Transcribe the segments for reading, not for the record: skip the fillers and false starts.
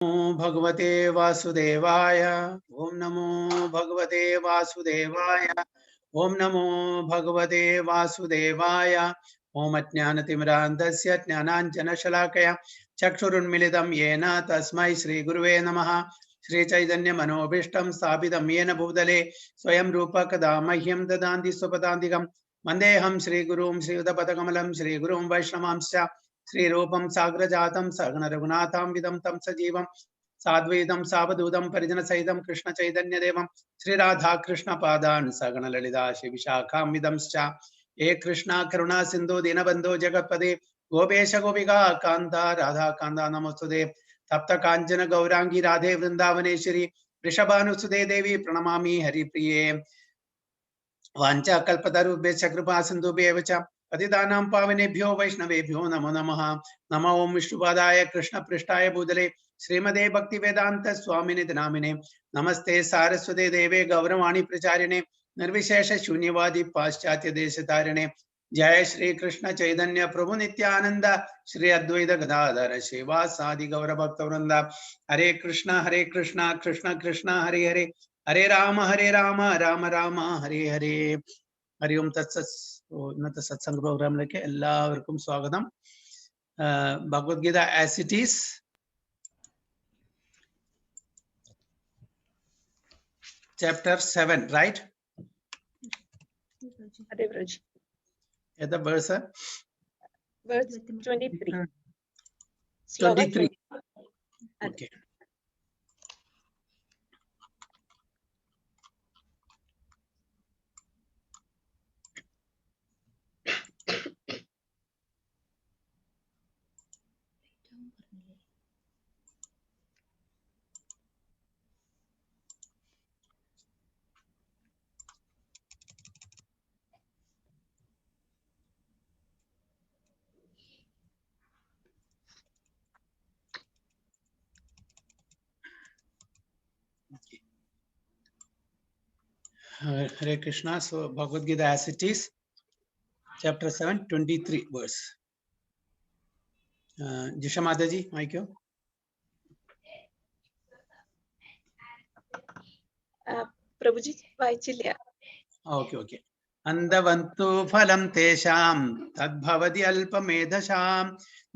भगवते वासुदेवाय। ओम नमो भगवते वासुदेवाय। ओम नमो भगवते वासुदेवाय। ओम अज्ञानतिमिरान्धस्य ज्ञानाञ्जनशलाकया चक्षुरुन्मिलितं येन तस्मै श्रीगुरुवे नमः। श्रीचैतन्यमनोभीष्टं स्थापितं येन भूतले स्वयं रूप कदा मह्यं ददाति स्वपदान्तिकं। वन्देऽहं श्रीगुरुं श्रीयुतपदकमलं श्रीगुरुं वैष्णवांश्च श्रीरूपं साग्रजातं सगण रघुनाथान्वितं तं सजीवं साद्वैतं सावधूतं परिजनसहितं कृष्ण चैतन्यदेवं श्रीराधा कृष्ण पादान् सगण ललिता श्रीविशाखान्वितंश्च हे कृष्णा करुणा सिन्धु दीनबन्धो जगत्पदे गोपेश गोपिका कान्ता राधा कान्ता नमोस्तुते तप्त काञ्चन गौरांगी राधे वृंदावनेश्वरी वृषभानुसुते देवी प्रणमामि हरिप्रिये वाञ्छाकल्पतरुभ्यश्च कृपा सिन्धुभ्येव च पतितानां पावनेभ्यो वैष्णवेभ्यो नमो नमः। नमो ओं विष्णुपादाय कृष्णपृष्ठाय भूतले श्रीमदे भक्तिवेदान्त स्वामिने नामिने नमस्ते सारस्वते देवे गौरवाणी प्रचारिणे निर्विशेष शून्यवादी पाश्चात्य देशतारिणे जय श्री कृष्ण चैतन्य प्रभु नित्यानंद श्री अद्वैत गदाधर श्रीवासादि गौर भक्तवृंद हरे कृष्ण कृष्ण कृष्ण हरे हरे हरे राम राम राम हरे हरे हरि ओम तत्सत् ഇന്നത്തെ സത്സംഗ പ്രോഗ്രാമിലേക്ക് എല്ലാവർക്കും സ്വാഗതം. Bhagavad Gita as it is chapter 7, right? അതെ ബ്രജ്. ഏതാ verse? Verse 23. 23. Okay. Hare Krishna. So Bhagavad Gita as it is, chapter 7, 23 verse. Jisha Mataji, mic you. Prabhuji വായിച്ചില്ല. Okay. Andavantu phalam tesham tadbhavati alpamedhasham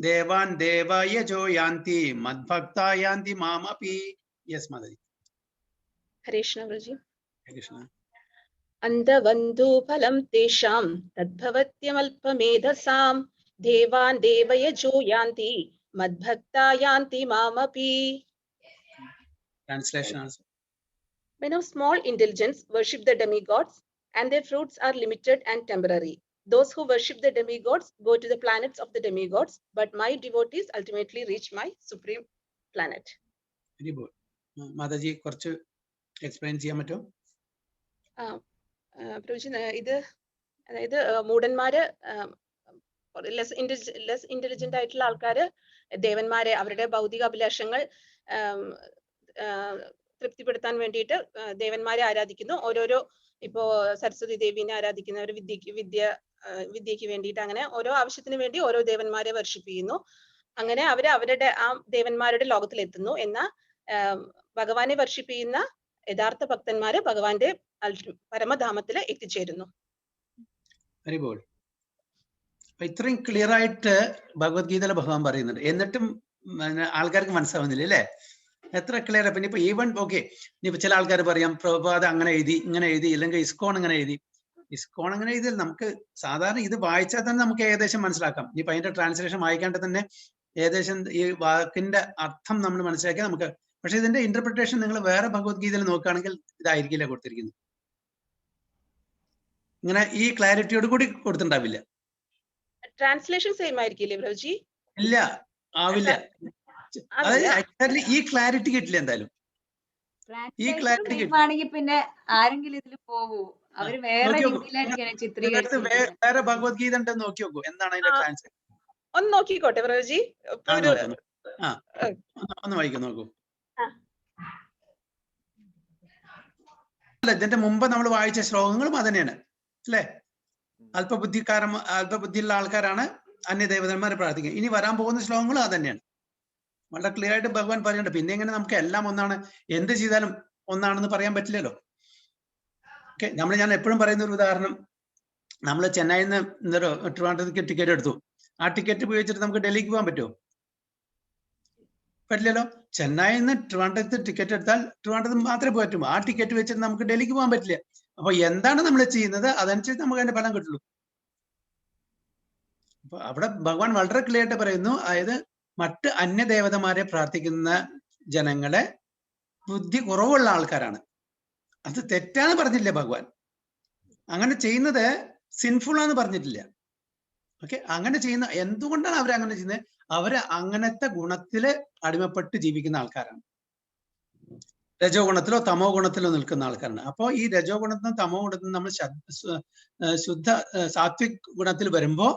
devan devaya jo yanti madbhakta yanti mamapi. Yes, Mataji. ഹരേ Krishna പ്രഭുജി. Hare Krishna. അന്ധവന്ധു ഫലം തേഷാം തദ്ഭവത്യമൽപമേധസാം ദേവാൻ ദേവയജോ യാന്തി മദ്ഭക്താ യാന്തി മാമപി. Translation also. Men of small intelligence worship the demigods, and their fruits are limited and temporary. Those who worship the demigods go to the planets of the demigods, but my devotees ultimately reach my supreme planet. Very good. Mataji, കുറച്ച് explain ചെയ്യാൻ പറ്റുമോ? പ്രഭുജി, ഇത് അതായത് മൂഢന്മാര്, less intelligent ആയിട്ടുള്ള ആൾക്കാര് ദേവന്മാരെ അവരുടെ ഭൗതിക അഭിലാഷങ്ങൾ തൃപ്തിപ്പെടുത്താൻ വേണ്ടിയിട്ട് ദേവന്മാരെ ആരാധിക്കുന്നു. ഓരോരോ ഇപ്പോ സരസ്വതി ദേവിനെ ആരാധിക്കുന്നവർ വിദ്യക്ക് വേണ്ടിയിട്ട് അങ്ങനെ ഓരോ ആവശ്യത്തിന് വേണ്ടി ഓരോ ദേവന്മാരെ വർഷിപ്പ് ചെയ്യുന്നു. അങ്ങനെ അവരുടെ ആ ദേവന്മാരുടെ ലോകത്തിലെത്തുന്നു. എന്നാൽ ഭഗവാനെ വർഷിപ്പ് ചെയ്യുന്ന യഥാർത്ഥ ഭക്തന്മാര് ഭഗവാന്റെ പരമധാമത്തില് എത്തിച്ചേരുന്നു. Very good. ഇത്രയും ക്ലിയർ ആയിട്ട് ഭഗവത്ഗീതയിലെ ഭഗവാൻ പറയുന്നുണ്ട്, എന്നിട്ടും ആൾക്കാർക്ക് മനസ്സിലാവുന്നില്ല അല്ലേ? എത്ര ക്ലിയർ. പിന്നെ ഇപ്പൊ ഈവൻ ഓക്കെ, ഇനിയിപ്പോ ചില ആൾക്കാർ പറയാം പ്രഭുപാദ അങ്ങനെ എഴുതി ഇങ്ങനെ എഴുതി, ഇല്ലെങ്കിൽ ഇസ്കോൺ അങ്ങനെ എഴുതി. ഇസ്കോൺ അങ്ങനെ എഴുതിയാൽ നമുക്ക് സാധാരണ ഇത് വായിച്ചാൽ തന്നെ നമുക്ക് ഏകദേശം മനസ്സിലാക്കാം. ഇനിയിപ്പോ അതിന്റെ ട്രാൻസ്ലേഷൻ വായിക്കാണ്ട് തന്നെ ഏകദേശം ഈ വാക്കിന്റെ അർത്ഥം നമ്മൾ മനസ്സിലാക്കിയാൽ നമുക്ക്. പക്ഷെ ഇതിന്റെ ഇന്റർപ്രിട്ടേഷൻ നിങ്ങൾ വേറെ ഭഗവത്ഗീതയിൽ നോക്കുകയാണെങ്കിൽ ഇതായിരിക്കില്ല കൊടുത്തിരിക്കുന്നത്. ഇങ്ങനെ ഈ ക്ലാരിറ്റിയോട് കൂടി കൊടുത്തിട്ടുണ്ടാവില്ല. Translation same ആയിരിക്കില്ലേ പ്രഭുജി? ഇല്ല, ആവില്ല. അതായത് ഈ ക്ലാരിറ്റി കിട്ടില്ല എന്തായാലും. ഈ ക്ലാരിറ്റി കിട്ടുവാണെങ്കിൽ പിന്നെ ആരെങ്കിലും ഇതിൽ പോവൂ. അവര് വേറെ രീതിയിലായിരിക്കും ചിത്രീകരിച്ചത്. വേറെ ഭഗവത്ഗീത ഉണ്ടെന്ന് നോക്കി നോക്കൂ, എന്താണ് അതിന്റെ ട്രാൻസ്ലേഷൻ. ഒന്ന് നോക്കിക്കോട്ടെ പ്രഭുജി. ഒന്ന് വായിക്കാം, നോക്കൂ. അല്ല, ഇതിന്റെ മുമ്പ് നമ്മൾ വായിച്ച ശ്ലോകങ്ങളും അത് തന്നെയാണ് അല്ലേ? അല്പബുദ്ധിയുള്ള ആൾക്കാരാണ് അന്യദേവതന്മാരെ പ്രാർത്ഥിക്കുക. ഇനി വരാൻ പോകുന്ന ശ്ലോകങ്ങളും അത് തന്നെയാണ്. വളരെ ക്ലിയർ ആയിട്ട് ഭഗവാൻ പറയുന്നുണ്ട്. പിന്നെ എങ്ങനെ നമുക്ക് എല്ലാം ഒന്നാണ്, എന്ത് ചെയ്താലും ഒന്നാണെന്ന് പറയാൻ പറ്റില്ലല്ലോ. ഓക്കെ, ഞാൻ എപ്പോഴും പറയുന്ന ഒരു ഉദാഹരണം, നമ്മൾ ചെന്നൈയിൽ നിന്ന് എന്തോ ട്രിവാൻഡ്രത്തേക്ക് ടിക്കറ്റ് എടുത്തു. ആ ടിക്കറ്റ് ഉപയോഗിച്ചിട്ട് നമുക്ക് ഡൽഹിക്ക് പോകാൻ പറ്റുമോ? പറ്റില്ലല്ലോ. ചെന്നൈയിൽ നിന്ന് ട്രിവാൻഡ്രത്ത് ടിക്കറ്റ് എടുത്താൽ ട്രിവാൻഡ്രത്ത് മാത്രമേ പറ്റും. ആ ടിക്കറ്റ് വെച്ചിട്ട് നമുക്ക് ഡൽഹിക്ക് പോകാൻ പറ്റില്ല. അപ്പൊ എന്താണ് നമ്മൾ ചെയ്യുന്നത് അതനുസരിച്ച് നമുക്ക് അതിന്റെ ഫലം കിട്ടുള്ളൂ. അപ്പൊ അവിടെ ഭഗവാൻ വളരെ ക്ലിയർ ആയിട്ട് പറയുന്നു, അതായത് മറ്റ് അന്യദേവതമാരെ പ്രാർത്ഥിക്കുന്ന ജനങ്ങളെ ബുദ്ധി കുറവുള്ള ആൾക്കാരാണ്. അത് തെറ്റാന്ന് പറഞ്ഞില്ല ഭഗവാൻ. അങ്ങനെ ചെയ്യുന്നത് സിൻഫുൾ ആണെന്ന് പറഞ്ഞിട്ടില്ല. ഓക്കെ, അങ്ങനെ ചെയ്യുന്ന എന്തുകൊണ്ടാണ് അവരങ്ങനെ ചെയ്യുന്നത്? അവര് അങ്ങനത്തെ ഗുണത്തില് അടിമപ്പെട്ട് ജീവിക്കുന്ന ആൾക്കാരാണ്. രജോ ഗുണത്തിലോ തമോ ഗുണത്തിലോ നിൽക്കുന്ന ആൾക്കാരാണ്. അപ്പോൾ ഈ രജോ ഗുണത്തിനും തമോ ഗുണത്തിനും നമ്മൾ ശുദ്ധ സാത്വിക് ഗുണത്തിൽ വരുമ്പോ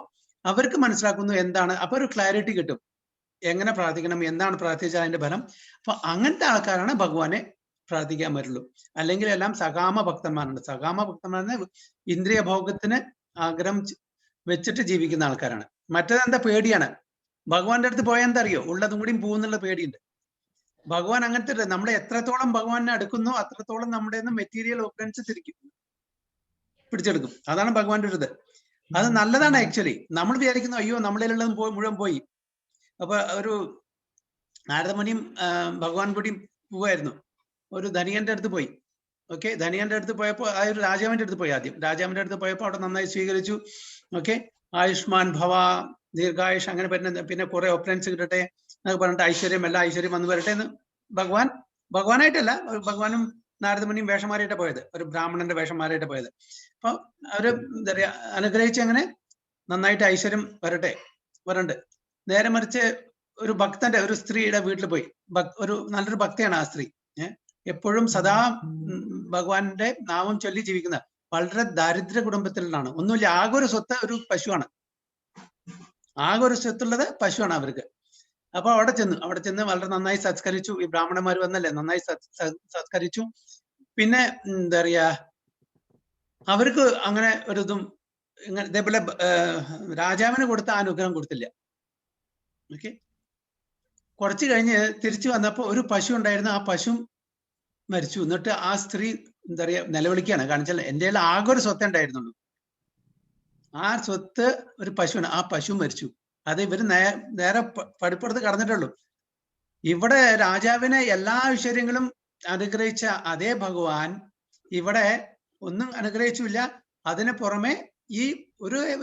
അവർക്ക് മനസ്സിലാക്കുന്നു എന്താണ്. അപ്പൊ ഒരു ക്ലാരിറ്റി കിട്ടും, എങ്ങനെ പ്രാർത്ഥിക്കണം, എന്താണ് പ്രാർത്ഥിച്ചാൽ അതിന്റെ ഫലം. അപ്പൊ അങ്ങനത്തെ ആൾക്കാരാണ് ഭഗവാനെ പ്രാർത്ഥിക്കാൻ പറ്റുള്ളൂ. അല്ലെങ്കിൽ എല്ലാം സകാമ ഭക്തന്മാരുണ്ട്. സകാമ ഭക്തന്മാരെ ഇന്ദ്രിയ ഭോഗത്തിന് ആഗ്രഹം വെച്ചിട്ട് ജീവിക്കുന്ന ആൾക്കാരാണ്. മറ്റേതെന്താ? പേടിയാണ്. ഭഗവാന്റെ അടുത്ത് പോയാൽ എന്താ അറിയോ, ഉള്ളതും കൂടിയും പോകുന്നുള്ള പേടിയുണ്ട്. ഭഗവാൻ അങ്ങനത്തെ നമ്മളെ എത്രത്തോളം ഭഗവാനെ അടുക്കുന്നു അത്രത്തോളം നമ്മുടെ മെറ്റീരിയൽ ഓപ്പറൻസ് പിടിച്ചെടുക്കും. അതാണ് ഭഗവാന്റെ ഒരു ഇത്. അത് നല്ലതാണ് ആക്ച്വലി. നമ്മൾ വിചാരിക്കുന്നു അയ്യോ നമ്മളിലുള്ളതും മുഴുവൻ പോയി. അപ്പൊ ഒരു നാരദമുനിയും ഭഗവാൻ കൂടിയും പോവായിരുന്നു. ഒരു ധനികന്റെ അടുത്ത് പോയി. ഓക്കെ, ധനികന്റെ അടുത്ത് പോയപ്പോൾ ആ ഒരു രാജാവിന്റെ അടുത്ത് പോയി. ആദ്യം രാജാവിന്റെ അടുത്ത് പോയപ്പോൾ അവിടെ നന്നായി സ്വീകരിച്ചു. ഓക്കെ, ആയുഷ്മാൻ ഭവ, ദീർഘായുഷ്, അങ്ങനെ പിന്നെ കുറെ ഓപ്പറൻസ് കിട്ടട്ടെ എന്നൊക്കെ പറഞ്ഞിട്ട് ഐശ്വര്യം, എല്ലാ ഐശ്വര്യം വന്ന് വരട്ടെ എന്ന് ഭഗവാനായിട്ടല്ല, ഭഗവാനും നാരദമുനിയും വേഷമാരായിട്ട് പോയത്, ഒരു ബ്രാഹ്മണന്റെ വേഷമാരായിട്ട് പോയത്. അപ്പൊ അവര് എന്താ പറയാ അനുഗ്രഹിച്ച് അങ്ങനെ നന്നായിട്ട് ഐശ്വര്യം വരണ്ട്. നേരെ മറിച്ച് ഒരു ഭക്തന്റെ, ഒരു സ്ത്രീയുടെ വീട്ടിൽ പോയി. ഒരു നല്ലൊരു ഭക്തയാണ് ആ സ്ത്രീ. എപ്പോഴും സദാ ഭഗവാന്റെ നാമം ചൊല്ലി ജീവിക്കുന്ന വളരെ ദാരിദ്ര്യ കുടുംബത്തിലാണ്. ഒന്നുമില്ല, ആകെ ഒരു സ്വത്ത് ഒരു പശുവാണ്. ആകെ ഒരു സ്വത്തുള്ളത് പശുവാണ് അവർക്ക്. അപ്പൊ അവിടെ ചെന്ന് വളരെ നന്നായി സംസ്കരിച്ചു. ഈ ബ്രാഹ്മണന്മാർ വന്നല്ലേ, നന്നായി സംസ്കരിച്ചു. പിന്നെ എന്താ പറയാ, അവർക്ക് അങ്ങനെ ഒരു ഇതും ഇതേപോലെ രാജാവിന് കൊടുത്ത അനുഗ്രഹം കൊടുത്തില്ല. ഓക്കെ, കുറച്ച് കഴിഞ്ഞ് തിരിച്ചു വന്നപ്പോ ഒരു പശു ഉണ്ടായിരുന്നു. ആ പശു മരിച്ചു. എന്നിട്ട് ആ സ്ത്രീ എന്താ പറയാ നിലവിളിക്കുകയാണ്. കാണിച്ചാൽ എൻ്റെ ആകെ ഒരു സ്വത്ത് ഉണ്ടായിരുന്നുള്ളൂ. ആ സ്വത്ത് ഒരു പശുവാണ്. ആ പശു മരിച്ചു. അത് ഇവര് നേരെ പടിപ്പുറത്ത് കടന്നിട്ടുള്ളൂ. ഇവിടെ രാജാവിനെ എല്ലാ ഐശ്വര്യങ്ങളും അനുഗ്രഹിച്ച അതേ ഭഗവാൻ ഇവിടെ ഒന്നും അനുഗ്രഹിച്ചില്ല. അതിന് പുറമെ ഈ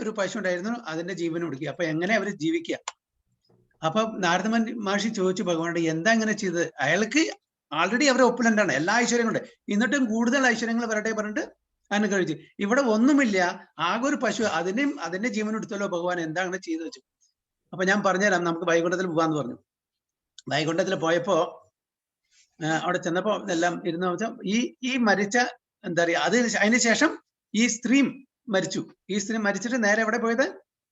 ഒരു പശു ഉണ്ടായിരുന്നു, അതിന്റെ ജീവനും ഒടുക്കി. അപ്പൊ എങ്ങനെ അവര് ജീവിക്കുക? അപ്പൊ നാരദ മഹർഷി ചോദിച്ചു ഭഗവാനോട്, എന്താ ഇങ്ങനെ ചെയ്തത്? അയാൾക്ക് ആൾറെഡി അവരെ ഒപ്പുലൻ്റാണ്, എല്ലാ ഐശ്വര്യങ്ങളുണ്ട്, എന്നിട്ടും കൂടുതൽ ഐശ്വര്യങ്ങൾ വരട്ടെ പറഞ്ഞിട്ട് അനുഗ്രഹിച്ചു. ഇവിടെ ഒന്നുമില്ല, ആകെ ഒരു പശു, അതിന്റെ ജീവൻ എടുത്തല്ലോ ഭഗവാൻ, എന്താ അങ്ങനെ ചെയ്തു വെച്ചു. അപ്പൊ ഞാൻ പറഞ്ഞുതരാം, നമുക്ക് വൈകുണ്ഠത്തിൽ പോകാന്ന് പറഞ്ഞു. വൈകുണ്ഠത്തിൽ പോയപ്പോ അവിടെ ചെന്നപ്പോ എല്ലാം ഇരുന്ന് വെച്ചാൽ ഈ മരിച്ച എന്താ പറയാ അതിനുശേഷം ഈ സ്ത്രീ മരിച്ചു. ഈ സ്ത്രീ മരിച്ചിട്ട് നേരെ എവിടെ പോയത്?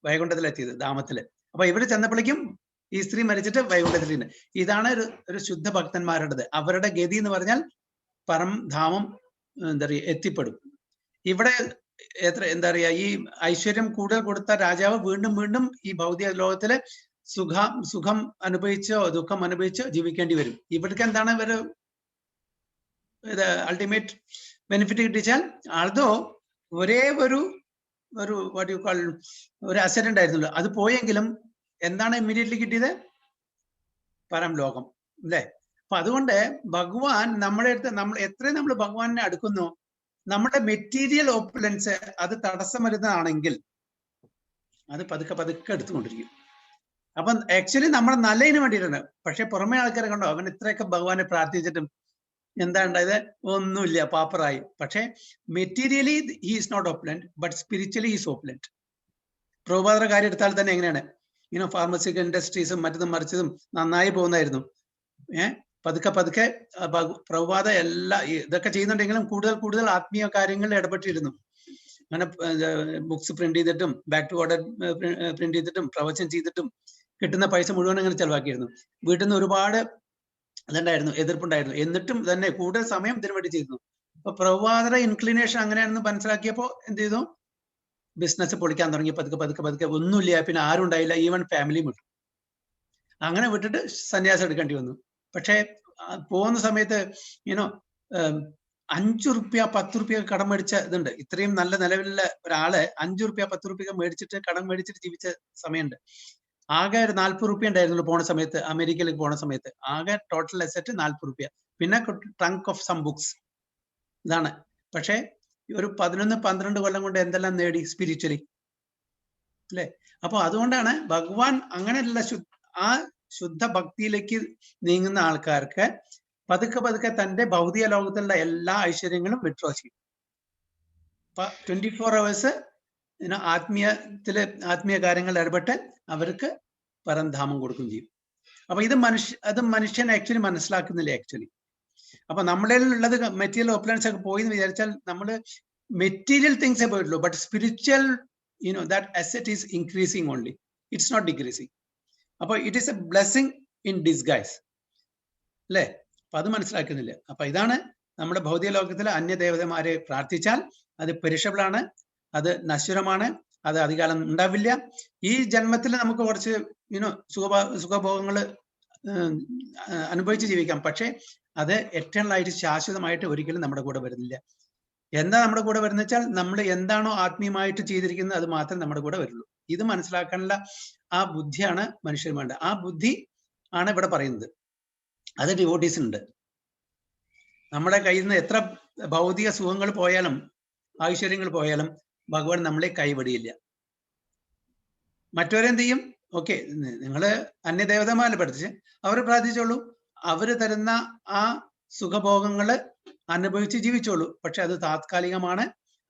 വൈകുണ്ഠത്തിലെത്തിയത്, ധാമത്തില്. അപ്പൊ ഇവിടെ ചെന്നപ്പോഴേക്കും ഈ സ്ത്രീ മരിച്ചിട്ട് വൈകുണ്ഠത്തിലുണ്ട്. ഇതാണ് ഒരു ശുദ്ധ ഭക്തന്മാരുടേത്. അവരുടെ ഗതി എന്ന് പറഞ്ഞാൽ ധാമം എന്താ പറയാ എത്തിപ്പെടും. ഇവിടെ എന്താ പറയാ ഈ ഐശ്വര്യം കൂടുതൽ കൊടുത്ത രാജാവ് വീണ്ടും വീണ്ടും ഈ ഭൗതിക ലോകത്തില് സുഖം അനുഭവിച്ചോ ദുഃഖം അനുഭവിച്ചോ ജീവിക്കേണ്ടി വരും. ഇവർക്ക് എന്താണ് അൾട്ടിമേറ്റ് ബെനിഫിറ്റ് കിട്ടിച്ചാൽ അതോ ഒരേ ഒരു വാട്ട് യു കോൾ ഒരു അസറ്റ് ഉണ്ടായിരുന്നല്ലോ, അത് പോയെങ്കിലും എന്താണ് ഇമ്മീഡിയറ്റ്ലി കിട്ടിയത്? പരം ലോകം, അല്ലേ? അപ്പൊ അതുകൊണ്ട് ഭഗവാൻ നമ്മുടെ അടുത്ത് എത്രയും നമ്മൾ ഭഗവാനെ അടുക്കുന്നു, നമ്മുടെ മെറ്റീരിയൽ ഓപ്പുലൻസ് അത് തടസ്സം വരുന്നതാണെങ്കിൽ അത് പതുക്കെ എടുത്തുകൊണ്ടിരിക്കും. അപ്പൊ ആക്ച്വലി നമ്മുടെ നല്ലതിന് വേണ്ടിയിട്ടാണ്. പക്ഷെ പുറമെ ആൾക്കാരെ കണ്ടോ, അവൻ ഇത്രയൊക്കെ ഭഗവാനെ പ്രാർത്ഥിച്ചിട്ടും എന്താ ഉണ്ടായത്? ഒന്നുമില്ല, പാപ്പറായി. പക്ഷെ materially he is not opulent, but spiritually is opulent. പ്രഭുപാദരുടെ കാര്യം എടുത്താൽ തന്നെ എങ്ങനെയാണ്? ഇങ്ങനെ ഫാർമസ്യൂട്ടിക്കൽ ഇൻഡസ്ട്രീസും മറ്റതും മറിച്ചതും നന്നായി പോകുന്നായിരുന്നു. പതുക്കെ പ്രഭുപാദ ഇതൊക്കെ ചെയ്യുന്നുണ്ടെങ്കിലും കൂടുതൽ ആത്മീയ കാര്യങ്ങളിൽ ഇടപെട്ടിരുന്നു. അങ്ങനെ ബുക്സ് പ്രിന്റ് ചെയ്തിട്ടും ബാക്ക് ടു ഓർഡർ പ്രിന്റ് ചെയ്തിട്ടും പ്രവചനം ചെയ്തിട്ടും കിട്ടുന്ന പൈസ മുഴുവൻ അങ്ങനെ ചെലവാക്കിയിരുന്നു. വീട്ടിൽ നിന്ന് ഒരുപാട് ഇതുണ്ടായിരുന്നു, എതിർപ്പുണ്ടായിരുന്നു. എന്നിട്ടും തന്നെ കൂടുതൽ സമയം ഇതിനു വേണ്ടി ചെയ്തിരുന്നു. അപ്പൊ പ്രഭുപാദരുടെ ഇൻക്ലിനേഷൻ അങ്ങനെയാണെന്ന് മനസ്സിലാക്കിയപ്പോ എന്ത് ചെയ്തു? ബിസിനസ് പൊളിക്കാൻ തുടങ്ങി. പതുക്കെ ഒന്നുമില്ല, പിന്നെ ആരും ഉണ്ടായില്ല, ഈവൻ ഫാമിലിയും വിട്ടു. അങ്ങനെ വിട്ടിട്ട് സന്യാസം എടുക്കേണ്ടി വന്നു. പക്ഷേ പോകുന്ന സമയത്ത് യുനോ 5 റുപ്യ 10 റുപ്യ കടം മേടിച്ച ഇതുണ്ട്. ഇത്രയും നല്ല നിലവിലുള്ള ഒരാള് 5 റുപ്യ 10 റുപ്യ മേടിച്ചിട്ട് കടം മേടിച്ചിട്ട് ജീവിച്ച സമയമുണ്ട്. ആകെ ഒരു 40 റുപ്യ ഉണ്ടായിരുന്നുള്ളൂ പോണ സമയത്ത്, അമേരിക്കയിലേക്ക് പോണ സമയത്ത്. ആകെ ടോട്ടൽ അസറ്റ് 40 റുപ്യ, പിന്നെ ട്രങ്ക് ഓഫ് സം ബുക്സ്, ഇതാണ്. പക്ഷേ ഒരു 11-12 കൊല്ലം കൊണ്ട് എന്തെല്ലാം നേടി സ്പിരിച്വലി, അല്ലെ? അപ്പൊ അതുകൊണ്ടാണ് ഭഗവാൻ അങ്ങനെയുള്ള ആ ശുദ്ധ ഭക്തിയിലേക്ക് നീങ്ങുന്ന ആൾക്കാർക്ക് പതുക്കെ പതുക്കെ തന്റെ ഭൗതിക ലോകത്തിലുള്ള എല്ലാ ഐശ്വര്യങ്ങളും വിഡ്രോ ചെയ്യും. 24 hours ആത്മീയ കാര്യങ്ങളിൽ ഇടപെട്ട് അവർക്ക് പരംധാമം കൊടുക്കുകയും ചെയ്യും. അപ്പൊ അത് മനുഷ്യൻ ആക്ച്വലി മനസ്സിലാക്കുന്നില്ല ആക്ച്വലി. അപ്പൊ നമ്മുടെ ഉള്ളത് മെറ്റീരിയൽ ഓപ്ലൻസ് ഒക്കെ പോയി എന്ന് വിചാരിച്ചാൽ നമ്മൾ മെറ്റീരിയൽ തിങ്സേ പോയിട്ടുള്ളൂ. But spiritual that asset is increasing only, it's not decreasing. അപ്പൊ it is a blessing in disguise, അല്ലേ? അപ്പൊ അത് മനസ്സിലാക്കുന്നില്ല. അപ്പൊ ഇതാണ് നമ്മുടെ ഭൗതിക ലോകത്തിലെ അന്യദേവതമാരെ പ്രാർത്ഥിച്ചാൽ അത് പെരിഷബിൾ ആണ്, അത് നശ്വരമാണ്, അത് അധികാലം ഉണ്ടാവില്ല. ഈ ജന്മത്തിൽ നമുക്ക് കുറച്ച് സുഖഭോഗങ്ങൾ അനുഭവിച്ച് ജീവിക്കാം. പക്ഷെ അത് എറ്റേണൽ ആയിട്ട് ശാശ്വതമായിട്ട് ഒരിക്കലും നമ്മുടെ കൂടെ വരുന്നില്ല. എന്താ നമ്മുടെ കൂടെ വരുന്ന വെച്ചാൽ നമ്മൾ എന്താണോ ആത്മീയമായിട്ട് ചെയ്തിരിക്കുന്നത് അത് മാത്രമേ നമ്മുടെ കൂടെ വരുള്ളൂ. ഇത് മനസ്സിലാക്കാനുള്ള ആ ബുദ്ധിയാണ് മനുഷ്യന് വേണ്ടത്. ആ ബുദ്ധി ആണ് ഇവിടെ പറയുന്നത്. അത് ഡിവോട്ടീസിനുണ്ട്. നമ്മുടെ കയ്യിൽ നിന്ന് എത്ര ഭൗതിക സുഖങ്ങൾ പോയാലും ഐശ്വര്യങ്ങൾ പോയാലും ഭഗവാൻ നമ്മളെ കൈവിടിയില്ല. മറ്റവരെന്ത് ചെയ്യും? ഓക്കെ, നിങ്ങള് അന്യദേവതമാരെ പഠിച്ച് അവർ പ്രാർത്ഥിച്ചോളൂ, അവര് തരുന്ന ആ സുഖഭോഗങ്ങള് അനുഭവിച്ച് ജീവിച്ചോളൂ. പക്ഷെ അത് താത്കാലികമാണ്,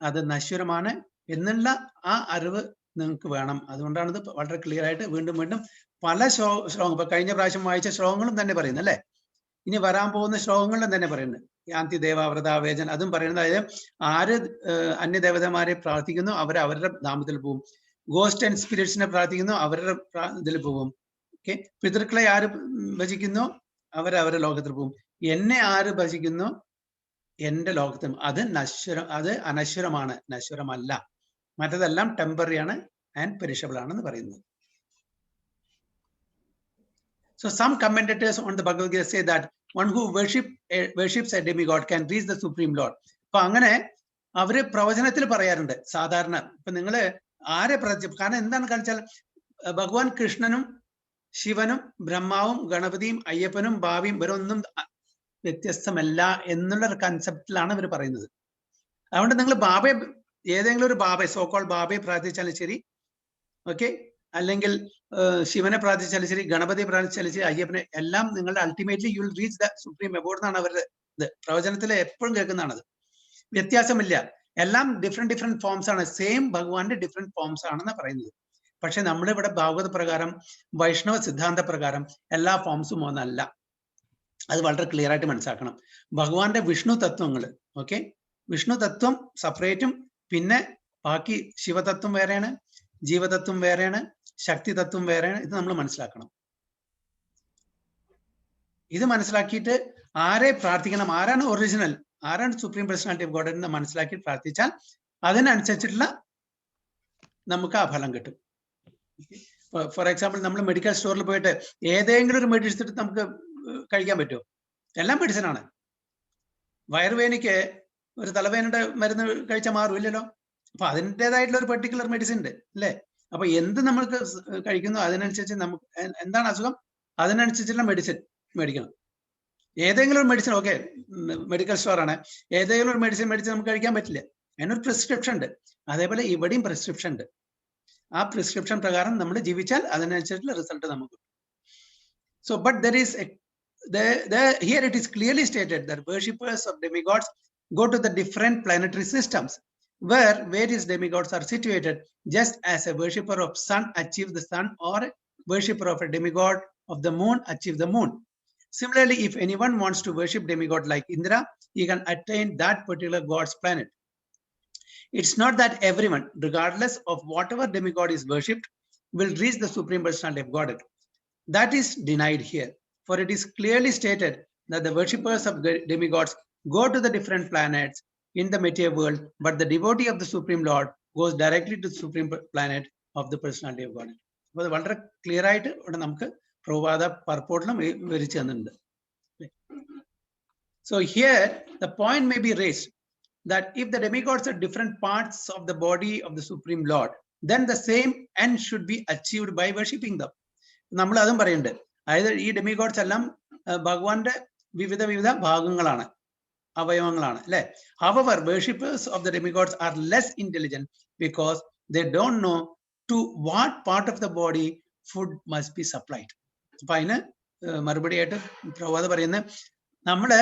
അത് നശ്വരമാണ് എന്നുള്ള ആ അറിവ് നിങ്ങൾക്ക് വേണം. അതുകൊണ്ടാണ് ഇത് വളരെ ക്ലിയർ ആയിട്ട് വീണ്ടും വീണ്ടും പല ശ്ലോകം, ഇപ്പൊ കഴിഞ്ഞ പ്രാവശ്യം വായിച്ച ശ്ലോകങ്ങളും തന്നെ പറയുന്നത്, അല്ലെ? ഇനി വരാൻ പോകുന്ന ശ്ലോകങ്ങളിലും തന്നെ പറയുന്നത് യാന്തി ദേവാവൃതാവേജൻ, അതും പറയുന്നത്. അതായത് ആര് അന്യദേവതമാരെ പ്രാർത്ഥിക്കുന്നു അവരുടെ ധാമത്തിൽ പോകും. ഗോസ്റ്റ് ആൻഡ് സ്പിരിറ്റ്സിനെ പ്രാർത്ഥിക്കുന്നു അവരുടെ ഇതിൽ പോകും. ഓക്കെ, പിതൃക്കളെ ആര് ഭജിക്കുന്നു അവരവരുടെ ലോകത്തിൽ പോകും. എന്നെ ആര് ഭജിക്കുന്നു എന്റെ ലോകത്തും. അത് അനശ്വരമാണ്, നശ്വരമല്ല. മറ്റതെല്ലാം ടെമ്പററി ആണ് ആൻഡ് പെരിഷബിൾ ആണെന്ന് പറയുന്നത്. So some commentators on the Bhagavad Gita say that one who worships a demigod can reach the Supreme Lord. അപ്പൊ അങ്ങനെ അവര് പ്രവചനത്തിൽ പറയാറുണ്ട്. സാധാരണ ഇപ്പൊ നിങ്ങള് ആരെ കാരണം എന്താണ് കാണിച്ചാൽ ഭഗവാൻ കൃഷ്ണനും ശിവനും ബ്രഹ്മാവും ഗണപതിയും അയ്യപ്പനും ഭാവിയും ഇവരൊന്നും വ്യത്യസ്തമല്ല എന്നുള്ള ഒരു കൺസെപ്റ്റിലാണ് ഇവർ പറയുന്നത്. അതുകൊണ്ട് നിങ്ങൾ ബാബയെ, ഏതെങ്കിലും ഒരു ബാബയെ, സോക്കോൾ ബാബയെ പ്രാർത്ഥിച്ചാലും ശരി, ഓക്കെ, അല്ലെങ്കിൽ ശിവനെ പ്രാർത്ഥിച്ചാലും ശരി, ഗണപതിയെ പ്രാർത്ഥിച്ചാലും ശരി, അയ്യപ്പനെ, എല്ലാം നിങ്ങളുടെ ultimately you will reach the supreme aboard എന്നാണ് അവരുടെ ഇത്. പ്രവചനത്തിൽ എപ്പോഴും കേൾക്കുന്നതാണത്. വ്യത്യാസമില്ല, എല്ലാം ഡിഫറെന്റ് ഫോംസ് ആണ്. സെയിം ഭഗവാന്റെ ഡിഫറെന്റ് ഫോംസ് ആണെന്ന് പറയുന്നത്. പക്ഷെ നമ്മളിവിടെ ഭാഗവത പ്രകാരം, വൈഷ്ണവ സിദ്ധാന്ത പ്രകാരം എല്ലാ ഫോംസും ഒന്നല്ല. അത് വളരെ ക്ലിയർ ആയിട്ട് മനസ്സിലാക്കണം. ഭഗവാന്റെ വിഷ്ണു തത്വങ്ങൾ, ഓക്കെ, വിഷ്ണു തത്വം സെപ്പറേറ്റും, പിന്നെ ബാക്കി ശിവതത്വം വേറെയാണ്, ജീവതത്വം വേറെയാണ്, ശക്തി തത്വം വേറെയാണ്. ഇത് നമ്മൾ മനസ്സിലാക്കണം. ഇത് മനസ്സിലാക്കിയിട്ട് ആരെ പ്രാർത്ഥിക്കണം, ആരാണ് ഒറിജിനൽ, ആരാണ് സുപ്രീം പേഴ്സണാലിറ്റി ഓഫ് ഗോഡ് എന്ന് മനസ്സിലാക്കി പ്രാർത്ഥിച്ചാൽ അതിനനുസരിച്ചിട്ടുള്ള നമുക്ക് ആ ഫലം കിട്ടും. ഫോർ എക്സാമ്പിൾ, നമ്മൾ മെഡിക്കൽ സ്റ്റോറിൽ പോയിട്ട് ഏതെങ്കിലും ഒരു മെഡിസിൻ എടുത്തിട്ട് നമുക്ക് കഴിക്കാൻ പറ്റുമോ? എല്ലാം മെഡിസിൻ ആണ്. വയറുവേദനയ്ക്ക് ഒരു തലവേദനയുടെ മരുന്ന് കഴിച്ചാൽ മാറുമില്ലല്ലോ. അപ്പൊ അതിൻ്റെതായിട്ടുള്ള ഒരു പെർട്ടിക്കുലർ മെഡിസിൻ ഉണ്ട്, അല്ലേ? അപ്പൊ എന്ത് നമ്മൾക്ക് കഴിക്കുന്നു അതിനനുസരിച്ച് നമുക്ക് എന്താണ് അസുഖം, അതിനനുസരിച്ചുള്ള മെഡിസിൻ മേടിക്കണം. ഏതെങ്കിലും ഒരു മെഡിസിൻ, ഓക്കെ, മെഡിക്കൽ സ്റ്റോർ ആണ്, ഏതെങ്കിലും ഒരു മെഡിസിൻ മേടിച്ച് നമുക്ക് കഴിക്കാൻ പറ്റില്ല. അതിനൊരു പ്രിസ്ക്രിപ്ഷൻ ഉണ്ട്. അതേപോലെ ഇവിടെയും പ്രിസ്ക്രിപ്ഷൻ ഉണ്ട്. ആ പ്രിസ്ക്രിപ്ഷൻ പ്രകാരം നമ്മൾ ജീവിച്ചാൽ അതിനനുസരിച്ചുള്ള റിസൾട്ട് നമുക്ക്. So but here it is clearly stated that worshippers of demigods go to the different planetary systems where various demigods are situated, just as a worshipper of sun achieves the sun, or a worshipper of a demigod of the moon achieves the moon. Similarly, if anyone wants to worship demigod like Indra, he can attain that particular god's planet. It's not that everyone, regardless of whatever demigod is worshipped, will reach the supreme personality of Godhead. That is denied here, for it is clearly stated that the worshippers of demigods go to the different planets in the material world, but the devotee of the Supreme Lord goes directly to the supreme planet of the personality of Godhead. അപ്പോൾ വളരെ clear ആയിട്ട് ഇവിടെ നമുക്ക് പ്രഭാത പർപ്പോട്ടിലും വിവരിച്ചു തന്നിട്ടുണ്ട്. So here the point may be raised that if the demigods are different parts of the body of the Supreme Lord, then the same end should be achieved by worshipping them. നമ്മൾ അതും പറയുന്നുണ്ട്. അതായത് ഈ ഡെമിഗോഡ്സ് എല്ലാം ഭഗവാന്റെ വിവിധ ഭാഗങ്ങളാണ്, അവയവങ്ങളാണ് അല്ലെ. However, worshippers of the demigods are less intelligent because they don't know to what part of the body food must be supplied. അപ്പൊ അതിന് മറുപടിയായിട്ട് പ്രഭാത പറയുന്നത്, നമ്മള്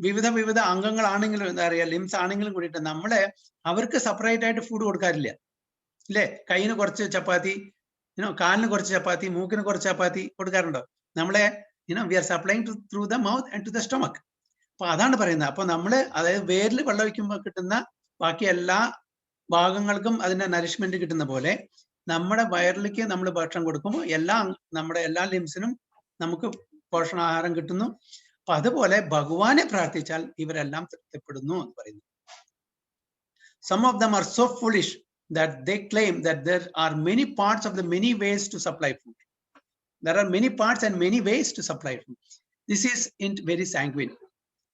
വിവിധ അംഗങ്ങളാണെങ്കിലും എന്താ പറയുക, ലിംസ് ആണെങ്കിലും കൂടിയിട്ട് നമ്മളെ അവർക്ക് സെപ്പറേറ്റ് ആയിട്ട് ഫുഡ് കൊടുക്കാറില്ല അല്ലെ. കൈയിന് കുറച്ച് ചപ്പാത്തി, കാലിന് കുറച്ച് ചപ്പാത്തി, മൂക്കിന് കുറച്ച് ചപ്പാത്തി കൊടുക്കാറുണ്ടോ? നമ്മളെ we are supplying through the mouth and to the stomach. അപ്പൊ അതാണ് പറയുന്നത്. അപ്പൊ നമ്മള് അതായത് വേരിൽ വെള്ളം ഒഴിക്കുമ്പോൾ കിട്ടുന്ന ബാക്കി എല്ലാ ഭാഗങ്ങൾക്കും അതിന്റെ നറിഷ്മെന്റ് കിട്ടുന്ന പോലെ നമ്മുടെ വയറിലേക്ക് നമ്മൾ ഭക്ഷണം കൊടുക്കുമ്പോൾ നമ്മുടെ എല്ലാ ലിംസിനും നമുക്ക് പോഷണാഹാരം കിട്ടുന്നു. അപ്പൊ അതുപോലെ ഭഗവാനെ പ്രാർത്ഥിച്ചാൽ ഇവരെല്ലാം തൃപ്തിപ്പെടുന്നു എന്ന് പറയുന്നു. Some of them are so foolish that they claim that there are many parts of the many ways to supply food. There are many parts and many ways to supply food. This is very sanguine.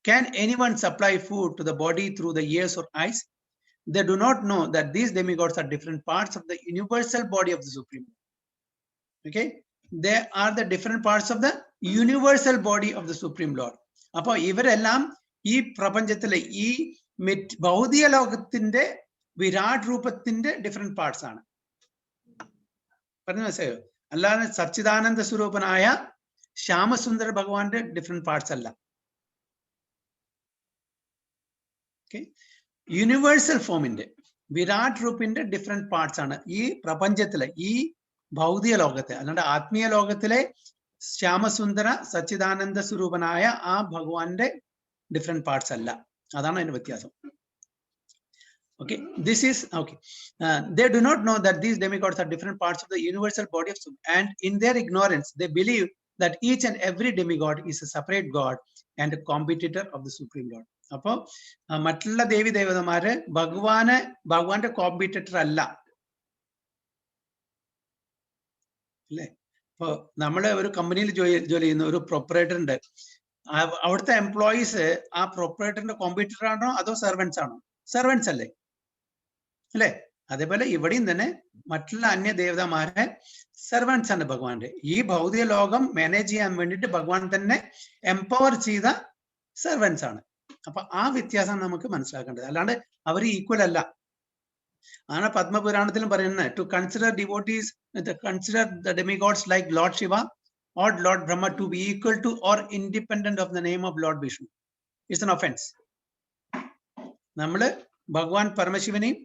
Can anyone supply food to the body through the ears or eyes? They do not know that these demigods are different parts of the universal body of the Supreme. Okay? They are the different parts of the universal body of the Supreme Lord. അപ്പൊ ഇവരെല്ലാം ഈ പ്രപഞ്ചത്തിലെ ഈ ഭൗതിക ലോകത്തിന്റെ വിരാട് രൂപത്തിന്റെ different parts ആണ്. പറഞ്ഞു മനസ്സിലായോ? അല്ലാതെ സച്ചിദാനന്ദ സ്വരൂപനായ ശ്യാമസുന്ദര ഭഗവാന്റെ ഡിഫറെന്റ് പാർട്സ് അല്ല. യൂണിവേഴ്സൽ ഫോമിന്റെ വിരാട് രൂപിന്റെ ഡിഫറെന്റ് പാർട്സ് ആണ് ഈ പ്രപഞ്ചത്തിലെ ഈ ഭൗതിക ലോകത്തെ. അല്ലാണ്ട് ആത്മീയ ലോകത്തിലെ ശ്യാമസുന്ദര സച്ചിദാനന്ദ സ്വരൂപനായ ആ ഭഗവാന്റെ ഡിഫറെന്റ് പാർട്സ് അല്ല. അതാണ് അതിന്റെ വ്യത്യാസം. Okay, this is okay. They do not know that these demigods are different parts of the universal body of Supreme, and in their ignorance they believe that each and every demigod is a separate god and a competitor of the Supreme Lord. അപ്പൊ മറ്റുള്ള ദേവി ദേവതമാര് ഭഗവാന്റെ competitor അല്ല അല്ലേ. ഇപ്പൊ നമ്മള് ഒരു കമ്പനിയിൽ ജോലി ചെയ്യുന്ന ഒരു പ്രൊപ്പറേറ്റർ ഉണ്ട്. അവിടുത്തെ എംപ്ലോയീസ് ആ പ്രൊപ്പറേറ്ററിന്റെ കോമ്പറ്റീറ്റർ ആണോ അതോ സെർവൻസ് ആണോ? സെർവൻസ് അല്ലേ അല്ലെ. അതേപോലെ ഇവിടെയും തന്നെ മറ്റുള്ള അന്യ ദേവതമാരെ സെർവൻസ് ആണ് ഭഗവാന്റെ. ഈ ഭൗതിക ലോകം മാനേജ് ചെയ്യാൻ വേണ്ടിയിട്ട് ഭഗവാൻ തന്നെ എംപവർ ചെയ്ത സെർവൻസ് ആണ്. അപ്പൊ ആ വ്യത്യാസം നമുക്ക് മനസ്സിലാക്കേണ്ടത്. അല്ലാണ്ട് അവർ ഈക്വൽ അല്ല. ആണ് പത്മപുരാണത്തിലും പറയുന്നത്, to consider devotees consider the demigods like lord Shiva or Lord Brahma to be equal to or independent of the name of Lord Vishnu. It's an offense. നമ്മള് ഭഗവാൻ പരമശിവനെയും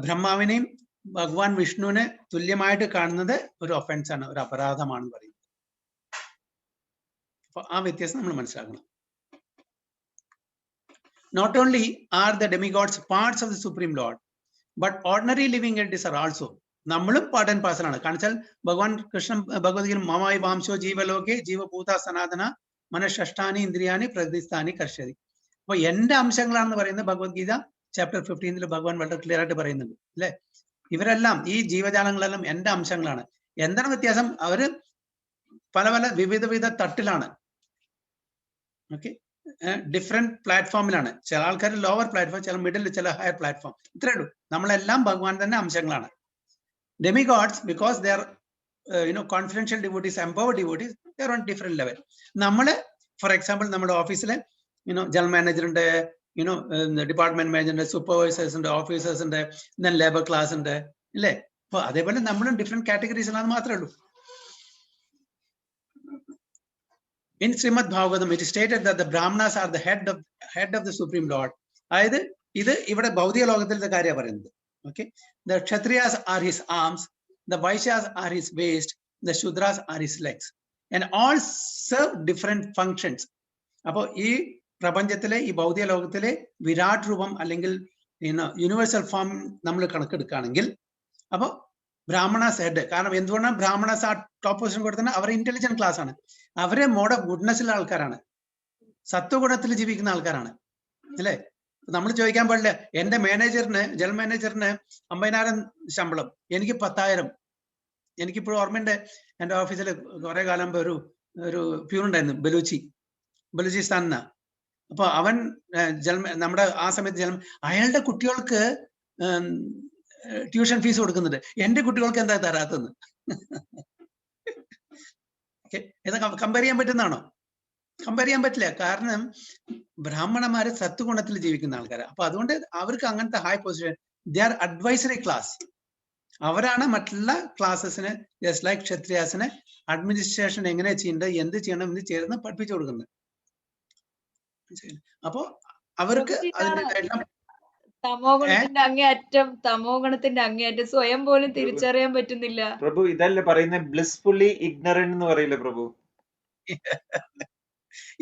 ബ്രഹ്മാവിനെയും ഭഗവാൻ വിഷ്ണുവിനെ തുല്യമായിട്ട് കാണുന്നത് ഒരു ഒഫൻസ് ആണ്, ഒരു അപരാധമാണ് പറയുന്നത്. അപ്പൊ ആ വ്യത്യാസം നമ്മൾ മനസ്സിലാക്കണം. Not only are the demigods parts of the Supreme Lord, but ordinary living entities are also. നമ്മളും പാർട്ട് ആൻഡ് പാർസൽ ആണ്. കാരണം വെച്ചാൽ ഭഗവാൻ കൃഷ്ണൻ ഭഗവത്ഗീത മമായി വാംശോ ജീവലോകെ ജീവഭൂത സനാതന മനഃഷ്ടാനി ഇന്ദ്രിയാനി പ്രതിസ്ഥാനി കർഷതി. അപ്പൊ എന്റെ അംശങ്ങളാണെന്ന് പറയുന്നത് ഭഗവത്ഗീത ചാപ്റ്റർ 15 ഭഗവാൻ വളരെ ക്ലിയർ ആയിട്ട് പറയുന്നുണ്ട് അല്ലെ. ഇവരെല്ലാം ഈ ജീവജാലങ്ങളെല്ലാം എന്റെ അംശങ്ങളാണ്. എന്താണ് വ്യത്യാസം? അവര് പല വിവിധ തട്ടിലാണ്. Okay, different പ്ലാറ്റ്ഫോമിലാണ്. ചില ആൾക്കാർ ലോവർ പ്ലാറ്റ്ഫോം, ചില മിഡിൽ, ചില ഹയർ പ്ലാറ്റ്ഫോം. ഇത്രേ ഉള്ളൂ. നമ്മളെല്ലാം ഭഗവാൻ തന്നെ അംശങ്ങളാണ്. Demigods, because they are confidential devotees, empowered devotees, they are on different level. നമ്മള് ഫോർ എക്സാമ്പിൾ നമ്മുടെ ഓഫീസിലെ ജനറൽ മാനേജർ ഉണ്ട്, ഡിപ്പാർട്ട്മെന്റ് മാനേജർ ഉണ്ട്, സൂപ്പർവൈസേഴ്സ് ഉണ്ട്, ഓഫീസേഴ്സ് ഉണ്ട്, then ലേബർ ക്ലാസ് ഉണ്ട് അല്ലേ. അപ്പൊ അതേപോലെ നമ്മളും ഡിഫറെന്റ് കാറ്റഗറീസിലാണെന്ന് മാത്രമേ ഉള്ളൂ. In Srimad Bhagavatam, it is stated that the Brahmanas are the head of the Supreme Lord. അതായത് ഇത് ഇവിടെ ഭൗതിക ലോകത്തിലത്തെ കാര്യമാണ് പറയുന്നത്. Okay, the Kshatriyas are his arms, the Vaishyas are his waist, the Shudras are his legs, and all serve different functions. അപ്പോൾ ഈ പ്രപഞ്ചത്തിലെ ഈ ഭൗതിക ലോകത്തിലെ വിരാട് രൂപം അല്ലെങ്കിൽ യൂണിവേഴ്സൽ ഫോം നമ്മൾ കണക്കെടുക്കുകയാണെങ്കിൽ അപ്പോൾ ബ്രാഹ്മണാസ് ഹെഡ്. കാരണം എന്തുകൊണ്ടാണ് ബ്രാഹ്മണാസ് ആ ടോപ്പ് പൊസിഷൻ കൊടുത്തത്? അവർ ഇന്റലിജന്റ് ക്ലാസ് ആണ്. അവരെ മോഡ് ഓഫ് ഗുഡ്നെസ്സിലുള്ള ആൾക്കാരാണ്, സത്വഗുണത്തിൽ ജീവിക്കുന്ന ആൾക്കാരാണ് അല്ലേ. നമ്മൾ ചോദിക്കാൻ പാടില്ല, എന്റെ മാനേജറിന് ജനറൽ മാനേജറിന് 50,000 ശമ്പളം, എനിക്ക് 10,000. എനിക്കിപ്പോഴും ഓർമ്മയുണ്ട്, എൻ്റെ ഓഫീസിൽ കുറെ കാലം മുമ്പ് ഒരു പ്യൂൺ ഉണ്ടായിരുന്നു, ബലൂചിസ്ഥാൻ എന്നാ. അപ്പൊ അവൻ നമ്മുടെ ആ സമയത്ത് അയാളുടെ കുട്ടികൾക്ക് ട്യൂഷൻ ഫീസ് കൊടുക്കുന്നുണ്ട്, എന്റെ കുട്ടികൾക്ക് എന്താ തരാത്തെന്ന്. ഇത് കമ്പയർ ചെയ്യാൻ പറ്റുന്നതാണോ? കമ്പയർ ചെയ്യാൻ പറ്റില്ല. കാരണം ബ്രാഹ്മണന്മാര് സത്വഗുണത്തിൽ ജീവിക്കുന്ന ആൾക്കാരാണ്. അപ്പൊ അതുകൊണ്ട് അവർക്ക് അങ്ങനത്തെ high position, they are advisory class. അവരാണ് മറ്റുള്ള ക്ലാസ്സസിന് ജസ്റ്റ് ലൈക്ക് ക്ഷത്രിയാസിന് അഡ്മിനിസ്ട്രേഷൻ എങ്ങനെ ചെയ്യേണ്ടത്, എന്ത് ചെയ്യണം എന്ന് ചേർന്ന് പഠിപ്പിച്ചു കൊടുക്കുന്നത്. അപ്പോ അവർക്ക് തമോ ഗുണത്തിന്റെ അങ്ങേയറ്റം സ്വയം പോലും തിരിച്ചറിയാൻ പറ്റുന്നില്ല. പ്രഭു ഇതല്ലേ പറയുന്നത് ബ്ലിസ്ഫുള്ളി ഇഗ്നറന്റ് എന്ന് പറയില്ലേ പ്രഭു?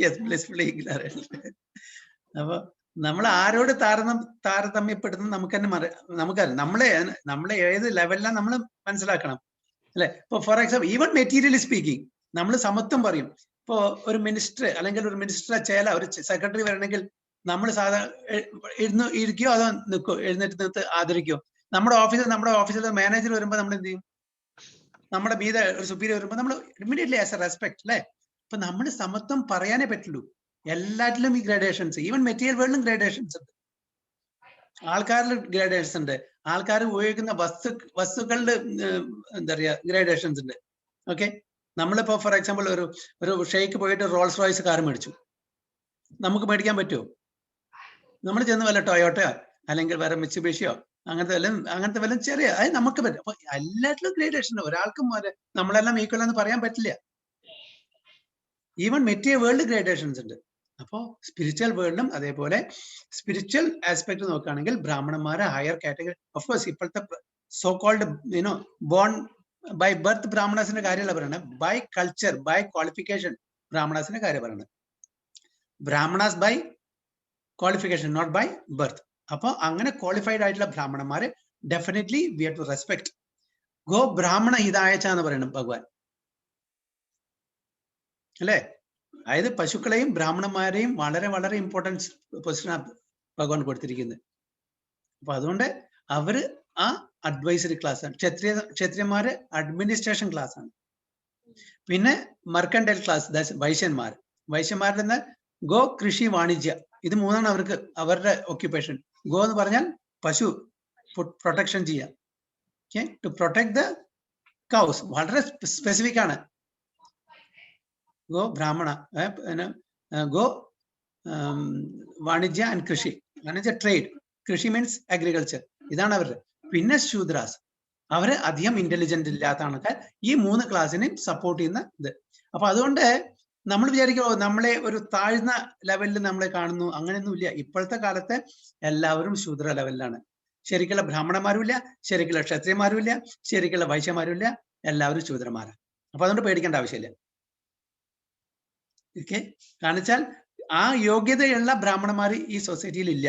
Yes, ബ്ലിസ്ഫുള്ളി ignorant. അപ്പൊ നമ്മൾ ആരോട് താരതമ്യപ്പെടുന്നത് നമുക്കറിയാം. നമ്മളെ ഏത് ലെവലിലാണ് നമ്മൾ മനസ്സിലാക്കണം അല്ലെ? ഇപ്പൊ for example even materially speaking നമ്മൾ സമത്വം പറയും. ഇപ്പോ ഒരു മിനിസ്റ്റർ അല്ലെങ്കിൽ ഒരു മിനിസ്റ്ററെ ചേല ഒരു സെക്രട്ടറി വരണമെങ്കിൽ നമ്മൾ സാധാരണ ഇരിക്കോ അതോ നിൽക്കോ, എഴുന്നേറ്റ് ആദരിക്കോ? നമ്മുടെ ഓഫീസിൽ മാനേജർ വരുമ്പോൾ നമ്മൾ എന്ത് ചെയ്യും? നമ്മുടെ മീതെ ഒരു സുപ്പീരിയർ വരുമ്പോൾ നമ്മൾ ഇമ്മീഡിയറ്റ്ലി ആസ് എ റെസ്പെക്ട് അല്ലെ? അപ്പൊ നമ്മൾ സമത്വം പറയാനേ പറ്റുള്ളൂ. എല്ലാറ്റിലും ഈ ഗ്രേഡേഷൻസ്, ഈവൻ മെറ്റീരിയൽ വേൾഡിലും ഗ്രേഡേഷൻസ് ഉണ്ട്, ആൾക്കാരിൽ ഗ്രേഡേഷൻസ് ഉണ്ട്, ആൾക്കാർ ഉപയോഗിക്കുന്ന വസ്തുക്കളുടെ എന്താ പറയാ ഗ്രേഡേഷൻസ് ഉണ്ട്. ഓക്കെ, നമ്മളിപ്പോ ഫോർ എക്സാമ്പിൾ ഒരു ഷെയ്ക്ക് പോയിട്ട് റോൾസ് റോയ്സ് കാർ മേടിച്ചു, നമുക്ക് മേടിക്കാൻ പറ്റുമോ? നമ്മൾ ചെന്ന് വല്ല ടൊയോട്ടയോ അല്ലെങ്കിൽ വേറെ മിത്സുബിഷിയോ അങ്ങനത്തെ വല്ല ചെറിയ അത് നമുക്ക് പറ്റും. അപ്പൊ എല്ലാറ്റിലും ഗ്രേഡേഷൻ ഉണ്ട്. ഒരാൾക്കും നമ്മളെല്ലാം ഈക്വൽ എന്ന് പറയാൻ പറ്റില്ല. ഈവൻ മെറ്റീരിയൽ വേൾഡ് ഗ്രേഡേഷൻസ് ഉണ്ട്. അപ്പോ സ്പിരിച്വൽ വേൾഡിലും അതേപോലെ സ്പിരിച്വൽ ആസ്പെക്ട് നോക്കുകയാണെങ്കിൽ ബ്രാഹ്മണന്മാരെ ഹയർ കാറ്റഗറി. ഓഫ്കോഴ്സ് ഇപ്പോഴത്തെ so called born by birth ബ്രാഹ്മണാസിന്റെ കാര്യമല്ല പറയുന്നത്, ബൈ കൾച്ചർ, ബൈ ക്വാളിഫിക്കേഷൻ ബ്രാഹ്മണാസിന്റെ കാര്യം പറയുന്നത്. Brahmanas by qualification, not by birth. അപ്പൊ അങ്ങനെ ക്വാളിഫൈഡ് ആയിട്ടുള്ള ബ്രാഹ്മണന്മാരെ definitely we have to respect. ഗോ ബ്രാഹ്മണ ഹിതായച്ച എന്ന് പറയുന്നത് ഭഗവാൻ അല്ലെ? അതായത് പശുക്കളെയും ബ്രാഹ്മണന്മാരെയും വളരെ വളരെ ഇമ്പോർട്ടൻസ് പൊസിഷനാണ് ഭഗവാൻ കൊടുത്തിരിക്കുന്നത്. അപ്പൊ അതുകൊണ്ട് അവര് ആ അഡ്വൈസറി ക്ലാസ് ആണ്. ക്ഷത്രിയന്മാര് അഡ്മിനിസ്ട്രേഷൻ ക്ലാസ് ആണ്. പിന്നെ മർക്കൻഡൈൽ ക്ലാസ് വൈശ്യന്മാരുടെ നിന്ന് ഗോ, കൃഷി, വാണിജ്യ, ഇത് മൂന്നാണ് അവർക്ക് അവരുടെ ഓക്യുപ്പേഷൻ. ഗോ എന്ന് പറഞ്ഞാൽ പശു പ്രൊട്ടക്ഷൻ ചെയ്യാം, ടു പ്രൊട്ടക്ട് ദ കൗസ്, വളരെ സ്പെസിഫിക് ആണ്. ഗോ ബ്രാഹ്മണ, ഗോ വാണിജ്യ ആൻഡ് കൃഷി. വാണിജ്യ ട്രേഡ്, കൃഷി മീൻസ് അഗ്രികൾച്ചർ, ഇതാണ് അവരുടെ. പിന്നെ ശൂദ്രാസ്, അവര് അധികം ഇന്റലിജന്റ് ഇല്ലാത്ത ആൾക്കാർ. ഈ 3 ക്ലാസ്സിനെയും സപ്പോർട്ട് ചെയ്യുന്ന ഇത്. അപ്പൊ അതുകൊണ്ട് നമ്മൾ വിചാരിക്കുമോ നമ്മളെ ഒരു താഴ്ന്ന ലെവലിൽ നമ്മളെ കാണുന്നു, അങ്ങനെയൊന്നും ഇല്ല. ഇപ്പോഴത്തെ കാലത്ത് എല്ലാവരും ശൂദ്ര ലെവലിലാണ്. ശരിക്കുള്ള ബ്രാഹ്മണന്മാരും ഇല്ല, ശരിക്കുള്ള ക്ഷത്രിയന്മാരും ഇല്ല, ശരിക്കുള്ള വൈശ്യന്മാരും ഇല്ല, എല്ലാവരും ശൂദ്രന്മാരാണ്. അപ്പൊ അതുകൊണ്ട് പേടിക്കേണ്ട ആവശ്യമില്ല. ഓക്കെ, കാണിച്ചാൽ ആ യോഗ്യതയുള്ള ബ്രാഹ്മണന്മാർ ഈ സൊസൈറ്റിയിൽ ഇല്ല.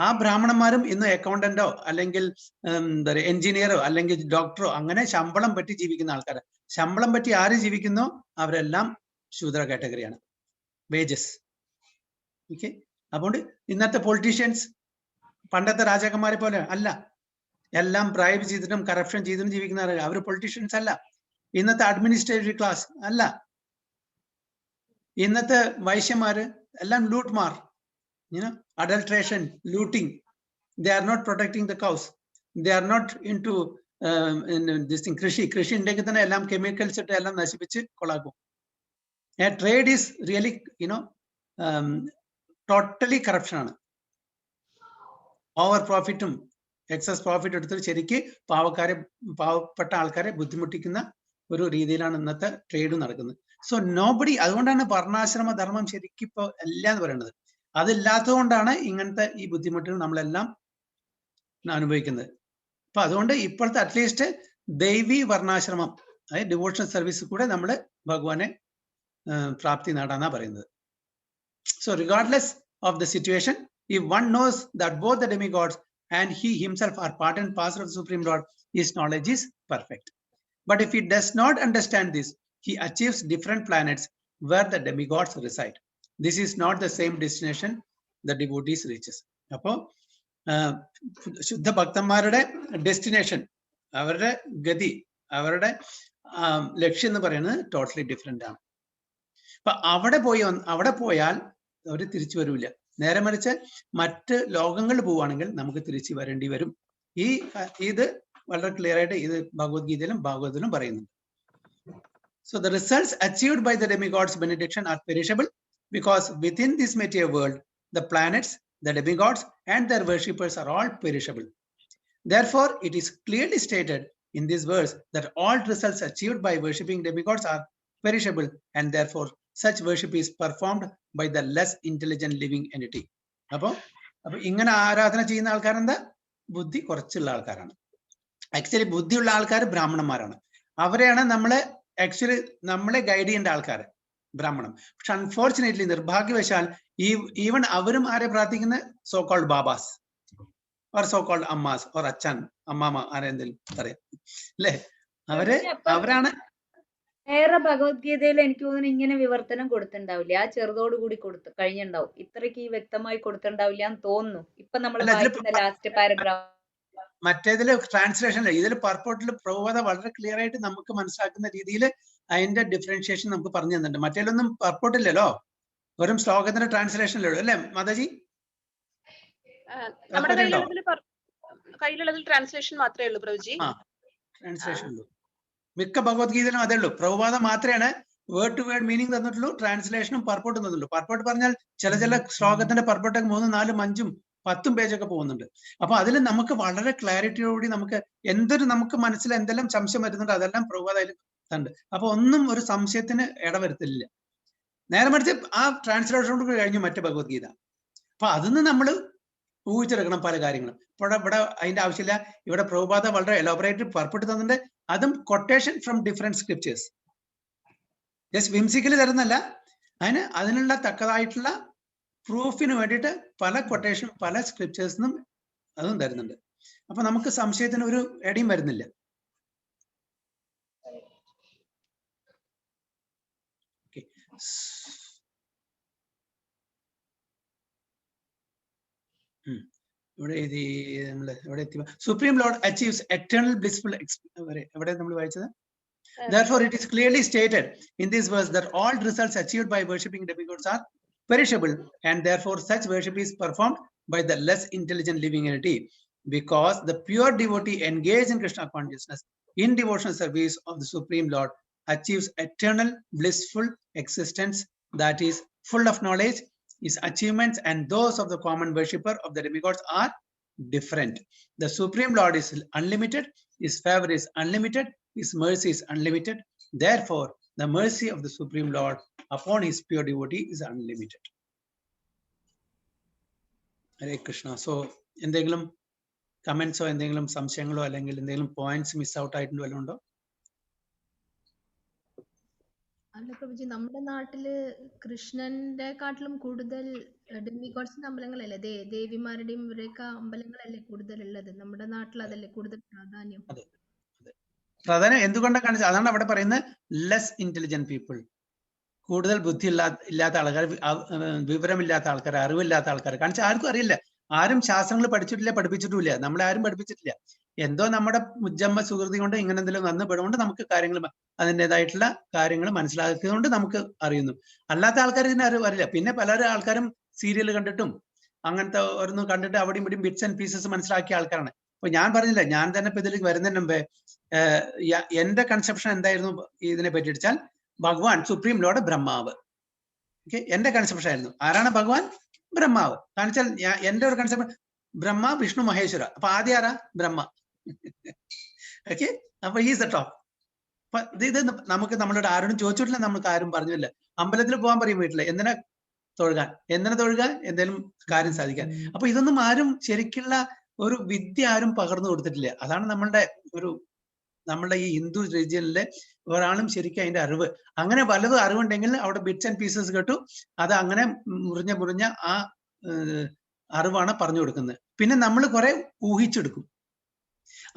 ആ ബ്രാഹ്മണന്മാരും ഇന്ന് അക്കൗണ്ടന്റോ അല്ലെങ്കിൽ എന്താ പറയുക എഞ്ചിനീയറോ അല്ലെങ്കിൽ ഡോക്ടറോ അങ്ങനെ ശമ്പളം പറ്റി ജീവിക്കുന്ന ആൾക്കാർ. ശമ്പളം പറ്റി ആര് ജീവിക്കുന്നോ അവരെല്ലാം ശൂദ്ര കാറ്റഗറിയാണ്, വേജസ്. ഓക്കെ, അതുകൊണ്ട് ഇന്നത്തെ പൊളിറ്റീഷ്യൻസ് പണ്ടത്തെ രാജാക്കന്മാരെ പോലെ അല്ല, എല്ലാം ബ്രൈബ് ചെയ്തിട്ടും കറപ്ഷൻ ചെയ്തിട്ടും ജീവിക്കുന്നവരല്ല. അവർ പൊളിറ്റീഷ്യൻസ് അല്ല. ഇന്നത്തെ അഡ്മിനിസ്ട്രേറ്റീവ് ക്ലാസ് അല്ല. ഇന്നത്തെ വൈശ്യന്മാര് എല്ലാം ലൂട്ട്മാർ, adulteration, looting. They are not protecting the cows. They are not into this thing. Krishi ഉണ്ടെങ്കിൽ തന്നെ എല്ലാം കെമിക്കൽസ് ഇട്ട് എല്ലാം നശിപ്പിച്ച് കൊളാക്കും. Trade is really totally corruption ആണ്. ഓവർ പ്രോഫിറ്റും എക്സസ് പ്രോഫിറ്റ് എടുത്തിട്ട് ശരിക്ക് പാവപ്പെട്ട ആൾക്കാരെ ബുദ്ധിമുട്ടിക്കുന്ന ഒരു രീതിയിലാണ് ഇന്നത്തെ ട്രേഡ് നടക്കുന്നത്. സോ നോബഡി, അതുകൊണ്ടാണ് വർണ്ണാശ്രമ ധർമ്മം ശരിക്കും ഇപ്പൊ എല്ലാം എന്ന് പറയുന്നത്. അതില്ലാത്തത് കൊണ്ടാണ് ഇങ്ങനത്തെ ഈ ബുദ്ധിമുട്ടുകൾ നമ്മളെല്ലാം അനുഭവിക്കുന്നത്. അപ്പൊ അതുകൊണ്ട് ഇപ്പോഴത്തെ അറ്റ്ലീസ്റ്റ് ദൈവീ വർണ്ണാശ്രമം, അതായത് ഡിവോഷണൽ സർവീസ് കൂടെ നമ്മൾ ഭഗവാനെ പ്രാപ്തി നേടാന്നാ പറയുന്നത്. So regardless of the situation, if one knows that both the demigods and he himself are part and parcel of the Supreme Lord, his knowledge is perfect. But if he does not understand this, he achieves different planets where the demigods reside. This is not the same destination the devotees reaches. Appo ശുദ്ധ ഭക്തന്മാരുടെ destination, അവരുടെ ഗതി അവരുടെ ലക്ഷ്യം എന്ന് പറയുന്നത് totally different ആണ്. അപ്പൊ അവിടെ പോയാൽ അവർ തിരിച്ചു വരൂല. നേരെ മറിച്ച് മറ്റ് ലോകങ്ങളിൽ പോവുകയാണെങ്കിൽ നമുക്ക് തിരിച്ചു വരേണ്ടി വരും. ഇത് വളരെ ക്ലിയർ ആയിട്ട് ഇത് ഭഗവത്ഗീതയിലും ഭാഗവതത്തിലും പറയുന്നുണ്ട്. So the results achieved by the demigods' benediction are perishable, because within this material world, the planets, the demigods, and their worshippers are all perishable. Therefore, it is clearly stated in this verse that all results achieved by worshipping demigods are perishable, and therefore such worship is performed by the less intelligent living entity. അപ്പൊ ഇങ്ങനെ ആരാധന ചെയ്യുന്ന ആൾക്കാരെന്താ? ബുദ്ധി കുറച്ചുള്ള ആൾക്കാരാണ്. Actually ബുദ്ധിയുള്ള ആൾക്കാർ ബ്രാഹ്മണന്മാരാണ്. അവരെയാണ് നമ്മളെ ഗൈഡ് ചെയ്യേണ്ട ആൾക്കാർ, ബ്രാഹ്മണം. പക്ഷെ അൺഫോർച്ചുനേറ്റ്ലി, നിർഭാഗ്യവശാൽ, ഈവൻ അവരും ആരെ പ്രാർത്ഥിക്കുന്ന so called babas or so called ammas or അച്ഛൻ അമ്മാമ ആരെന്തെങ്കിലും പറയാം അല്ലേ, അവരാണ്. വേറെ ഭഗവത്ഗീതയിൽ എനിക്ക് തോന്നുന്നു ഇങ്ങനെ വിവർത്തനം കൊടുത്തിണ്ടാവില്ല. ആ ചെറുതോട് കൂടി കഴിഞ്ഞിണ്ടാവും. ഇത്രയ്ക്ക് വ്യക്തമായി കൊടുത്തിണ്ടാവില്ല എന്ന് തോന്നുന്നു. ഇപ്പൊ നമ്മൾ വായിക്കുന്ന ലാസ്റ്റ് പാരഗ്രാഫ്. മറ്റേതില് ട്രാൻസ്ലേഷനിൽ, ഇതിൽ പർപ്പോട്ടിൽ പ്രബോധ വളരെ ക്ലിയർ ആയിട്ട് നമുക്ക് മനസ്സിലാക്കുന്ന രീതിയിൽ അതിന്റെ ഡിഫറൻഷിയേഷൻ നമുക്ക് പറഞ്ഞു തന്നിട്ടുണ്ട്. മറ്റേലൊന്നും പർപ്പോട്ടില്ലല്ലോ, വെറും ശ്ലോകത്തിന്റെ ട്രാൻസ്ലേഷനിലുള്ളൂ അല്ലേ മാതാജി? നമ്മുടെ കയ്യിലുള്ളതിൽ ട്രാൻസ്ലേഷൻ മാത്രമേ ഉള്ളൂ പ്രഭുജി. ട്രാൻസ്ലേഷൻ ഉള്ളൂ. മിക്ക ഭഗവത്ഗീതയിലും അതേ ഉള്ളൂ. പ്രഭുപാദ മാത്രമാണ് വേർഡ് ടു വേർഡ് മീനിങ് തന്നിട്ടുള്ളൂ, ട്രാൻസ്ലേഷനും പർപ്പോട്ടും തന്നിട്ടുള്ളൂ. പർപ്പോട്ട് പറഞ്ഞാൽ ചില ശ്ലോകത്തിന്റെ പർപ്പോട്ടൊക്കെ 3, 4, 5, 10 പേജൊക്കെ പോകുന്നുണ്ട്. അപ്പൊ അതിൽ നമുക്ക് വളരെ ക്ലാരിറ്റിയോടുകൂടി നമുക്ക് മനസ്സിൽ എന്തെല്ലാം സംശയം വരുന്നുണ്ട് അതെല്ലാം പ്രഭുപാദ അതിൽ ഉണ്ട്. അപ്പൊ ഒന്നും ഒരു സംശയത്തിന് ഇടവരുത്തില്ല. നേരെ മറിച്ച് ആ ട്രാൻസ്ലേഷനോട് കഴിഞ്ഞു മറ്റു ഭഗവത്ഗീത. അപ്പൊ അതിന്ന് നമ്മൾ ഊഹിച്ചെടുക്കണം പല കാര്യങ്ങളും. ഇവിടെ അതിന്റെ ആവശ്യമില്ല. ഇവിടെ പ്രഭുപാദ വളരെ എലോബറേറ്റ് പർപ്പിട്ട് തന്നിട്ടുണ്ട്. അതും quotation from different scriptures, just whimsically തരുന്നല്ല, അതിനുള്ള തക്കതായിട്ടുള്ള പ്രൂഫിന് വേണ്ടിയിട്ട് പല കൊട്ടേഷൻ പല സ്ക്രിപ്റ്റേഴ്സിനും അതും തരുന്നുണ്ട്. അപ്പൊ നമുക്ക് സംശയത്തിന് ഒരു ഇടയും വരുന്നില്ല. ഇവിടെ supreme Lord achieves eternal blissful എവിടെ നമ്മൾ വായിച്ചത്? Therefore, it is clearly stated in this verse that all results achieved by worshipping demigods are perishable, and therefore such worship is performed by the less intelligent living entity, because the pure devotee engaged in Krishna consciousness in devotional service of the Supreme Lord achieves eternal blissful existence that is full of knowledge. His achievements and those of the common worshipper of the demigods are different. The Supreme Lord is unlimited, his favor is unlimited, his mercy is unlimited. Therefore, the mercy of the Supreme Lord upon his pure devotee is unlimited. Hare Krishna. So, എന്തെങ്കിലും കമന്റ്സോ എന്തെങ്കിലും സംശയങ്ങളോ അല്ലെങ്കിൽ എന്തെങ്കിലും points miss out ആയിട്ടുണ്ടോ വല്ലതും ഉണ്ടോ? അല്ല പ്രഭുജി, നമ്മുടെ നാട്ടില് കൃഷ്ണന്റെ കാട്ടിലും കൂടുതൽ ഡെമിഗോഡ്സിന്റെ അമ്പലങ്ങളല്ലേ, ദേവിമാരുടെയും ഇവരെയൊക്കെ അമ്പലങ്ങളല്ലേ കൂടുതലുള്ളത്. നമ്മുടെ നാട്ടിൽ അതല്ലേ കൂടുതൽ പ്രാധാന്യം. പ്രാധാന്യം എന്തുകൊണ്ടാണ് കാണിച്ചത്? അതാണ് അവിടെ പറയുന്നത്, ലെസ് ഇന്റലിജന്റ് പീപ്പിൾ, കൂടുതൽ ബുദ്ധി ഇല്ലാത്ത ആൾക്കാർ, വിവരമില്ലാത്ത ആൾക്കാർ, അറിവില്ലാത്ത ആൾക്കാർ. കാണിച്ചാൽ ആർക്കും അറിയില്ല, ആരും ശാസ്ത്രങ്ങൾ പഠിച്ചിട്ടില്ല, പഠിപ്പിച്ചിട്ടില്ല, നമ്മളെ ആരും പഠിപ്പിച്ചിട്ടില്ല. എന്തോ നമ്മുടെ മുജ്ജമ്മ സുഹൃതി കൊണ്ട് ഇങ്ങനെ എന്തെങ്കിലും വന്ന് പെടുകൊണ്ട് നമുക്ക് കാര്യങ്ങൾ അതിൻ്റെതായിട്ടുള്ള കാര്യങ്ങൾ മനസ്സിലാക്കിയതുകൊണ്ട് നമുക്ക് അറിയുന്നു. അല്ലാത്ത ആൾക്കാർ ഇതിനെ അറിയില്ല. പിന്നെ പല ആൾക്കാരും സീരിയൽ കണ്ടിട്ടും അങ്ങനത്തെ ഓരോന്നും കണ്ടിട്ട് അവിടെയും ഇവിടെയും ബിറ്റ്സ് ആൻഡ് പീസസ് മനസ്സിലാക്കിയ ആൾക്കാരാണ്. അപ്പൊ ഞാൻ പറഞ്ഞില്ല, ഞാൻ തന്നെ ഇപ്പൊ ഇതിലേക്ക് വരുന്നതിന് മുമ്പേ എന്റെ കൺസെപ്ഷൻ എന്തായിരുന്നു ഇതിനെ പറ്റി വെച്ചാൽ, ഭഗവാൻ സുപ്രീം ലോർഡ് ബ്രഹ്മാവ്. ഓക്കെ, എന്റെ കൺസെപ്ഷൻ ആയിരുന്നു. ആരാണ് ഭഗവാൻ? ബ്രഹ്മാവ്. കാണിച്ചാൽ എന്റെ ഒരു കൺസെപ്റ്റ് ബ്രഹ്മ, വിഷ്ണു, മഹേശ്വര. അപ്പൊ ആദ്യം ആരാ? ബ്രഹ്മ. ഓക്കെ, അപ്പൊ ഈസ് ദ ടോപ്പ്. അപ്പൊ ഇത് നമുക്ക് നമ്മളോട് ആരോടും ചോദിച്ചിട്ടില്ല, നമുക്ക് ആരും പറഞ്ഞില്ല. അമ്പലത്തിൽ പോകാൻ പറയും വീട്ടില്, എന്തിനാ തൊഴുകാൻ, എന്തെങ്കിലും കാര്യം സാധിക്കാൻ. അപ്പൊ ഇതൊന്നും ആരും ശരിക്കുള്ള ഒരു വിദ്യ ആരും പകർന്നു കൊടുത്തിട്ടില്ല. അതാണ് നമ്മളുടെ ഈ ഹിന്ദു റിലിജിയനിലെ ഒരാളും ശരിക്കും അതിന്റെ അറിവ്. അങ്ങനെ പലതും അറിവുണ്ടെങ്കിൽ അവിടെ ബിറ്റ്സ് ആൻഡ് പീസസ് കേട്ടു, അത് അങ്ങനെ മുറിഞ്ഞ ആ അറിവാണ് പറഞ്ഞു കൊടുക്കുന്നത്. പിന്നെ നമ്മൾ കുറെ ഊഹിച്ചെടുക്കും.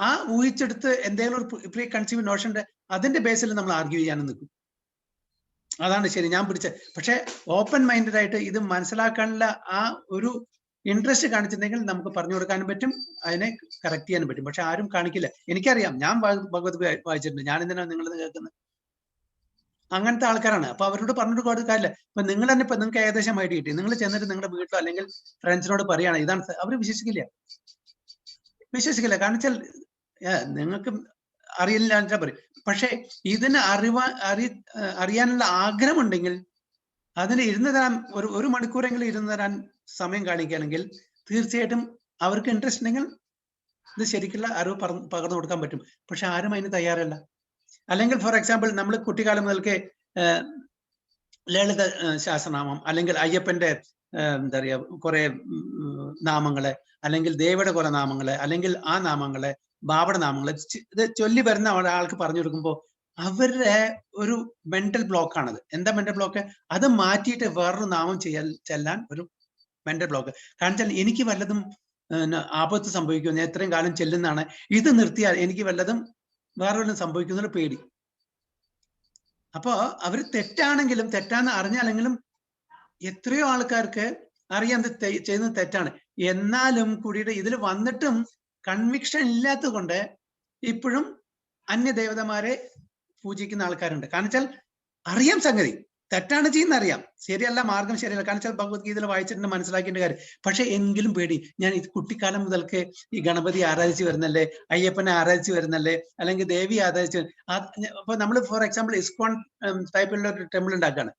ആ ഊഹിച്ചെടുത്ത് എന്തെങ്കിലും ഒരു പ്രീ കൺസീവ് നോഷന്റെ അതിന്റെ ബേസിൽ നമ്മൾ ആർഗ്യൂ ചെയ്യാനും നിൽക്കും. അതാണ് ശരി, ഞാൻ പിടിച്ച. പക്ഷെ ഓപ്പൺ മൈൻഡഡ് ആയിട്ട് ഇത് മനസ്സിലാക്കാനുള്ള ആ ഒരു ഇൻട്രസ്റ്റ് കാണിച്ചിട്ടുണ്ടെങ്കിൽ നമുക്ക് പറഞ്ഞു കൊടുക്കാനും പറ്റും, അതിനെ കറക്റ്റ് ചെയ്യാനും പറ്റും. പക്ഷെ ആരും കാണിക്കില്ല. എനിക്കറിയാം, ഞാൻ ഭഗവത് വായിച്ചിട്ടുണ്ട്. ഞാൻ എന്തിനാണ് നിങ്ങളിത് കേൾക്കുന്നത്? അങ്ങനത്തെ ആൾക്കാരാണ്. അപ്പൊ അവരോട് പറഞ്ഞിട്ട് കൊടുക്കാറില്ല. ഇപ്പൊ നിങ്ങൾ തന്നെ ഇപ്പൊ നിങ്ങൾക്ക് ഏകദേശം ഐഡിയ കിട്ടി, നിങ്ങൾ ചെന്നിട്ട് നിങ്ങളുടെ വീട്ടിലോ അല്ലെങ്കിൽ ഫ്രണ്ട്സിനോട് പറയുകയാണ് ഇതാണ്, അവർ വിശ്വസിക്കില്ല. കാരണം വെച്ചാൽ നിങ്ങൾക്ക് അറിയില്ല എന്ന് പറയും. പക്ഷെ ഇതിന് അറിയാനുള്ള ആഗ്രഹമുണ്ടെങ്കിൽ അതിന് ഇരുന്ന് തരാൻ ഒരു മണിക്കൂറെങ്കിലും ഇരുന്ന് തരാൻ സമയം കാണിക്കുകയാണെങ്കിൽ തീർച്ചയായിട്ടും അവർക്ക് ഇൻട്രസ്റ്റ് ഉണ്ടെങ്കിൽ ഇത് ശരിക്കുള്ള അറിവ് പകർന്നു കൊടുക്കാൻ പറ്റും. പക്ഷെ ആരും അതിന് തയ്യാറല്ല. അല്ലെങ്കിൽ ഫോർ എക്സാമ്പിൾ നമ്മൾ കുട്ടിക്കാലം മുതൽക്ക് ലളിത ശാസ്ത്രനാമം അല്ലെങ്കിൽ അയ്യപ്പന്റെ എന്താ പറയാ കുറെ നാമങ്ങളെ, അല്ലെങ്കിൽ ദേവിയുടെ കുറെ നാമങ്ങളെ, അല്ലെങ്കിൽ ആ നാമങ്ങളെ, ബാബയുടെ നാമങ്ങളെ ഇത് ചൊല്ലി വരുന്ന ഒരാൾക്ക് പറഞ്ഞു കൊടുക്കുമ്പോൾ അവരുടെ ഒരു മെന്റൽ ബ്ലോക്ക് ആണത്. എന്താ മെന്റൽ ബ്ലോക്ക്? അത് മാറ്റിയിട്ട് വേറൊരു നാമം ചെല്ലാൻ ഒരു മെന്റൽ ബ്ലോക്ക്. കാരണം വെച്ചാൽ എനിക്ക് വല്ലതും ആപത്ത് സംഭവിക്കും, ഞാൻ എത്രയും കാലം ചെല്ലുന്നതാണ്, ഇത് നിർത്തിയാൽ എനിക്ക് വല്ലതും വേറെ വല്ലതും സംഭവിക്കുന്നൊരു പേടി. അപ്പോ അവര് തെറ്റാണെങ്കിലും, തെറ്റാന്ന് അറിഞ്ഞാലെങ്കിലും എത്രയോ ആൾക്കാർക്ക് അറിയാൻ ചെയ്യുന്നത് തെറ്റാണ്. എന്നാലും കൂടിയിട്ട് ഇതിൽ വന്നിട്ടും കൺവിക്ഷൻ ഇല്ലാത്തത് കൊണ്ട് ഇപ്പോഴും അന്യദേവതമാരെ പൂജിക്കുന്ന ആൾക്കാരുണ്ട്. കാരണം വെച്ചാൽ അറിയാം സംഗതി തെറ്റാണ് ചെയ്യുന്ന അറിയാം, ശരിയല്ല, മാർഗം ശരിയല്ല. കാരണം വെച്ചാൽ ഭഗവത്ഗീതയിൽ വായിച്ചിട്ടുണ്ട്, മനസ്സിലാക്കേണ്ട കാര്യം. പക്ഷെ എങ്കിലും പേടി. ഞാൻ കുട്ടിക്കാലം മുതൽക്ക് ഈ ഗണപതി ആരാധിച്ച് വരുന്നല്ലേ, അയ്യപ്പനെ ആരാധിച്ച് വരുന്നല്ലേ, അല്ലെങ്കിൽ ദേവി ആരാധിച്ച്. അപ്പൊ നമ്മൾ ഫോർ എക്സാമ്പിൾ ഇസ്കോൺ ടൈപ്പിലുള്ള ഒരു ടെമ്പിൾ ഉണ്ടാക്കുകയാണ്.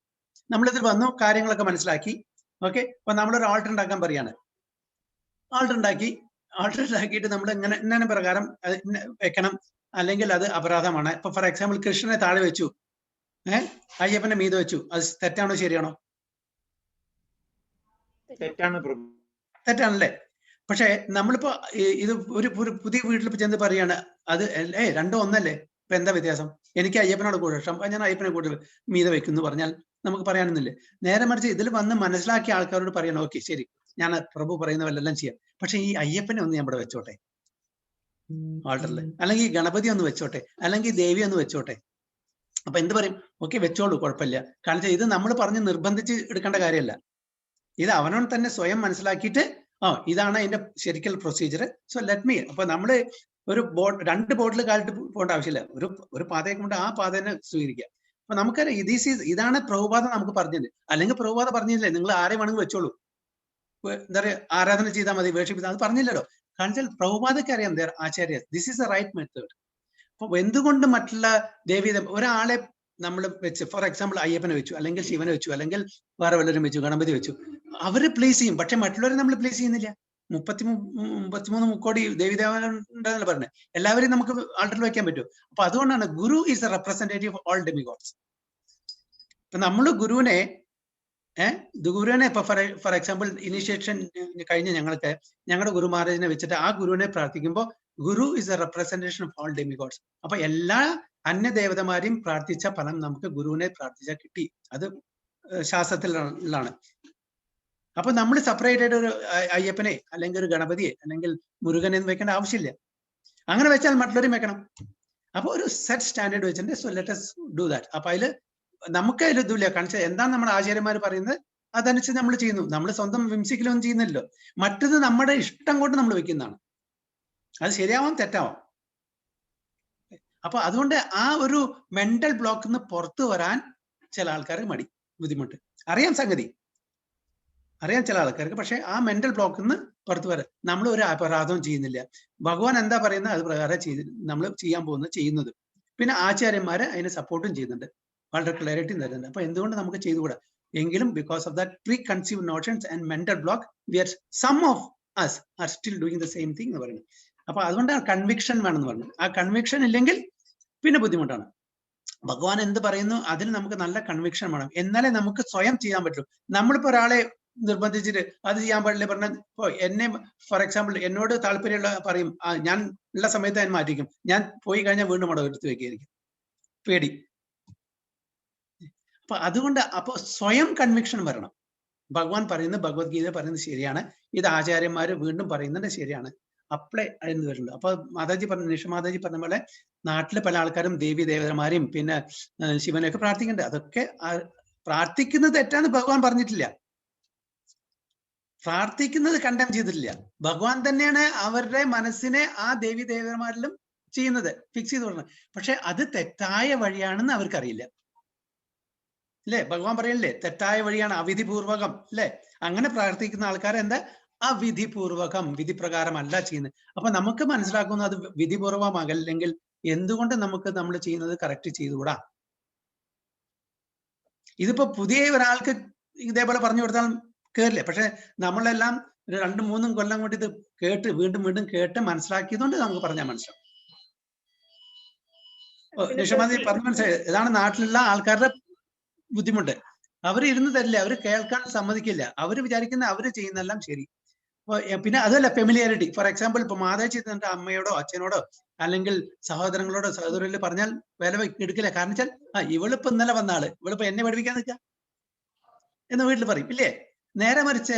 നമ്മളിതിൽ വന്നു, കാര്യങ്ങളൊക്കെ മനസ്സിലാക്കി. ഓക്കെ, അപ്പൊ നമ്മളൊരു ആൾട്ടർ ഉണ്ടാക്കാൻ പറയാണ്. ആൾട്ടർ ഉണ്ടാക്കിയിട്ട് നമ്മൾ ഇങ്ങനെ പ്രകാരം വെക്കണം, അല്ലെങ്കിൽ അത് അപരാധമാണ്. ഇപ്പൊ ഫോർ എക്സാമ്പിൾ കൃഷ്ണനെ താഴെ വെച്ചു, അയ്യപ്പനെ മീതെ വെച്ചു, അത് തെറ്റാണോ ശരിയാണോ? തെറ്റാണല്ലേ? പക്ഷെ നമ്മളിപ്പോ ഇത് ഒരു പുതിയ വീട്ടിൽ ചെന്ന് പറയാണ് അത് രണ്ടും ഒന്നല്ലേ, ഇപ്പൊ എന്താ വ്യത്യാസം? എനിക്ക് അയ്യപ്പനോട് കൂടുതൽ ഇഷ്ടം, ഞാൻ അയ്യപ്പനെ കൂടുതൽ മീതെ വെക്കും എന്ന് പറഞ്ഞാൽ നമുക്ക് പറയാനൊന്നുമില്ലേ. നേരെ മറിച്ച് ഇതിൽ വന്ന് മനസ്സിലാക്കിയ ആൾക്കാരോട് പറയണം, ഓക്കെ ശരി, ഞാൻ പ്രഭു പറയുന്ന വല്ലെല്ലാം ചെയ്യാം, പക്ഷെ ഈ അയ്യപ്പനെ ഒന്ന് ഞാൻ ഇവിടെ വെച്ചോട്ടെ ആൾട്ടറിൽ, അല്ലെങ്കിൽ ഗണപതി ഒന്ന് വെച്ചോട്ടെ, അല്ലെങ്കിൽ ദേവി ഒന്ന് വെച്ചോട്ടെ. അപ്പൊ എന്ത് പറയും? ഓക്കെ വെച്ചോളൂ, കുഴപ്പമില്ല. കാരണം ഇത് നമ്മൾ പറഞ്ഞ് നിർബന്ധിച്ച് എടുക്കേണ്ട കാര്യമല്ല. ഇത് അവനോൻ തന്നെ സ്വയം മനസ്സിലാക്കിയിട്ട് ഇതാണ് അതിന്റെ ശരിക്കൽ പ്രൊസീജിയർ, സോ ലെറ്റ് മീ. അപ്പൊ നമ്മള് ഒരു രണ്ട് ബോട്ടിൽ കാലിട്ട് പോകേണ്ട ആവശ്യമില്ല. ഒരു പാതയെ കൊണ്ട് ആ പാത തന്നെ സ്വീകരിക്കുക. അപ്പൊ നമുക്കറിയാം ഇതാണ് പ്രഭുപാദ നമുക്ക് പറഞ്ഞത്. അല്ലെങ്കിൽ പ്രഭുപാദ പറഞ്ഞില്ലേ നിങ്ങൾ ആരെ വേണമെങ്കിൽ വെച്ചോളൂ, എന്താ പറയുക, ആരാധന ചെയ്താൽ മതി, വേർഷിപ്പ്, അത് പറഞ്ഞില്ലല്ലോ. കാരണം വെച്ചാൽ പ്രഭുപാദയ്ക്ക് അറിയാം ആചാര്യ, this is a right method. അപ്പൊ എന്തുകൊണ്ട് മറ്റുള്ള ഒരാളെ നമ്മൾ വെച്ച്, ഫോർ എക്സാമ്പിൾ അയ്യപ്പനെ വെച്ചു, അല്ലെങ്കിൽ ശിവനെ വെച്ചു, അല്ലെങ്കിൽ വേറെ വല്ലവരും വെച്ചു, ഗണപതി വെച്ചു, അവര് പ്ലേസ് ചെയ്യും. പക്ഷെ മറ്റുള്ളവരെ നമ്മൾ പ്ലേസ് ചെയ്യുന്നില്ല. 33 മുക്കോടി ദേവിദേവനുണ്ടെന്നല്ല പറഞ്ഞത്, എല്ലാവരെയും നമുക്ക് ആൾട്ടറിൽ വെക്കാൻ പറ്റും. അപ്പൊ അതുകൊണ്ടാണ് ഗുരു is a representative of all demigods. ഇപ്പൊ നമ്മൾ ഗുരുവിനെ ഇപ്പൊ ഫോർ എക്സാമ്പിൾ ഇനിഷ്യേഷൻ കഴിഞ്ഞ ഞങ്ങളുടെ ഗുരു മഹാരാജിനെ വെച്ചിട്ട് ആ ഗുരുവിനെ പ്രാർത്ഥിക്കുമ്പോൾ ഗുരു is a representation of all demigods. അപ്പൊ എല്ലാ അന്യദേവതമാരെയും പ്രാർത്ഥിച്ച ഫലം നമുക്ക് ഗുരുവിനെ പ്രാർത്ഥിച്ചാൽ കിട്ടി. അത് ശാസ്ത്രത്തിലാണ്. അപ്പൊ നമ്മൾ സെപ്പറേറ്റ് ആയിട്ട് ഒരു അയ്യപ്പനെ അല്ലെങ്കിൽ ഒരു ഗണപതിയെ അല്ലെങ്കിൽ മുരുകനെ വെക്കേണ്ട ആവശ്യമില്ല. അങ്ങനെ വെച്ചാൽ മറ്റുള്ളവരും വെക്കണം. അപ്പൊ ഒരു സെറ്റ് സ്റ്റാൻഡേർഡ് വെച്ചിട്ടുണ്ട്. So let us do that. അപ്പൊ അതിൽ നമുക്ക് അതിൽ ഇതുമില്ല. കാണിച്ചാൽ എന്താണ് നമ്മുടെ ആചാര്യന്മാർ പറയുന്നത് അതനുസരിച്ച് നമ്മൾ ചെയ്യുന്നു. നമ്മൾ സ്വന്തം വിംസിക്കലൊന്നും ചെയ്യുന്നില്ലല്ലോ. മറ്റത് നമ്മുടെ ഇഷ്ടം കൊണ്ട് നമ്മൾ വെക്കുന്നതാണ്. അത് ശരിയാവാം, തെറ്റാവാം. അപ്പൊ അതുകൊണ്ട് ആ ഒരു മെന്റൽ ബ്ലോക്കിൽ നിന്ന് പുറത്തു വരാൻ ചില ആൾക്കാർക്ക് ബുദ്ധിമുട്ട്. അറിയാം സംഗതി, അറിയാം ചില ആൾക്കാർക്ക്. പക്ഷെ ആ മെന്റൽ ബ്ലോക്കിൽ നിന്ന് പുറത്തു വരാൻ നമ്മൾ ഒരു അപരാധവും ചെയ്യുന്നില്ല. ഭഗവാൻ എന്താ പറയുന്നത് അത് പ്രകാരം നമ്മൾ ചെയ്യാൻ ചെയ്യുന്നത്. പിന്നെ ആചാര്യന്മാര് അതിന് സപ്പോർട്ടും ചെയ്യുന്നുണ്ട്, വളരെ ക്ലാരിറ്റി തരുന്നുണ്ട്. അപ്പൊ എന്തുകൊണ്ട് നമുക്ക് ചെയ്തുകൂടാ? എങ്കിലും because of that preconceived notions and mental block we are some of us are still doing the same thing എന്ന് പറയുന്നത്. അപ്പൊ അതുകൊണ്ടാണ് കൺവിക്ഷൻ വേണമെന്ന് പറഞ്ഞത്. ആ കൺവിക്ഷൻ ഇല്ലെങ്കിൽ പിന്നെ ബുദ്ധിമുട്ടാണ്. ഭഗവാൻ എന്ത് പറയുന്നു അതിന് നമുക്ക് നല്ല കൺവിക്ഷൻ വേണം, എന്നാലേ നമുക്ക് സ്വയം ചെയ്യാൻ പറ്റൂ. നമ്മളിപ്പോ ഒരാളെ നിർബന്ധിച്ചിട്ട് അത് ചെയ്യാൻ പാടില്ല പറഞ്ഞാൽ, ഇപ്പോ എന്നെ ഫോർ എക്സാമ്പിൾ എന്നോട് താല്പര്യമുള്ള പറയും, ഞാൻ ഉള്ള സമയത്ത് ഞാൻ മാറ്റിക്കും, ഞാൻ പോയി കഴിഞ്ഞാൽ വീണ്ടും അവിടെ എടുത്ത് വെക്കുകയായിരിക്കും, പേടി. അപ്പൊ അതുകൊണ്ട് സ്വയം കൺവിക്ഷൻ വരണം. ഭഗവാൻ പറയുന്നത്, ഭഗവത്ഗീത പറയുന്നത് ശരിയാണ്, ഇത് ആചാര്യന്മാര് വീണ്ടും പറയുന്നത് ശരിയാണ്, അപ്ലൈ എന്ന് വരുന്നുണ്ട്. അപ്പൊ മാതാജി നിഷ മാതാജി പറഞ്ഞ പോലെ നാട്ടിലെ പല ആൾക്കാരും ദേവി ദേവതമാരെയും പിന്നെ ശിവനെയൊക്കെ പ്രാർത്ഥിക്കുന്നുണ്ട്. അതൊക്കെ പ്രാർത്ഥിക്കുന്നത് തെറ്റാന്ന് ഭഗവാൻ പറഞ്ഞിട്ടില്ല. പ്രാർത്ഥിക്കുന്നത് കണ്ടം ചെയ്തിട്ടില്ല. ഭഗവാൻ തന്നെയാണ് അവരുടെ മനസ്സിനെ ആ ദേവി ദേവന്മാരിലും ചെയ്യുന്നത്, ഫിക്സ് ചെയ്ത് കൊടുക്കുന്നത്. പക്ഷെ അത് തെറ്റായ വഴിയാണെന്ന് അവർക്കറിയില്ല. അല്ലെ? ഭഗവാൻ പറയല്ലേ തെറ്റായ വഴിയാണ്, അവിധിപൂർവകം. അല്ലെ? അങ്ങനെ പ്രാർത്ഥിക്കുന്ന ആൾക്കാർ എന്താ അവിധിപൂർവകം, വിധി പ്രകാരമല്ല ചെയ്യുന്നത്. അപ്പൊ നമുക്ക് മനസ്സിലാക്കുന്നത് അത് വിധിപൂർവമല്ലെങ്കിൽ എന്തുകൊണ്ട് നമുക്ക് നമ്മൾ ചെയ്യുന്നത് കറക്റ്റ് ചെയ്തുകൂടാ? ഇതിപ്പോ പുതിയ ഒരാൾക്ക് ഇതേപോലെ പറഞ്ഞു കൊടുത്താൽ കേറില്ല. പക്ഷെ നമ്മളെല്ലാം 2-3 കൊല്ലം കൊണ്ട് ഇത് കേട്ട് വീണ്ടും വീണ്ടും കേട്ട് മനസ്സിലാക്കിയതുകൊണ്ട് നമുക്ക് പറഞ്ഞാൽ മനസ്സിലാവും. നിഷമാതി പറഞ്ഞു മനസ്സിലായി. ഇതാണ് നാട്ടിലുള്ള ആൾക്കാരുടെ ബുദ്ധിമുട്ട്. അവർ ഇരുന്ന് തരില്ല, അവർ കേൾക്കാൻ സമ്മതിക്കില്ല. അവർ വിചാരിക്കുന്ന അവർ ചെയ്യുന്നതെല്ലാം ശരി. പിന്നെ അതല്ല ഫെമിലിയാരിറ്റി. ഫോർ എക്സാമ്പിൾ ഇപ്പൊ മാതാജി തന്റെ അമ്മയോടോ അച്ഛനോടോ അല്ലെങ്കിൽ സഹോദരങ്ങളോടോ സഹോദരങ്ങളിൽ പറഞ്ഞാൽ വില എടുക്കില്ല. കാരണം വെച്ചാൽ ഇവളിപ്പോ ഇന്നലെ വന്ന ആള്, ഇവളിപ്പോ എന്നെ പഠിപ്പിക്കാൻ നിൽക്കുക എന്ന് വീട്ടിൽ പറയും, ഇല്ലേ? നേരെ മറിച്ച്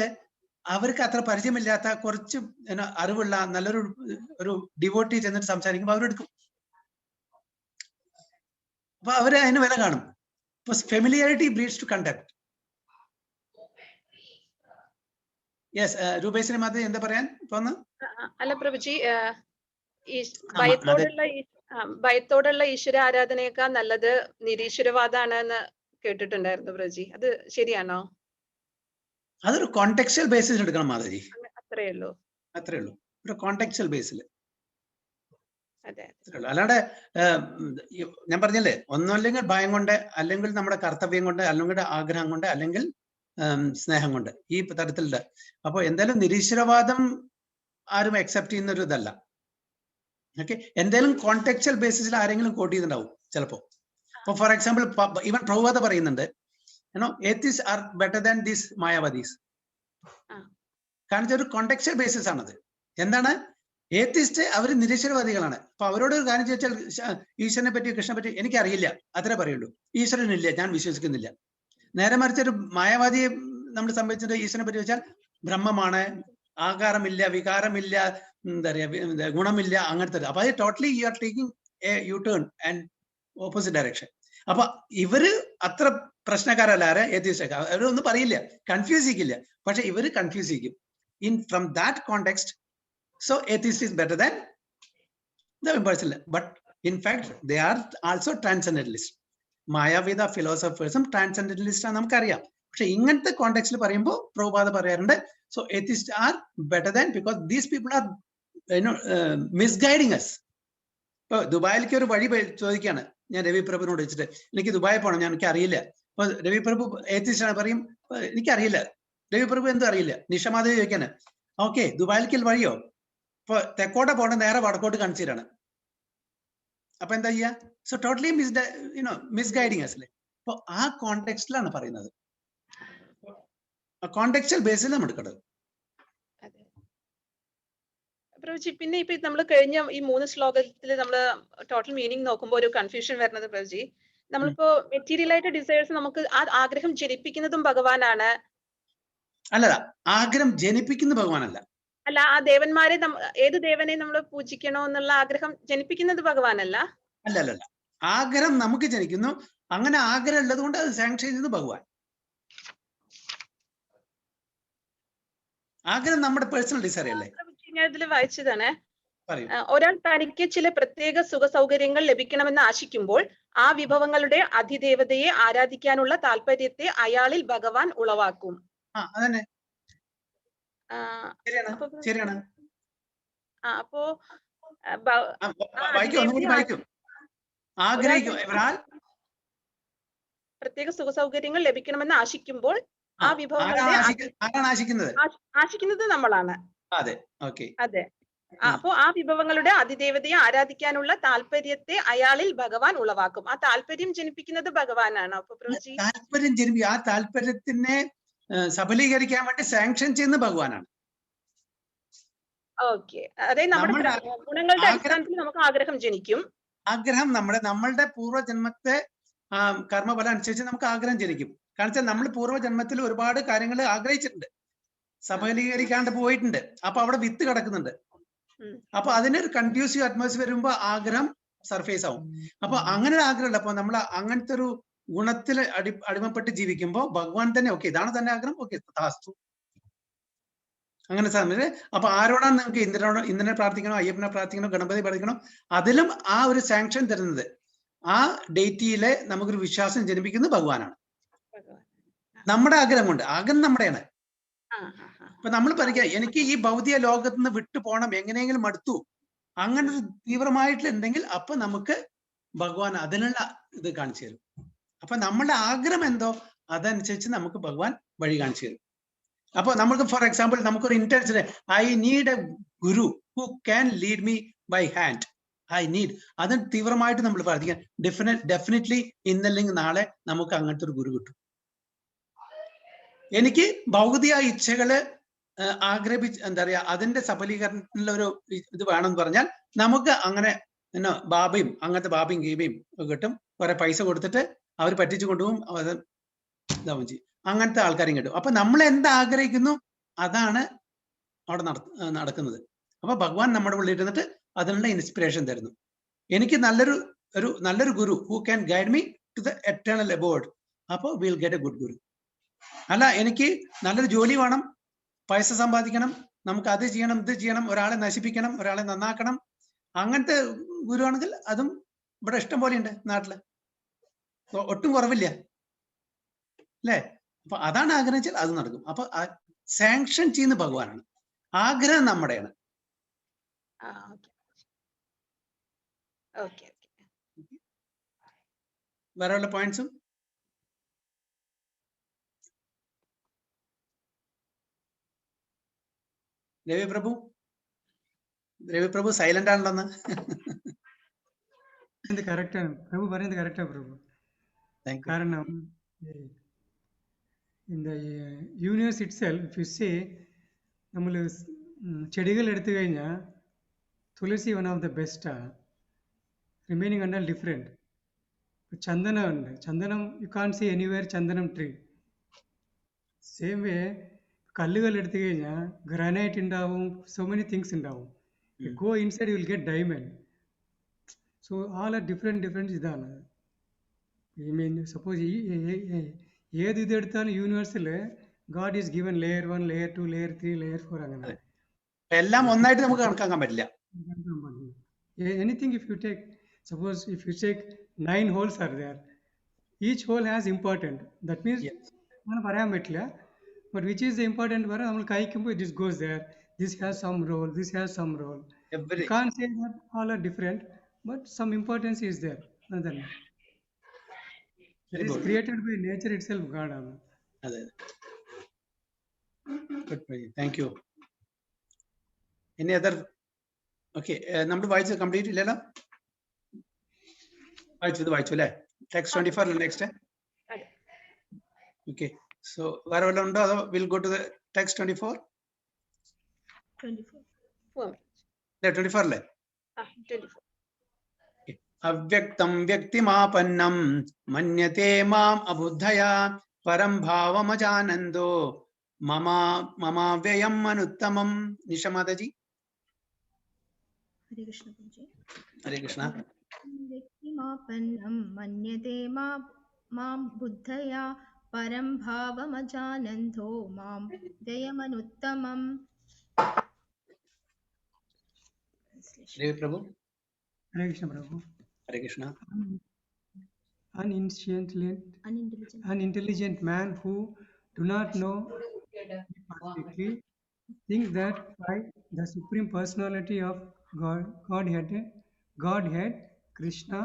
അവർക്ക് അത്ര പരിചയമില്ലാത്ത കുറച്ച് അറിവുള്ള നല്ലൊരു ഡിവോട്ടി ചെന്നിട്ട് സംസാരിക്കുമ്പോൾ അവരെടുക്കും. അപ്പൊ അവര് അതിന് വില കാണും. Familiarity breeds to conduct. Yes, Rupeshwari Madhavi എന്താ പറയാൻ പോന്ന്? അല്ല പ്രഭുജി, ഈ ഭയത്തോടുള്ള ഈശ്വര ആരാധനയേക്കാൾ നല്ലത് നിരീശ്വരവാദമാണ് എന്ന് കേട്ടിട്ടുണ്ടായിരുന്നു പ്രഭുജി. അത് ശരിയാണോ? അതൊരു കോണ്ടെക്സ്ച്വൽ ബേസിൽ എടുക്കണം മാധവി. അത്രേ ഉള്ളൂ. ഒരു കോണ്ടെക്സ്ച്വൽ ബേസിൽ. അതെ. അല്ലാണ്ട് ഞാൻ പറഞ്ഞല്ലേ, ഒന്നല്ലെങ്കിൽ ഭയം കൊണ്ട്, അല്ലെങ്കിൽ നമ്മുടെ കർത്തവ്യം കൊണ്ട്, അല്ലെങ്കിൽ ആഗ്രഹം കൊണ്ട്, അല്ലെങ്കിൽ സ്നേഹം കൊണ്ട്, ഈ തരത്തിലുണ്ട്. അപ്പൊ എന്തായാലും നിരീശ്വരവാദം ആരും അക്സെപ്റ്റ് ചെയ്യുന്ന ഒരു ഇതല്ല. ഓക്കെ, എന്തായാലും കോണ്ടെക്സ്ച്വൽ ബേസിസിൽ ആരെങ്കിലും കോട്ട് ചെയ്തിട്ടുണ്ടാവും ചിലപ്പോ. ഇപ്പൊ ഫോർ എക്സാമ്പിൾ ഇവൻ പ്രഭുവാദ പറയുന്നുണ്ട്, atheists are better than these മായാവാദീസ്. കാരണം ഒരു കോണ്ടെക്സ്ച്വൽ ബേസിസ് ആണത്. എന്താണ്? ഏത്തിസ്റ്റ് അവർ നിരീശ്വരവാദികളാണ്. അപ്പൊ അവരോട് ഒരു കാര്യം ചോദിച്ചാൽ ഈശ്വരനെ പറ്റി കൃഷ്ണനെ പറ്റി എനിക്കറിയില്ല, അത്രേ പറയുള്ളൂ. ഈശ്വരനില്ല, ഞാൻ വിശ്വസിക്കുന്നില്ല. നേരെ മറിച്ച് ഒരു മായാവാദിയെ നമ്മൾ സംബന്ധിച്ചിട്ട് ഈശ്വരനെ പറ്റി വെച്ചാൽ ബ്രഹ്മമാണ്, ആകാരമില്ല, വികാരമില്ല, എന്താ പറയാ, ഗുണമില്ല, അങ്ങനത്തെ. അപ്പൊ അത് totally you are taking a U turn and opposite direction. അപ്പൊ ഇവര് അത്ര പ്രശ്നക്കാരല്ല. ഏത്തിസ്റ്റ് അവരൊന്നും പറയില്ല, കൺഫ്യൂസ് ചെയ്യില്ല. പക്ഷെ ഇവര് കൺഫ്യൂസ് ചെയ്യും. From that context, so atheist is better than the impersonal, but in fact they are also transcendentalists. മായാവിത ഫിലോസഫേഴ്സും ട്രാൻസെൻഡന്റലിസ്റ്റ് ആണ്, നമുക്കറിയാം. പക്ഷെ ഇങ്ങനത്തെ കോണ്ടെക്സ്റ്റിൽ പറയുമ്പോൾ പ്രഭുപാദ പറയാറുണ്ട്, so atheists are better than, because these people are misguiding us. ഇപ്പൊ ദുബായിലേക്ക് ഒരു വഴി ചോദിക്കുകയാണ് ഞാൻ രവി പ്രഭുവിനോട് വെച്ചിട്ട്, എനിക്ക് ദുബായി പോകണം, ഞാൻ എനിക്ക് അറിയില്ല. അപ്പൊ രവി പ്രഭു ഏത്തിസ്റ്റ് ആണ്, പറയും എനിക്കറിയില്ല. രവി പ്രഭു എന്തും അറിയില്ല. നിഷമാധവി ചോദിക്കാണ്, ഓക്കെ ദുബായിലേക്ക് വഴിയോ? ഇപ്പൊ തെക്കോട്ടെ പോകണ്ട, നേരെ വടക്കോട്ട് കാണിച്ചിട്ടാണ്. അപ്പൊ എന്താ ചെയ്യാ? സോ ടോട്ടലി മിസ്ഗൈഡിങ് അസ് അല്ലേ. അപ്പൊ ആ കോണ്ടെക്സ്റ്റിലാണ് പറയുന്നത്, കോണ്ടെക്സ്റ്റുവൽ ബേസിൽ നമ്മൾ എടുക്കേണ്ടത്. പ്രഭുജി, പിന്നെ ഇപ്പൊ നമ്മൾ കഴിഞ്ഞ ഈ 3 ശ്ലോകത്തിൽ നമ്മൾ ടോട്ടൽ മീനിങ് നോക്കുമ്പോൾ ഒരു കൺഫ്യൂഷൻ വരുന്നത് പ്രഭുജി, നമ്മളിപ്പോ മെറ്റീരിയൽ ആയിട്ട് ഡിസയേഴ്സ് നമുക്ക് ആ ആഗ്രഹം ജനിപ്പിക്കുന്നതും ഭഗവാനാണ്. അല്ലല്ല, ആഗ്രഹം ജനിപ്പിക്കുന്ന ഭഗവാനല്ല. അല്ല, ആ ദേവന്മാരെ ഏത് ദേവനെ നമ്മൾ പൂജിക്കണോ എന്നുള്ള ആഗ്രഹം ജനിപ്പിക്കുന്നത് ഭഗവാനല്ല. അല്ലല്ല, ആഗ്രഹം നമുക്ക് ജനിക്കുന്നു. അങ്ങനെ ആഗ്രഹം ഉള്ളത് കൊണ്ട് അത് സാങ്ഷൻ ചെയ്യുന്നത് ഭഗവാൻ. ആഗ്രഹം നമ്മുടെ പേഴ്സണൽ ഡിസയർ അല്ലേ? ഞാൻ ഇതിൽ വായിച്ചതാണ്, ഒരാൾ തനിക്ക് ചില പ്രത്യേക സുഖ സൗകര്യങ്ങൾ ലഭിക്കണമെന്ന് ആശിക്കുമ്പോൾ ആ വിഭവങ്ങളുടെ അധിദേവതയെ ആരാധിക്കാനുള്ള താല്പര്യത്തെ അയാളിൽ ഭഗവാൻ ഉളവാക്കും. അതന്നെ ശരിയാണ്. അപ്പോ പ്രത്യേക സുഖ സൗകര്യങ്ങൾ ലഭിക്കണമെന്ന് ആശിക്കുമ്പോൾ ആ വിഭവങ്ങളെ ആശിക്കുന്നത് നമ്മളാണ്. അതെ, ഓക്കെ. അതെ. അപ്പോ ആ വിഭവങ്ങളുടെ അതിദേവതയെ ആരാധിക്കാനുള്ള താല്പര്യത്തെ അയാളിൽ ഭഗവാൻ ഉളവാക്കും. ആ താല്പര്യം ജനിപ്പിക്കുന്നത് ഭഗവാനാണ്. അപ്പൊ താല്പര്യം ജനിപ്പിക്കും. ആ താല്പര്യത്തിനെ സഫലീകരിക്കാൻ വേണ്ടി സാങ്ഷൻ ചെയ്യുന്ന ഭഗവാനാണ്. ഓക്കെ, അതായത് നമ്മുടെ ഗുണങ്ങളുടെ അടിസ്ഥാനത്തിൽ നമുക്ക് ആഗ്രഹം ജനിക്കും. ആഗ്രഹം നമ്മളുടെ പൂർവ്വജന്മത്തെ കർമ്മഫലം അനുസരിച്ച് നമുക്ക് ആഗ്രഹം ജനിക്കും. കാരണം വെച്ചാൽ നമ്മൾ പൂർവ്വജന്മത്തിൽ ഒരുപാട് കാര്യങ്ങൾ ആഗ്രഹിച്ചിട്ടുണ്ട്, സഫലീകരിക്കാണ്ട് പോയിട്ടുണ്ട്. അപ്പൊ അവിടെ വിത്ത് കിടക്കുന്നുണ്ട്. അപ്പൊ അതിനൊരു കൺഡ്യൂസീവ് അറ്റ്മോസ്ഫിയർ വരുമ്പോ ആഗ്രഹം സർഫേസ് ആവും. അപ്പൊ അങ്ങനെ ഒരു ആഗ്രഹമുണ്ട്. അപ്പൊ നമ്മൾ അങ്ങനത്തെ ഒരു ഗുണത്തിൽ അടിമപ്പെട്ട് ജീവിക്കുമ്പോൾ ഭഗവാൻ തന്നെ ഓക്കെ ഇതാണ് തന്നെ ആഗ്രഹം, ഓക്കെ താസ്തു. അങ്ങനെ സമയത്ത് അപ്പൊ ആരോടാണ് നിങ്ങൾക്ക് ഇന്ദ്രനെ പ്രാർത്ഥിക്കണോ, അയ്യപ്പനെ പ്രാർത്ഥിക്കണോ, ഗണപതി പ്രാർത്ഥിക്കണോ, അതിലും ആ ഒരു സാങ്ഷൻ തരുന്നത്, ആ ഡേറ്റിയിലെ നമുക്കൊരു വിശ്വാസം ജനിപ്പിക്കുന്നത് ഭഗവാനാണ്. നമ്മുടെ ആഗ്രഹം കൊണ്ട്, ആഗ്രഹം നമ്മുടെയാണ്. ഇപ്പൊ നമ്മൾ പറയുക എനിക്ക് ഈ ഭൗതിക ലോകത്ത് നിന്ന് വിട്ടു പോകണം, എങ്ങനെയെങ്കിലും മടുത്തു, അങ്ങനെ ഒരു തീവ്രമായിട്ടുണ്ടെങ്കിൽ അപ്പൊ നമുക്ക് ഭഗവാൻ അതിനുള്ള ഇത് കാണിച്ചു തരും. അപ്പൊ നമ്മളുടെ ആഗ്രഹം എന്തോ അതനുസരിച്ച് നമുക്ക് ഭഗവാൻ വഴി കാണിച്ചു തരും. അപ്പൊ നമുക്ക് ഫോർ എക്സാമ്പിൾ നമുക്കൊരു intention, I need a guru who can lead me by hand, I need, അത് തീവ്രമായിട്ട് നമ്മൾ പ്രാർത്ഥിക്കാം. ഡെഫിനറ്റ്ലി ഇന്നല്ലെങ്കിൽ നാളെ നമുക്ക് അങ്ങനത്തെ ഒരു ഗുരു കിട്ടും. എനിക്ക് ഭൗതിക ഇച്ഛകള് ആഗ്രഹിച്ച് എന്താ പറയാ അതിന്റെ സഫലീകരണത്തിനുള്ള ഒരു ഇത് വേണമെന്ന് പറഞ്ഞാൽ നമുക്ക് അങ്ങനെ ബാബയും അങ്ങനത്തെ ബാബയും ഗീബയും കിട്ടും, കുറെ പൈസ കൊടുത്തിട്ട് അവർ പറ്റിച്ചു കൊണ്ടുപോകും, ഇതാവും ചെയ്യും, അങ്ങനത്തെ ആൾക്കാരും കിട്ടും. അപ്പൊ നമ്മൾ എന്താഗ്രഹിക്കുന്നു അതാണ് അവിടെ നടക്കുന്നത്. അപ്പൊ ഭഗവാൻ നമ്മുടെ ഉള്ളിൽ ഇരുന്നിട്ട് അതിനുള്ള ഇൻസ്പിറേഷൻ തരുന്നു. എനിക്ക് നല്ലൊരു ഗുരു who can guide me to the eternal abode, അപ്പോൾ will get a good guru. അല്ല എനിക്ക് നല്ലൊരു ജോലി വേണം, പൈസ സമ്പാദിക്കണം, നമുക്ക് അത് ചെയ്യണം ഇത് ചെയ്യണം, ഒരാളെ നശിപ്പിക്കണം, ഒരാളെ നന്നാക്കണം, അങ്ങനത്തെ ഗുരുവാണെങ്കിൽ അതും ഇവിടെ ഇഷ്ടം പോലെ ഉണ്ട് നാട്ടില്, ഒട്ടും കുറവില്ല അല്ലേ? അപ്പൊ അതാണ് ആഗ്രഹിച്ചാൽ അത് നടക്കും. അപ്പൊ സാങ്ഷൻ ചെയ്യുന്ന ഭഗവാനാണ്, ആഗ്രഹം നമ്മുടെയാണ്. വേറെ വല്ല പോയിന്റ്സും? രവി പ്രഭു സൈലന്റ് ആണല്ലോ. കറക്റ്റാണ് പ്രഭു പറയുന്നത്, കറക്റ്റാ പ്രഭു. കാരണം in the universe itself, if you say, നമ്മൾ ചെടികൾ എടുത്തു കഴിഞ്ഞാൽ തുളസി one of the best, remaining കണ്ടാൽ ഡിഫറെൻറ്റ്. ചന്ദനം ഉണ്ട്, ചന്ദനം യു കാൺ സീ എനിവെയർ ചന്ദനം ട്രീ. സെയിം വേ കല്ലുകൾ എടുത്തു കഴിഞ്ഞാൽ ഗ്രാനൈറ്റ് ഉണ്ടാവും, സോ മെനി തിങ്സ് ഉണ്ടാവും. Go inside you will get diamond. So all are different ഇതാണ്. ഐ മീൻ സപ്പോസ് ഏത് ഇതെടുത്താലും യൂണിവേഴ്സിൽ God is given layer 1, layer 2, layer 3, layer 4 അങ്ങനെ എല്ലാം ഒന്നായിട്ട് നമുക്ക് കണക്കാക്കാൻ പറ്റില്ല. Anything if you take, suppose if you take 9 holes are there, each hole has important. That means അങ്ങനെ പറയാൻ പറ്റില്ല. But which is the important പറയാം, നമ്മൾ കഴിക്കുമ്പോൾ it is goes there, this has some role, this has some role. You can say that all are different, but some importance is there. അതല്ല, it is created by nature itself, God. Ade good, thank you. Any other? Okay, number wise complete illala, വായിച്ചു അല്ലേ? text 24 next. Okay, so വേറെ വല്ലതും ഉണ്ടോ അതോ we'll go to the text 24 അല്ലേ? അവ്യക്തം വ്യക്തിമാപന്നം മന്യത്തെ മാം അബുദ്ധയാ പരം ഭാവമജാനന്ദോ മമാവ്യയം അനുത്തമം. നിഷമാതജി. ഹരേ കൃഷ്ണ. വ്യക്തിമാപന്നം മന്യത്തെ മാം ബുദ്ധയാ പരം ഭാവമജാനന്ദോ മാം വ്യയമനുത്തമം. ഹരേ പ്രഭു. ഹരേ കൃഷ്ണ പ്രഭു. Hare Krishna. Unintelligent man who do not know perfectly think that by the Supreme Personality of Godhead, Krishna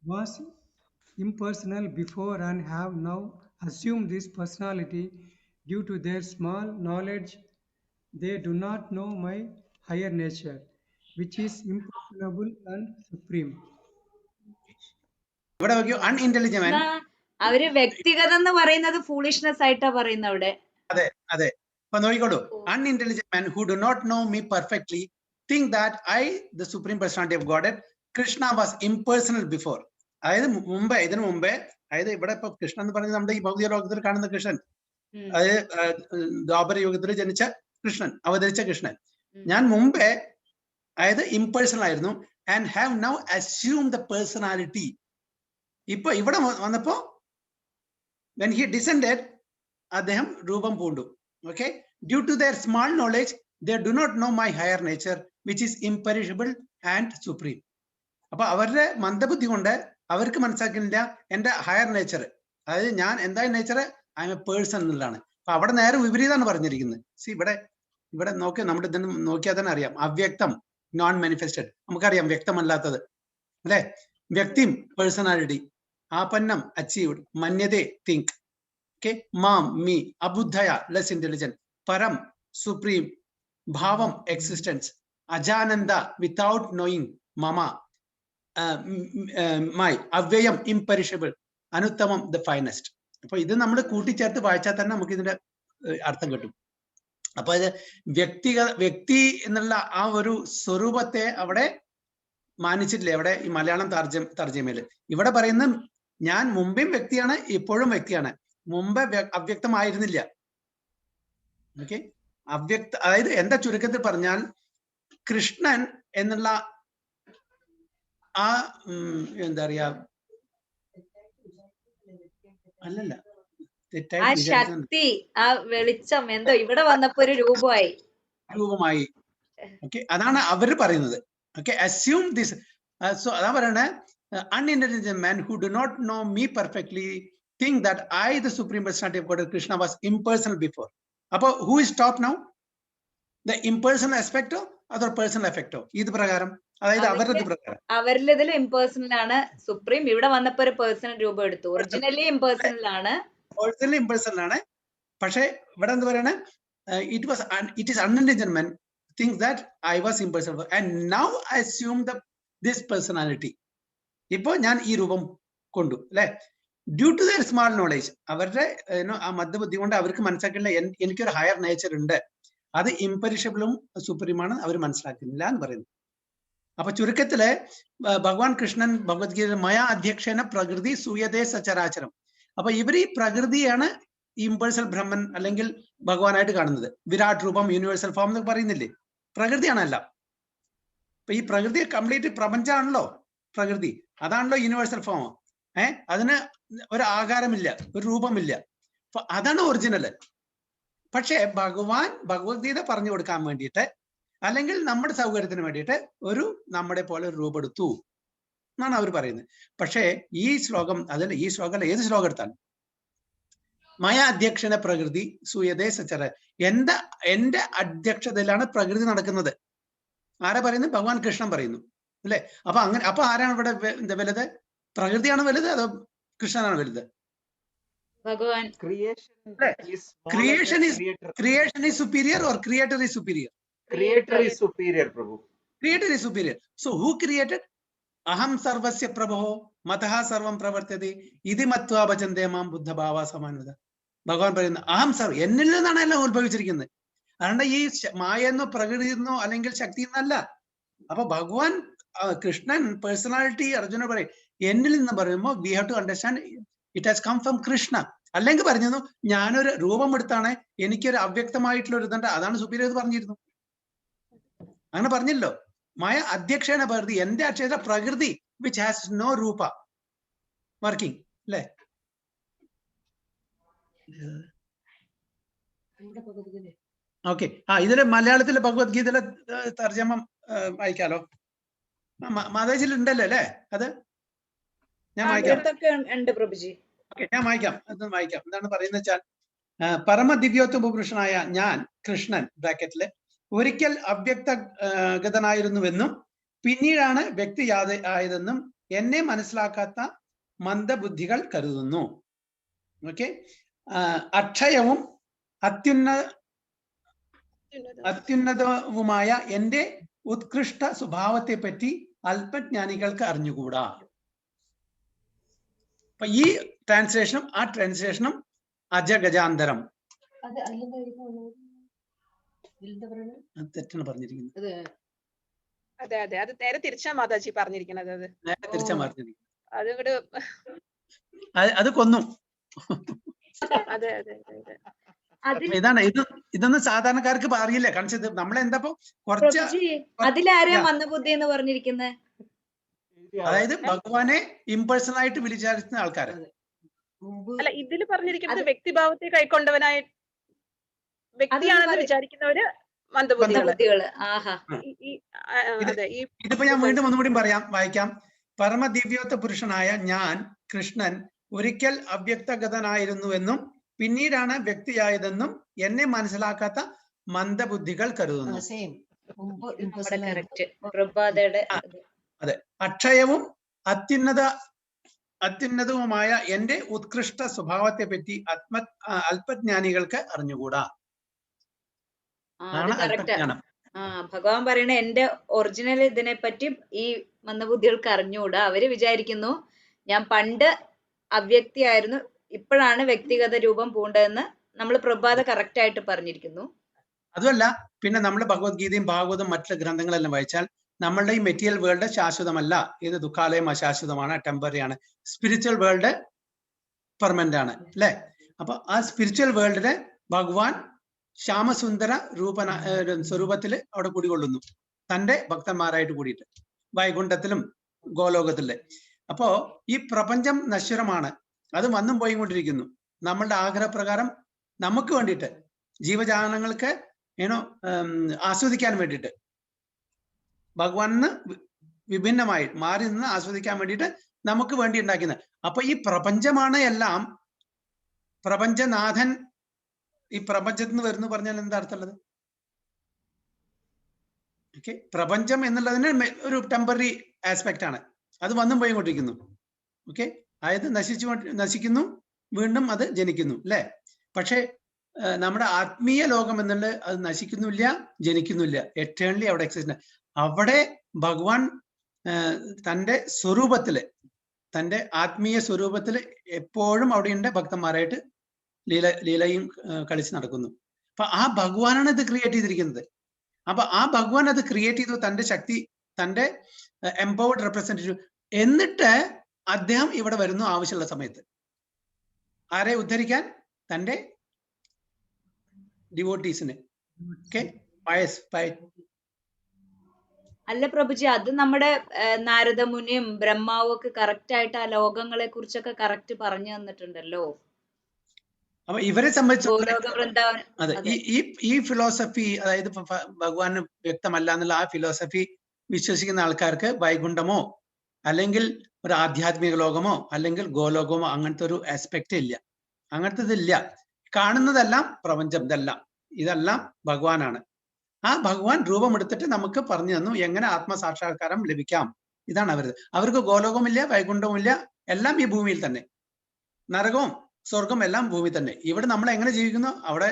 was impersonal before and have now assumed this personality due to their small knowledge. They do not know my higher nature, which is impersonable and supreme. ഇവിടെ നോക്കിയോ, അൺഇന്റലിജന്റ് മാൻ. അവര് വ്യക്തിഗതം എന്ന് പറയുന്നത് foolishness ആയിട്ടാ പറയുന്നത് അവിടെ. അതെ അതെ. അപ്പൊ നോക്കിക്കോളൂ, unintelligent man who do not know me perfectly think that I the supreme personality of God Krishna was impersonal before. അതായത് ഇതിനു മുമ്പേ, അതായത് ഇവിടെ ഇപ്പൊ കൃഷ്ണൻ എന്ന് പറഞ്ഞത് നമ്മുടെ ഈ ഭൗതിക ലോകത്തിൽ കാണുന്ന കൃഷ്ണൻ, അതായത് ദ്വാപര യുഗത്തിൽ ജനിച്ച കൃഷ്ണൻ, അവതരിച്ച കൃഷ്ണൻ, ഞാൻ മുമ്പേ അതായത് ഇംപേഴ്സണൽ ആയിരുന്നു and have now assume the personality. ഇപ്പൊ ഇവിടെ വന്നപ്പോ when he descended അദ്ദേഹം രൂപം പൂണ്ടു. Okay, due to their small knowledge, they do not know my higher nature, which is imperishable and supreme. അപ്പൊ അവരുടെ മന്ദബുദ്ധി കൊണ്ട് അവർക്ക് മനസ്സിലാക്കുന്നില്ല എന്റെ ഹയർ നേച്ചർ, അതായത് ഞാൻ എന്താ nature, I M A person എന്നുള്ളതാണ്. അപ്പൊ അവിടെ നേരെ വിപരീതമാണ് പറഞ്ഞിരിക്കുന്നത്. ഇവിടെ നോക്കി നമ്മുടെ ഇതിന് നോക്കിയാൽ തന്നെ അറിയാം, അവ്യക്തം, നോൺ മാനിഫെസ്റ്റഡ്, നമുക്കറിയാം വ്യക്തമല്ലാത്തത് അല്ലെ. വ്യക്തിം പേഴ്സണാലിറ്റി, ആപന്നം അച്ചീവ്ഡ്, മന്യതേ തിങ്ക്, ഓക്കെ, മാം മീ, അബുദ്ധയ ലെസ് ഇന്റലിജന്റ്, പരം സുപ്രീം, ഭാവം എക്സിസ്റ്റൻസ്, അജാനന്ദ വിത്തൗട്ട് നോയിങ്, മമ മൈ, അവ്യയം ഇംപെരിഷബിൾ, അനുത്തമം ദ ഫൈനസ്റ്റ്. അപ്പൊ ഇത് നമ്മൾ കൂട്ടിച്ചേർത്ത് വായിച്ചാൽ തന്നെ നമുക്ക് ഇതിന്റെ അർത്ഥം കിട്ടും. അപ്പൊ ഇത് വ്യക്തി എന്നുള്ള ആ ഒരു സ്വരൂപത്തെ അവിടെ മാനിച്ചിട്ടില്ല. ഇവിടെ ഈ മലയാളം തർജ്ജമയില് ഇവിടെ പറയുന്ന ഞാൻ മുമ്പേയും വ്യക്തിയാണ്, ഇപ്പോഴും വ്യക്തിയാണ്, മുമ്പ് അവ്യക്തമായിരുന്നില്ല. ഓക്കെ, അതായത് എന്താ ചുരുക്കത്തിൽ പറഞ്ഞാൽ, കൃഷ്ണൻ എന്നുള്ള ആ എന്താ പറയാ, അല്ലല്ല ആ ശക്തി, ആ വെളിച്ചം എന്തോ ഇവിടെ വന്നപ്പോ ഒരു രൂപമായി. ഓക്കെ, അതാണ് അവര് പറയുന്നത്. Okay, assume this. സോ അതാ പറയണേ, unintelligent man who do not know me perfectly think that I, the Supreme Personality of God, Krishna, was impersonal before. അപ്പൊ who is top now? The impersonal aspect or personal effect? ഇത് പ്രകാരം, അതായത് അവരുടെ പ്രകാരം അവരിൽ impersonal ആണ് supreme. ഇവിടെ വന്നപ്പോ ഒരു പേഴ്സണൽ രൂപം എടുത്തു. ഒറിജിനലി ഇംപേഴ്സണൽ ആണ്, പക്ഷെ ഇവിടെ എന്ത് പറയണേ, it is unintelligent man thinks that I was impersonal and now I assume this personality. ഇപ്പോ ഞാൻ ഈ രൂപം കൊണ്ടു അല്ലെ. Due to their small knowledge, അവരുടെ ആ മന്ദബുദ്ധി കൊണ്ട് അവർക്ക് മനസ്സിലാക്കില്ല എനിക്കൊരു ഹയർ നേച്ചർ ഉണ്ട്, അത് ഇംപെരിഷബിളും സുപ്രീമാണ്, അവർ മനസ്സിലാക്കുന്നില്ല എന്ന് പറയുന്നു. അപ്പൊ ചുരുക്കത്തില് ഭഗവാൻ കൃഷ്ണൻ ഭഗവത്ഗീത മയാ അധ്യക്ഷേന പ്രകൃതി സൂയതേ സചരാചരം. അപ്പൊ ഇവർ ഈ പ്രകൃതിയാണ് ഇംപേഴ്സണൽ ബ്രഹ്മൻ അല്ലെങ്കിൽ ഭഗവാനായിട്ട് കാണുന്നത്. വിരാട് രൂപം, യൂണിവേഴ്സൽ ഫോം എന്നൊക്കെ പറയുന്നില്ലേ, പ്രകൃതിയാണല്ല. അപ്പൊ ഈ പ്രകൃതി കംപ്ലീറ്റ് പ്രപഞ്ചമാണല്ലോ പ്രകൃതി, അതാണല്ലോ യൂണിവേഴ്സൽ ഫോം. അതിന് ഒരു ആകാരമില്ല, ഒരു രൂപമില്ല. അപ്പൊ അതാണ് ഒറിജിനൽ. പക്ഷെ ഭഗവാൻ ഭഗവത്ഗീത പറഞ്ഞു കൊടുക്കാൻ വേണ്ടിയിട്ട് അല്ലെങ്കിൽ നമ്മുടെ സൗകര്യത്തിന് വേണ്ടിയിട്ട് നമ്മളെ പോലെ ഒരു രൂപം എടുത്തു എന്നാണ് അവർ പറയുന്നത്. പക്ഷേ ഈ ശ്ലോകം അതല്ല, ഈ ശ്ലോകം ഏത് ശ്ലോകം എടുത്താണ്, മയ അധ്യക്ഷന പ്രകൃതി സൂയതേ സചര, എന്റെ അധ്യക്ഷതയിലാണ് പ്രകൃതി നടക്കുന്നത്. ആരാ പറയുന്നത്? ഭഗവാൻ കൃഷ്ണൻ പറയുന്നു അല്ലെ. അപ്പൊ ആരാണ് ഇവിടെ വലുത്? പ്രകൃതിയാണ് വലുത് അതോ കൃഷ്ണനാണ് വലുത്? ഭഗവാൻ. Creation is superior or creator is superior? Creator is superior, Prabhu. Creator is superior. So who created? Aham sarvasya prabho mataha sarvam pravartade idi matva bhajante mam buddha bhava samanada. ഭഗവാൻ പറയുന്നത് അഹം സർവ, എന്നിൽ നിന്നാണ് എല്ലാം ഉത്ഭവിച്ചിരിക്കുന്നത്. അതുകൊണ്ട് ഈ മായ എന്നോ പ്രകൃതി എന്നോ അല്ലെങ്കിൽ ശക്തി എന്നല്ല. അപ്പൊ ഭഗവാൻ കൃഷ്ണൻ പേഴ്സണാലിറ്റി അർജുന പറയും എന്നിൽ നിന്ന് പറയുമ്പോൾ we have to understand it has come from Krishna. അല്ലെങ്കിൽ പറഞ്ഞിരുന്നു ഞാനൊരു രൂപം എടുത്താണ്, എനിക്കൊരു അവ്യക്തമായിട്ടുള്ള ഒരു ഇതുണ്ട്, അതാണ് സുപ്പീരിയർ എന്ന് പറഞ്ഞിരുന്നു. അങ്ങനെ പറഞ്ഞല്ലോ. മായ അധ്യക്ഷേന പ്രകൃതി, എന്റെ അക്ഷര പ്രകൃതി വിച്ച് ഹാസ് നോ രൂപ വർക്കിംഗ് അല്ലേ. ഓക്കെ, ഇതില് മലയാളത്തിലെ ഭഗവത്ഗീതയിലെ തർജ്ജമ വായിക്കാലോ. മാതാജിൽ ഉണ്ടല്ലോ അല്ലേ? അത് ഞാൻ വായിക്കാം. ഞാൻ വായിക്കാം, അതൊന്ന് വായിക്കാം. എന്താണ് പറയുന്നത് വെച്ചാൽ, പരമദിവ്യോത്തമ പുരുഷനായ ഞാൻ കൃഷ്ണൻ ബ്രാക്കറ്റില് ഒരിക്കൽ അവ്യക്തഗതനായിരുന്നുവെന്നും പിന്നീടാണ് വ്യക്തി ആയതെന്നും എന്നെ മനസ്സിലാക്കാത്ത മന്ദബുദ്ധികൾ കരുതുന്നു. ഓക്കെ, അക്ഷയവും അത്യുന്നതവുമായ എന്റെ ഉത്കൃഷ്ട സ്വഭാവത്തെ പറ്റി അല്പജ്ഞാനികൾക്ക് അറിഞ്ഞുകൂടാ. അപ്പൊ ഈ ട്രാൻസ്ലേഷനും ആ ട്രാൻസ്ലേഷനും അജഗജാന്തരം തെറ്റാണ് പറഞ്ഞിരിക്കുന്നത്. അതെ അതെ, അത് നേരെ തിരിച്ചാ മാതാജി പറഞ്ഞിരിക്കുന്നത്. നേരെ തിരിച്ചാ പറഞ്ഞിരിക്കുന്നത്. അത് കൊന്നു. അതെ അതെ അതെ. ഇതാണ് ഇതൊന്നും സാധാരണക്കാർക്ക് അറിയില്ല. കാരണം നമ്മളെന്താ കുറച്ച് അതിലാരെയാ മന്ദബുദ്ധി എന്ന് പറഞ്ഞിരിക്കുന്നത്? അതായത് ഭഗവാനെ ഇംപേഴ്സണൽ ആയിട്ട് വിചാരിക്കുന്ന ആൾക്കാര്. അല്ല, ഇതിൽ പറഞ്ഞിരിക്കുന്നത് വ്യക്തിഭാവത്തെ കൈക്കൊണ്ടവനായി. വ്യക്തിയാണെന്ന് പറയ്. വിചാരിക്കുന്നവര് മന്ദബുദ്ധികള്. മന്ദബുദ്ധികള്. ആഹാ. അതെ, ഈ ഇതിപ്പോ ഞാൻ വീണ്ടും ഒന്നുകൂടി വായിക്കാം. പരമദിവ്യോത്ത പുരുഷനായ ഞാൻ കൃഷ്ണൻ ഒരിക്കൽ അവ്യക്തഗതനായിരുന്നുവെന്നും പിന്നീടാണ് വ്യക്തിയായതെന്നും എന്നെ മനസ്സിലാക്കാത്ത മന്ദബുദ്ധികൾ കരുതുന്നു. കറക്റ്റ്. പ്രഭാതയുടെ അതെ, അക്ഷയവും അത്യുന്നതവുമായ എന്റെ ഉത്കൃഷ്ട സ്വഭാവത്തെ പറ്റി അല്പജ്ഞാനികൾക്ക് അറിഞ്ഞുകൂടാ. ആണ് അല്പജ്ഞാനം. ഭഗവാൻ പറയണ എന്റെ ഒറിജിനൽ ഇതിനെ പറ്റി ഈ മന്ദബുദ്ധികൾക്ക് അറിഞ്ഞുകൂടാ. അവര് വിചാരിക്കുന്നു ഞാൻ പണ്ട് അവ്യക്തിയായിരുന്നു, ഇപ്പോഴാണ് വ്യക്തിഗത രൂപം പൂണ്ടതെന്ന് നമ്മൾ പ്രഭാത കറക്റ്റ് ആയിട്ട് പറഞ്ഞിരിക്കുന്നു. അതുമല്ല, പിന്നെ നമ്മൾ ഭഗവത്ഗീതയും ഭാഗവതം മറ്റുള്ള ഗ്രന്ഥങ്ങളെല്ലാം വായിച്ചാൽ നമ്മളുടെ ഈ മെറ്റീരിയൽ വേൾഡ് ശാശ്വതമല്ല. ഇത് ദുഃഖാലയം അശാശ്വതമാണ്, ടെമ്പററി ആണ്. സ്പിരിച്വൽ വേൾഡ് പെർമനന്റ് ആണ്, അല്ലെ? അപ്പൊ ആ സ്പിരിച്വൽ വേൾഡില് ഭഗവാൻ ശ്യാമസുന്ദര സ്വരൂപത്തില് അവിടെ കുടികൊള്ളുന്നു, തന്റെ ഭക്തന്മാരായിട്ട് കൂടിയിട്ട്, വൈകുണ്ഠത്തിലും ഗോലോകത്തിലെ. അപ്പോ ഈ പ്രപഞ്ചം നശ്വരമാണ്, അത് വന്നും പോയി കൊണ്ടിരിക്കുന്നു. നമ്മളുടെ ആഗ്രഹപ്രകാരം നമുക്ക് വേണ്ടിയിട്ട്, ജീവജാലങ്ങൾക്ക് ആസ്വദിക്കാൻ വേണ്ടിയിട്ട്, ഭഗവാന് വിഭിന്നമായി മാറി നിന്ന് ആസ്വദിക്കാൻ വേണ്ടിയിട്ട് നമുക്ക് വേണ്ടി ഉണ്ടാക്കുന്നത്. അപ്പൊ ഈ പ്രപഞ്ചമാണ് എല്ലാം. പ്രപഞ്ചനാഥൻ ഈ പ്രപഞ്ചത്തിൽ നിന്ന് വരുന്നു പറഞ്ഞാൽ എന്താ അർത്ഥമുള്ളത്? ഓക്കെ, പ്രപഞ്ചം എന്നുള്ളതിന് ഒരു ടെമ്പററി ആസ്പെക്ട് ആണ്, അത് വന്നും പോയി കൊണ്ടിരിക്കുന്നു. ഓക്കെ, അതായത് നശിക്കുന്നു, വീണ്ടും അത് ജനിക്കുന്നു, അല്ലെ? പക്ഷെ നമ്മുടെ ആത്മീയ ലോകം എന്നുള്ളത് അത് നശിക്കുന്നില്ല, ജനിക്കുന്നില്ല, എറ്റേണലി അവിടെ എക്സിസ്റ്റ്. അവിടെ ഭഗവാൻ തന്റെ സ്വരൂപത്തില്, തന്റെ ആത്മീയ സ്വരൂപത്തില് എപ്പോഴും അവിടെയുണ്ട്, ഭക്തന്മാരായിട്ട് ലീലയും കളിച്ച് നടക്കുന്നു. അപ്പൊ ആ ഭഗവാനാണ് ഇത് ക്രിയേറ്റ് ചെയ്തിരിക്കുന്നത്. അപ്പൊ ആ ഭഗവാൻ അത് ക്രിയേറ്റ് ചെയ്തു, തന്റെ ശക്തി, തന്റെ എംപവേർഡ് റെപ്രസെന്റേറ്റീവ്. എന്നിട്ട് അദ്ദേഹം ഇവിടെ വരുന്നു ആവശ്യമുള്ള സമയത്ത്. ആരെ ഉദ്ധരിക്കാൻ? തന്റെ ഡിവോട്ടീസിന്. ഓക്കെ, അല്ല പ്രഭുജി, അത് നമ്മുടെ നാരദമുനിയും ബ്രഹ്മാവും ഒക്കെ കറക്റ്റ് ആയിട്ട് ആ ലോകങ്ങളെ കുറിച്ചൊക്കെ കറക്റ്റ് പറഞ്ഞു തന്നിട്ടുണ്ടല്ലോ. അപ്പൊ ഇവരെ സംബന്ധിച്ച് അതെ, ഈ ഫിലോസഫി, അതായത് ഭഗവാന് വ്യക്തമല്ല എന്നുള്ള ആ ഫിലോസഫി വിശ്വസിക്കുന്ന ആൾക്കാർക്ക് വൈകുണ്ഠമോ അല്ലെങ്കിൽ ഒരു ആധ്യാത്മിക ലോകമോ അല്ലെങ്കിൽ ഗോലോകമോ അങ്ങനത്തെ ഒരു ആസ്പെക്റ്റ് ഇല്ല. അങ്ങനത്തെ ഇതില്ല. കാണുന്നതെല്ലാം പ്രപഞ്ചം, ഇതെല്ലാം ഭഗവാനാണ്. ആ ഭഗവാൻ രൂപമെടുത്തിട്ട് നമുക്ക് പറഞ്ഞു തന്നു എങ്ങനെ ആത്മസാക്ഷാത്കാരം ലഭിക്കാം. ഇതാണ് അവർക്ക് ഗോലോകമില്ല, വൈകുണ്ഠവുമില്ല, എല്ലാം ഈ ഭൂമിയിൽ തന്നെ. നരകവും സ്വർഗം എല്ലാം ഭൂമി തന്നെ. ഇവിടെ നമ്മൾ എങ്ങനെ ജീവിക്കുന്നു അവിടെ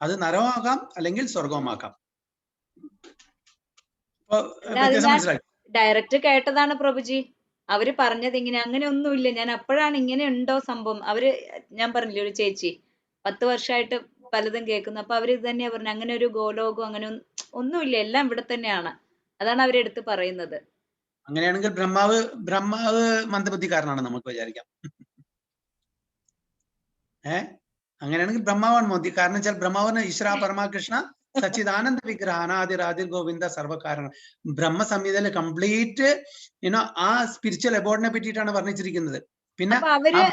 അത് നരകമാകാം അല്ലെങ്കിൽ സ്വർഗവുമാക്കാം. ഡയറക്റ്റ് കേട്ടതാണ് പ്രഭുജി, അവര് പറഞ്ഞത് ഇങ്ങനെ. അങ്ങനെ ഒന്നുമില്ല. ഞാൻ അപ്പോഴാണ് ഇങ്ങനെ ഉണ്ടോ സംഭവം. ഞാൻ പറഞ്ഞില്ലേ, ഒരു ചേച്ചി 10 വർഷമായിട്ട് പലതും കേൾക്കുന്നു. അപ്പൊ അവര് ഇത് തന്നെയാ പറഞ്ഞു, അങ്ങനെ ഒരു ഗോലോകം അങ്ങനെ ഒന്നുമില്ല, എല്ലാം ഇവിടെ തന്നെയാണ്. അതാണ് അവരെടുത്ത് പറയുന്നത്. അങ്ങനെയാണെങ്കിൽ ബ്രഹ്മാവ് മന്ദബുദ്ധിക്കാരനാണ് നമുക്ക് വിചാരിക്കാം. അങ്ങനെയാണെങ്കിൽ ബ്രഹ്മാവാണ് മോദി. കാരണം വെച്ചാൽ ബ്രഹ്മാവിന് ഈശ്വര പരമാകൃഷ്ണ സച്ചിദാനന്ദ വിഗ്രഹ അനാദിരാദിർ ഗോവിന്ദ സർവകാരണം. ബ്രഹ്മസംഹിതയിൽ കംപ്ലീറ്റ് ആ സ്പിരിച്വൽ എബോർഡിനെ പറ്റിയിട്ടാണ് വർണ്ണിച്ചിരിക്കുന്നത്. പിന്നെ അവര്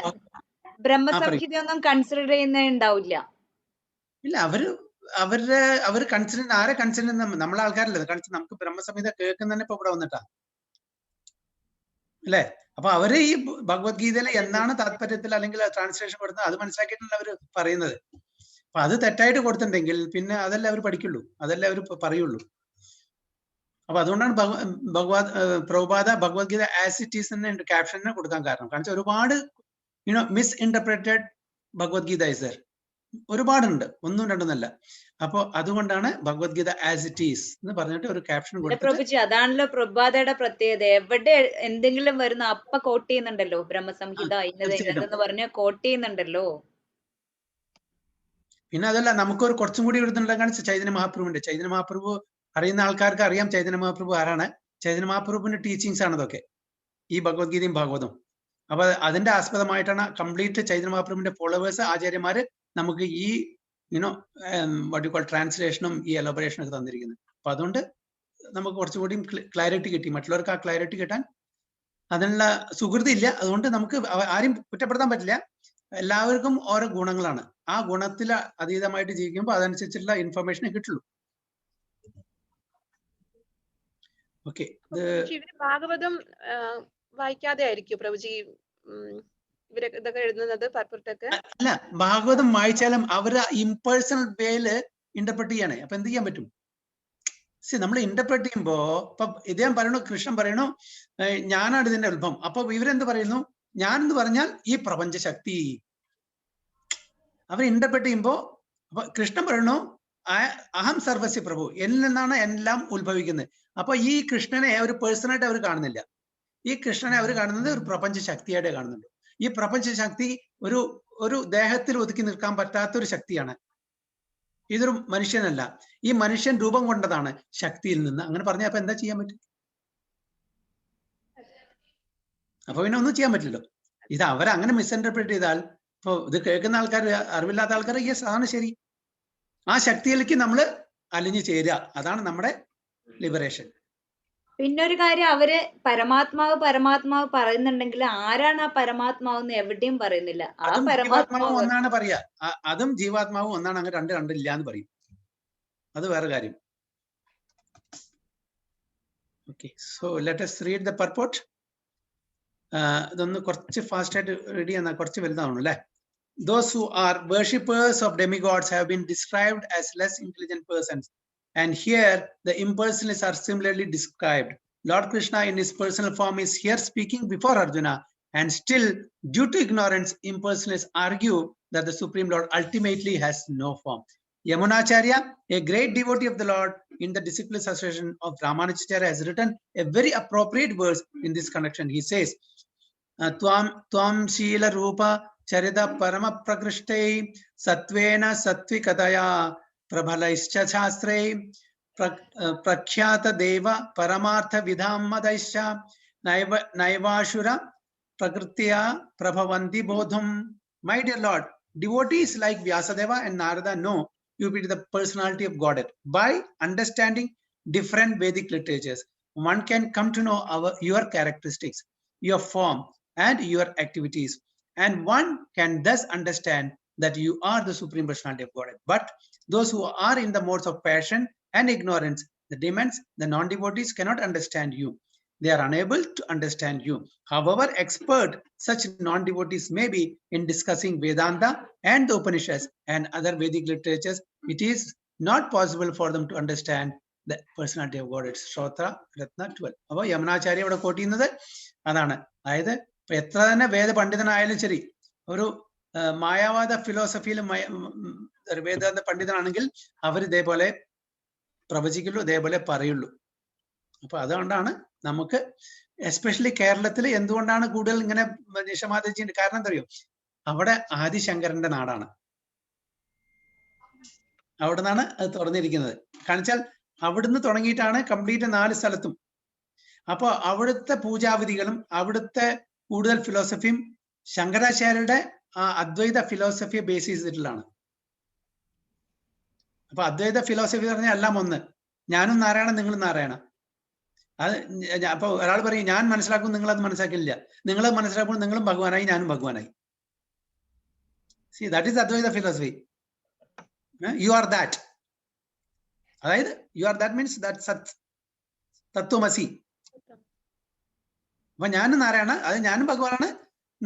ബ്രഹ്മസംഹിതയൊന്നും കൺസിഡർ ചെയ്യുന്നേ ഉണ്ടാവില്ല. ഇല്ല, അവര് കൺസിഡർ, ആരെ കൺസിഡർ? നമ്മളെ ആൾക്കാരല്ലേ നമുക്ക് ബ്രഹ്മസംഹിത കേൾക്കുന്നതന്നെ ഇപ്പൊ ഇവിടെ വന്നിട്ടാ, അല്ലെ? അപ്പൊ അവര് ഈ ഭഗവത്ഗീതയിലെ എന്താണ് താല്പര്യത്തിൽ അല്ലെങ്കിൽ ട്രാൻസ്ലേഷൻ കൊടുത്തത് അത് മനസ്സിലാക്കിയിട്ടല്ല അവര് പറയുന്നത്. അപ്പൊ അത് തെറ്റായിട്ട് കൊടുത്തിട്ടുണ്ടെങ്കിൽ പിന്നെ അതല്ലേ അവർ പഠിക്കുള്ളൂ, അതല്ലേ അവർ പറയുള്ളൂ. അപ്പൊ അതുകൊണ്ടാണ് Prabhupada Bhagavad Gita as it is എന്ന ക്യാപ്ഷനെ കൊടുക്കാൻ കാരണം. കാരണം ഒരുപാട് miss interpreted Bhagavad Gita is there, ഒരുപാടുണ്ട്, ഒന്നും രണ്ടൊന്നല്ല. അപ്പൊ അതുകൊണ്ടാണ് ഭഗവത്ഗീത ആസ് ഇറ്റ് ഈസ് എന്ന് പറഞ്ഞിട്ട് ഒരു ക്യാപ്ഷൻ കൊടുത്തിട്ട്. പ്രഭുജി, അതാണല്ലോ പ്രഭാതയുടെ പ്രത്യേകത. എവിടെ എന്തെങ്കിലും വരുന്ന അപ്പ കോട്ട് ചെയ്യുന്നുണ്ടല്ലോ, ബ്രഹ്മസംഹിത ഇന്നതെന്ന് പറഞ്ഞ കോട്ട് ചെയ്യുന്നുണ്ടല്ലോ. പിന്നെ അതല്ല, നമുക്കൊരു കുറച്ചും കൂടി എടുത്തുണ്ടാകാൻ ചൈതന്യ മഹാപ്രഭുവിന്റെ. ചൈതന്യ മഹാപ്രഭു അറിയുന്ന ആൾക്കാർക്ക് അറിയാം ചൈതന്യ മഹാപ്രഭു ആരാണ്. ചൈതന്യ മഹാപ്രഭുവിന്റെ ടീച്ചിങ്സ് ആണ് ഇതൊക്കെ, ഈ ഭഗവത്ഗീതയും ഭാഗവതവും. അപ്പൊ അതിന്റെ ആസ്പദമായിട്ടാണ് കംപ്ലീറ്റ് ചൈതന്യ മഹാപ്രഭുവിന്റെ ഫോളോവേഴ്സ്, ആചാര്യന്മാര് നമുക്ക് ഈ ട്രാൻസ്ലേഷനും ഈ എലബറേഷനും ഒക്കെ തന്നിരിക്കുന്നത്. അപ്പൊ അതുകൊണ്ട് നമുക്ക് കുറച്ചുകൂടി ക്ലാരിറ്റി കിട്ടി. മറ്റുള്ളവർക്ക് ആ ക്ലാരിറ്റി കിട്ടാൻ അതിനുള്ള സുഹൃതി ഇല്ല. അതുകൊണ്ട് നമുക്ക് ആരും കുറ്റപ്പെടുത്താൻ പറ്റില്ല. എല്ലാവർക്കും ഓരോ ഗുണങ്ങളാണ്. ആ ഗുണത്തിൽ അതീതമായിട്ട് ജീവിക്കുമ്പോൾ അതനുസരിച്ചുള്ള ഇൻഫർമേഷനെ കിട്ടുള്ളൂ. ഓക്കെ, ഇവര് ഭാഗവതം വായിക്കാതെ ആയിരിക്കും പ്രഭുജി ഇതൊക്കെ എഴുതുന്നത് പർപ്പുറത്തൊക്കെ? അല്ല, ഭാഗവതം വായിച്ചാലും അവര് ഇംപേഴ്സണൽ വേയില് ഇന്റർപ്രറ്റ് ചെയ്യാണ്. അപ്പൊ എന്ത് ചെയ്യാൻ പറ്റും? നമ്മൾ ഇന്റർപ്രറ്റ് ചെയ്യുമ്പോ ഇപ്പൊ ഇദ്ദേഹം പറയണു, കൃഷ്ണൻ പറയണു ഞാനാണ് ഇതിന്റെ ഉത്ഭവം. അപ്പൊ ഇവരെന്ത് പറയുന്നു? ഞാൻ എന്ന് പറഞ്ഞാൽ ഈ പ്രപഞ്ച ശക്തി. അവർ ഇന്റർപ്രറ്റ് ചെയ്യുമ്പോ അപ്പൊ കൃഷ്ണൻ പറയണു അഹം സർവസ്യ പ്രഭു, എന്നിൽ നിന്നാണ് എല്ലാം ഉത്ഭവിക്കുന്നത്. അപ്പൊ ഈ കൃഷ്ണനെ ഒരു പേഴ്സണായിട്ട് അവർ കാണുന്നില്ല. ഈ കൃഷ്ണനെ അവർ കാണുന്നത് ഒരു പ്രപഞ്ച ശക്തിയായിട്ട് കാണുന്നുണ്ട്. ഈ പ്രപഞ്ച ശക്തി ഒരു ദേഹത്തിൽ ഒതുക്കി നിൽക്കാൻ പറ്റാത്ത ഒരു ശക്തിയാണ്. ഇതൊരു മനുഷ്യനല്ല, ഈ മനുഷ്യൻ രൂപം കൊണ്ടതാണ് ശക്തിയിൽ നിന്ന്. അങ്ങനെ പറഞ്ഞാൽ അപ്പൊ എന്താ ചെയ്യാൻ പറ്റും? അപ്പൊ പിന്നെ ഒന്നും ചെയ്യാൻ പറ്റില്ലല്ലോ. ഇത് അവരങ്ങനെ മിസ്ഇന്റർപ്രറ്റ് ചെയ്താൽ, ഇപ്പൊ ഇത് കേൾക്കുന്ന ആൾക്കാർ, അറിവില്ലാത്ത ആൾക്കാർ യെസ് അതാണ് ശരി, ആ ശക്തിയിലേക്ക് നമ്മൾ അലിഞ്ഞു ചേരുക, അതാണ് നമ്മുടെ ലിബറേഷൻ. പിന്നെ ഒരു കാര്യം, അവര് പരമാത്മാവ് പരമാത്മാവ് പറയുന്നുണ്ടെങ്കിൽ ആരാണ് ആ പരമാത്മാവ് എന്ന് എവിടെയും പറയുന്നില്ല. ആ ജീവാത്മാവ് ഒന്നാണ് പറയാ, അതും ജീവാത്മാവും ഒന്നാണ്, അങ്ങനെ രണ്ടില്ല എന്ന് പറയും. അത് വേറെ കാര്യം. Okay, so let us read the purport. ഇതൊന്ന് കുറച്ച് ഫാസ്റ്റ് ആയിട്ട് റെഡി ചെയ്യാൻ, കുറച്ച് വലുതാവണം അല്ലേ? Those who are worshippers of demigods have been described as less intelligent persons, and here the impersonalists are similarly described. Lord Krishna in his personal form is here speaking before Arjuna, and still, due to ignorance, impersonalists argue that the Supreme Lord ultimately has no form. Yamunacharya, a great devotee of the Lord in the Disciple Association of Ramanujacharya, has written a very appropriate verse in this connection. He says, Tvam Shila Rupa Charita Parama Prakrishtai Satvena Satvikataya Prabhalaischa Shastrai Prakhyata Deva Paramartha Vidhamadaischa Naivashura Prakritya Prabhavanti Bodham. My dear Lord, devotees like Vyasadeva and Narada know you be the personality of Godhead. By understanding different Vedic literatures, one can come to know your characteristics, your form, and your activities. And one can thus understand that you are the Supreme Personality of Godhead. But those who are in the modes of passion and ignorance, the demons, the non-devotees cannot understand you. They are unable to understand you. However expert such non-devotees may be in discussing Vedanta and the Upanishads and other Vedic literatures, it is not possible for them to understand the personality of Godhead. Shrotra Ratna 12. അപ്പോൾ യമുനാചാര്യ ഇവിടെ coat ചെയ്യുന്നത് അതാണ്. അതായത് ഇപ്പൊ എത്ര തന്നെ വേദ പണ്ഡിതനായാലും ശരി, ഒരു മായാവാദ ഫിലോസഫിയിലും വേദാന്ത പണ്ഡിതനാണെങ്കിൽ അവർ ഇതേപോലെ പ്രവചിക്കുള്ളൂ, ഇതേപോലെ പറയുള്ളൂ. അപ്പൊ അതുകൊണ്ടാണ് നമുക്ക് എസ്പെഷ്യലി കേരളത്തിൽ എന്തുകൊണ്ടാണ് കൂടുതൽ ഇങ്ങനെ നിഷമാദിച്ചിട്ട് കാരണം എന്താ അറിയോ? അവിടെ ആദിശങ്കരന്റെ നാടാണ്, അവിടെ നിന്നാണ് അത് തുറന്നിരിക്കുന്നത്. കാണിച്ചാൽ അവിടുന്ന് തുടങ്ങിയിട്ടാണ് കംപ്ലീറ്റ് 4 സ്ഥലത്തും. അപ്പൊ അവിടുത്തെ പൂജാവിധികളും അവിടുത്തെ കൂടുതൽ ഫിലോസഫിയും ശങ്കരാചാര്യരുടെ ആ അദ്വൈത ഫിലോസഫിയെ ബേസ് ചെയ്തിട്ടുള്ളതാണ്. അപ്പൊ അദ്വൈത ഫിലോസഫി പറഞ്ഞാൽ എല്ലാം ഒന്ന്, ഞാനും നാരായണ നിങ്ങളും നാരായണ. അത് അപ്പൊ ഒരാൾ പറയും ഞാൻ മനസ്സിലാക്കും, നിങ്ങളത് മനസ്സിലാക്കില്ല, നിങ്ങളത് മനസ്സിലാക്കുമ്പോൾ നിങ്ങളും ഭഗവാനായി ഞാനും ഭഗവാനായി. See, that is Advaita philosophy. You are that. അതായത് you are that means that സത്, തത്വമസി. അപ്പൊ ഞാനും നാരായണ, അത് ഞാനും ഭഗവാനാണ്,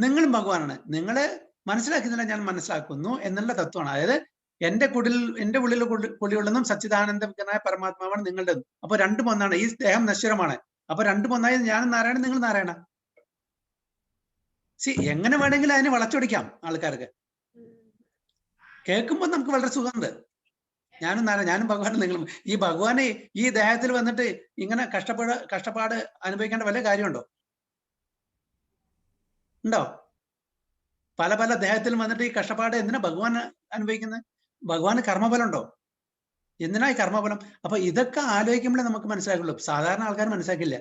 നിങ്ങളും ഭഗവാനാണ്. നിങ്ങള് മനസ്സിലാക്കുന്നില്ല, ഞാൻ മനസ്സിലാക്കുന്നു എന്നുള്ള തത്വമാണ്. അതായത് എന്റെ ഉള്ളിൽ കുളിയുള്ളതും സച്ചിദാനന്ദനായ പരമാത്മാവാണ് നിങ്ങളുടെ. അപ്പൊ രണ്ടും ഒന്നാണ്. ഈ ദേഹം നശ്വരമാണ്. അപ്പൊ രണ്ടും ഒന്നായി ഞാനും നാരായണ, നിങ്ങൾ നാരായണ. എങ്ങനെ വേണമെങ്കിലും അതിനെ വളച്ചൊടിക്കാം ആൾക്കാർക്ക്. കേൾക്കുമ്പോൾ നമുക്ക് വളരെ സുഖമുണ്ട്. ഞാനും നാരായണ, ഞാനും ഭഗവാനും നിങ്ങളും. ഈ ഭഗവാനെ ഈ ദേഹത്തിൽ വന്നിട്ട് ഇങ്ങനെ കഷ്ടപ്പാട് അനുഭവിക്കേണ്ട വല്ല കാര്യമുണ്ടോ? ഉണ്ടോ? പല പല ദേഹത്തിലും വന്നിട്ട് ഈ കഷ്ടപ്പാട് എന്തിനാ ഭഗവാൻ അനുഭവിക്കുന്നത്? ഭഗവാന് കർമ്മഫലം ഉണ്ടോ? എന്തിനാ ഈ കർമ്മഫലം? അപ്പൊ ഇതൊക്കെ ആലോചിക്കുമ്പോഴേ നമുക്ക് മനസ്സിലാക്കുള്ളൂ. സാധാരണ ആൾക്കാർ മനസ്സിലാക്കില്ല.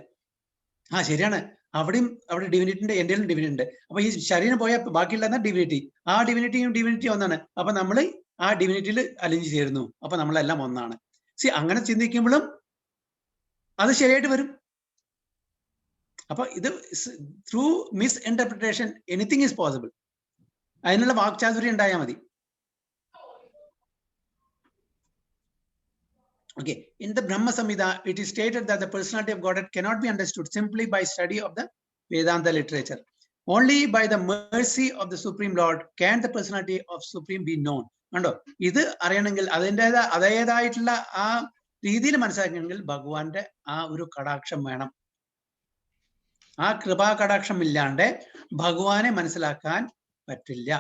ആ ശരിയാണ്, അവിടെ ഡിവിനിറ്റി ഉണ്ട്, എന്റെയിലും ഡിവിനിറ്റി ഉണ്ട്. അപ്പൊ ഈ ശരീരം പോയ ബാക്കിയുള്ള ഡിവിനിറ്റി, ആ ഡിവിനിറ്റി ഒന്നാണ്. അപ്പൊ നമ്മൾ ആ ഡിവിനിറ്റിയിൽ അലിഞ്ഞു ചേരുന്നു. അപ്പൊ നമ്മളെല്ലാം ഒന്നാണ്. അങ്ങനെ ചിന്തിക്കുമ്പോഴും അത് ശരിയായിട്ട് വരും. അപ്പൊ ഇത് through miss interpretation anything is possible. അതിനുള്ള വാക്ചാതുര്യം ഉണ്ടായാൽ മതി. Okay, in the Brahma Samhita, it is stated that the personality of Godhead cannot be understood simply by study of the Vedanta literature. Only by the mercy of the Supreme Lord can the personality of Supreme be known. കണ്ടോ, ഇത് അറിയണമെങ്കിൽ അതേതായിട്ടുള്ള ആ രീതിയിൽ മനസ്സിലാക്കണമെങ്കിൽ ഭഗവാന്റെ ആ ഒരു കടാക്ഷം വേണം. ആ കൃപാ കടാക്ഷം ഇല്ലാണ്ട് ഭഗവാനെ മനസ്സിലാക്കാൻ പറ്റില്ല.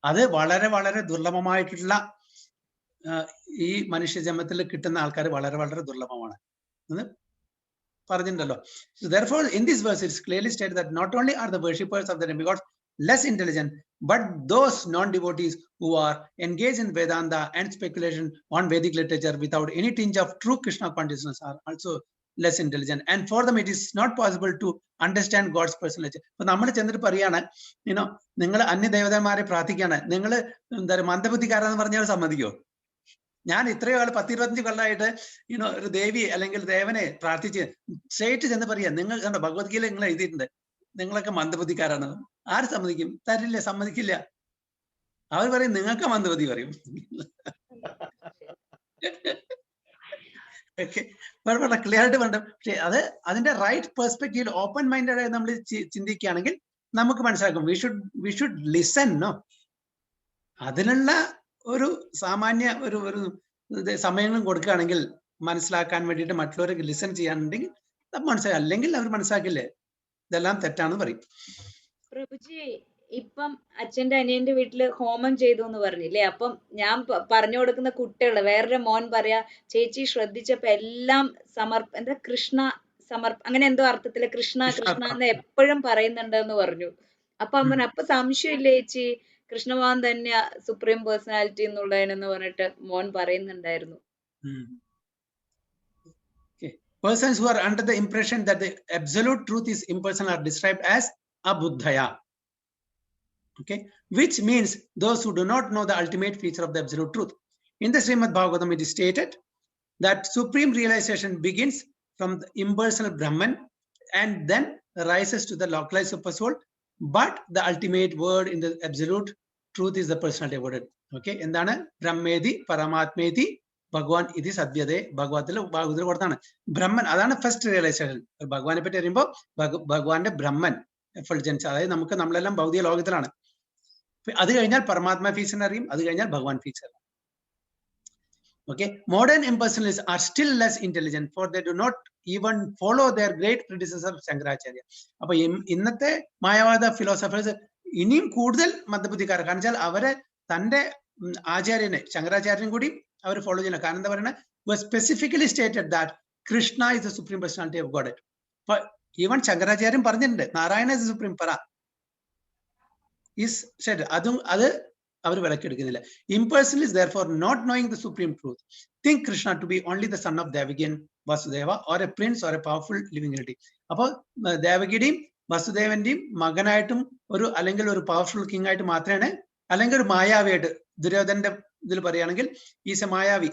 അത് വളരെ വളരെ ദുർലഭമായിട്ടുള്ള ഈ മനുഷ്യ ജന്മത്തിൽ കിട്ടുന്ന ആൾക്കാർ വളരെ വളരെ ദുർലഭമാണ് എന്ന് പറഞ്ഞിട്ടുണ്ടല്ലോ. So therefore, in this verse, it's clearly stated that not only are the worshippers of the demigods less intelligent, but those non-devotees who are engaged in Vedanta and speculation on Vedic literature without any tinge of true Krishna consciousness are also less intelligent. And for them, it is not possible to understand God's personal nature. അപ്പൊ നമ്മൾ ചെന്നിട്ട് പറയാണ്, നിങ്ങൾ അന്യദേവതന്മാരെ പ്രാർത്ഥിക്കാണ്, നിങ്ങൾ എന്താ മന്ദബുദ്ധിക്കാരെന്ന് പറഞ്ഞാൽ സമ്മതിക്കോ? ഞാൻ ഇത്രയോ കാലം 10-25 കൊല്ലമായിട്ട് ഒരു ദേവി അല്ലെങ്കിൽ ദേവനെ പ്രാർത്ഥിച്ച് സ്ട്രേറ്റ് ചെന്ന് പറയാ, നിങ്ങൾ കണ്ടോ ഭഗവത്ഗീത നിങ്ങൾ എഴുതിയിട്ടുണ്ട്, നിങ്ങളൊക്കെ മന്ദബുദ്ധിക്കാരാണ്. ആര് സമ്മതിക്കും? തരില്ല, സമ്മതിക്കില്ല. അവർ പറയും നിങ്ങൾക്ക് മന്ദബുദ്ധി പറയും. വളരെ ക്ലിയർ ആയിട്ട് വേണ്ട. പക്ഷെ അത് അതിന്റെ റൈറ്റ് പെർസ്പെക്റ്റീവ് ഓപ്പൺ മൈൻഡഡ് ആയി നമ്മൾ ചിന്തിക്കുകയാണെങ്കിൽ നമുക്ക് മനസ്സിലാക്കും. We should listen. നോ, അതിനുള്ള ഒരു സാമാന്യ ഒരു സമയങ്ങളും കൊടുക്കുകയാണെങ്കിൽ മനസ്സിലാക്കാൻ വേണ്ടിയിട്ട് മറ്റുള്ളവർക്ക് ലിസൺ ചെയ്യാനുണ്ടെങ്കിൽ മനസ്സിലാക്കാം. അല്ലെങ്കിൽ അവർ മനസ്സിലാക്കില്ലേ, ഇതെല്ലാം തെറ്റാണെന്ന് പറയും. പ്രഭുജി, ഇപ്പം അച്ഛന്റെ അനിയന്റെ വീട്ടില് ഹോമം ചെയ്തു എന്ന് പറഞ്ഞില്ലേ? അപ്പം ഞാൻ പറഞ്ഞു കൊടുക്കുന്ന കുട്ടികള്, വേറൊരു മോൻ പറയാ, ചേച്ചി ശ്രദ്ധിച്ചപ്പോ എല്ലാം എന്താ കൃഷ്ണ അങ്ങനെ എന്തോ അർത്ഥത്തില് കൃഷ്ണ കൃഷ്ണ എന്ന് എപ്പോഴും പറയുന്നുണ്ട് എന്ന് പറഞ്ഞു. അപ്പൊ അപ്പൊ സംശയമില്ലേ ചേച്ചി, കൃഷ്ണഭഗവാൻ തന്നെയാ സുപ്രീം പേഴ്സണാലിറ്റി എന്നുള്ളതിനെന്ന് പറഞ്ഞിട്ട് മോൻ പറയുന്നുണ്ടായിരുന്നു. Persons who are under the impression that the absolute truth is impersonal are described as abuddhaya. Okay, which means those who do not know the ultimate feature of the absolute truth. In the Srimad Bhagavatam, it is stated that supreme realization begins from the impersonal Brahman and then rises to the localized supersoul. But the ultimate word in the absolute truth is the personality of Godhead. Okay, എന്താണ്? ബ്രഹ്മേതി പരമാത്മേതി ഭഗവാൻ ഇതി സദ്യതേ. ഭാഗവതത്തിൽ കൊടുത്താണ് ബ്രഹ്മൻ. അതാണ് first realisation. ഭഗവാനെ പറ്റി അറിയുമ്പോൾ ഭഗവാന്റെ ബ്രഹ്മൻ എഫൾജൻസ്, അതായത് നമ്മളെല്ലാം ഭൗതിക ലോകത്തിലാണ്. അത് കഴിഞ്ഞാൽ പരമാത്മ ഫീച്ചർ അറിയും, അത് കഴിഞ്ഞാൽ ഭഗവാൻ feature. Okay, modern impersonalists are still less intelligent, for they do not even follow their great predecessor Shankaracharya. അപ്പൊ ഇന്നത്തെ മായാവാദ ഫിലോസഫേഴ്സ് ഇനിയും കൂടുതൽ മന്ദബുദ്ധിക്കാർ. കാരണം വെച്ചാൽ അവരെ തന്റെ ആചാര്യനെ ശങ്കരാചാര്യനും കൂടി അവർ ഫോളോ ചെയ്യണം. കാരണം എന്താ പറയുന്നത്? Specifically stated that Krishna is the supreme personality of God. അപ്പൊ ഈവൻ ശങ്കരാചാര്യൻ പറഞ്ഞിട്ടുണ്ട് നാരായണ ഇസ് സുപ്രീം പര ഇസ് സ്റ്റേറ്റഡ്. അത് അവർ വിലക്കെടുക്കുന്നില്ല. Impersonalists therefore not knowing the supreme truth think Krishna to be only the son of Devaki and Vasudeva or a prince or a powerful living entity. അപ്പോൾ ദേവകിയുടെയും വസുദേവന്റെയും മകനായിട്ടും അല്ലെങ്കിൽ ഒരു powerful king ആയിട്ട് മാത്രമാണ്, അല്ലെങ്കിൽ ഒരു മായാവിയായിട്ട് ദുര്യോധന്റെ ഇതിൽ പറയുകയാണെങ്കിൽ ഈസ് എ മായാവി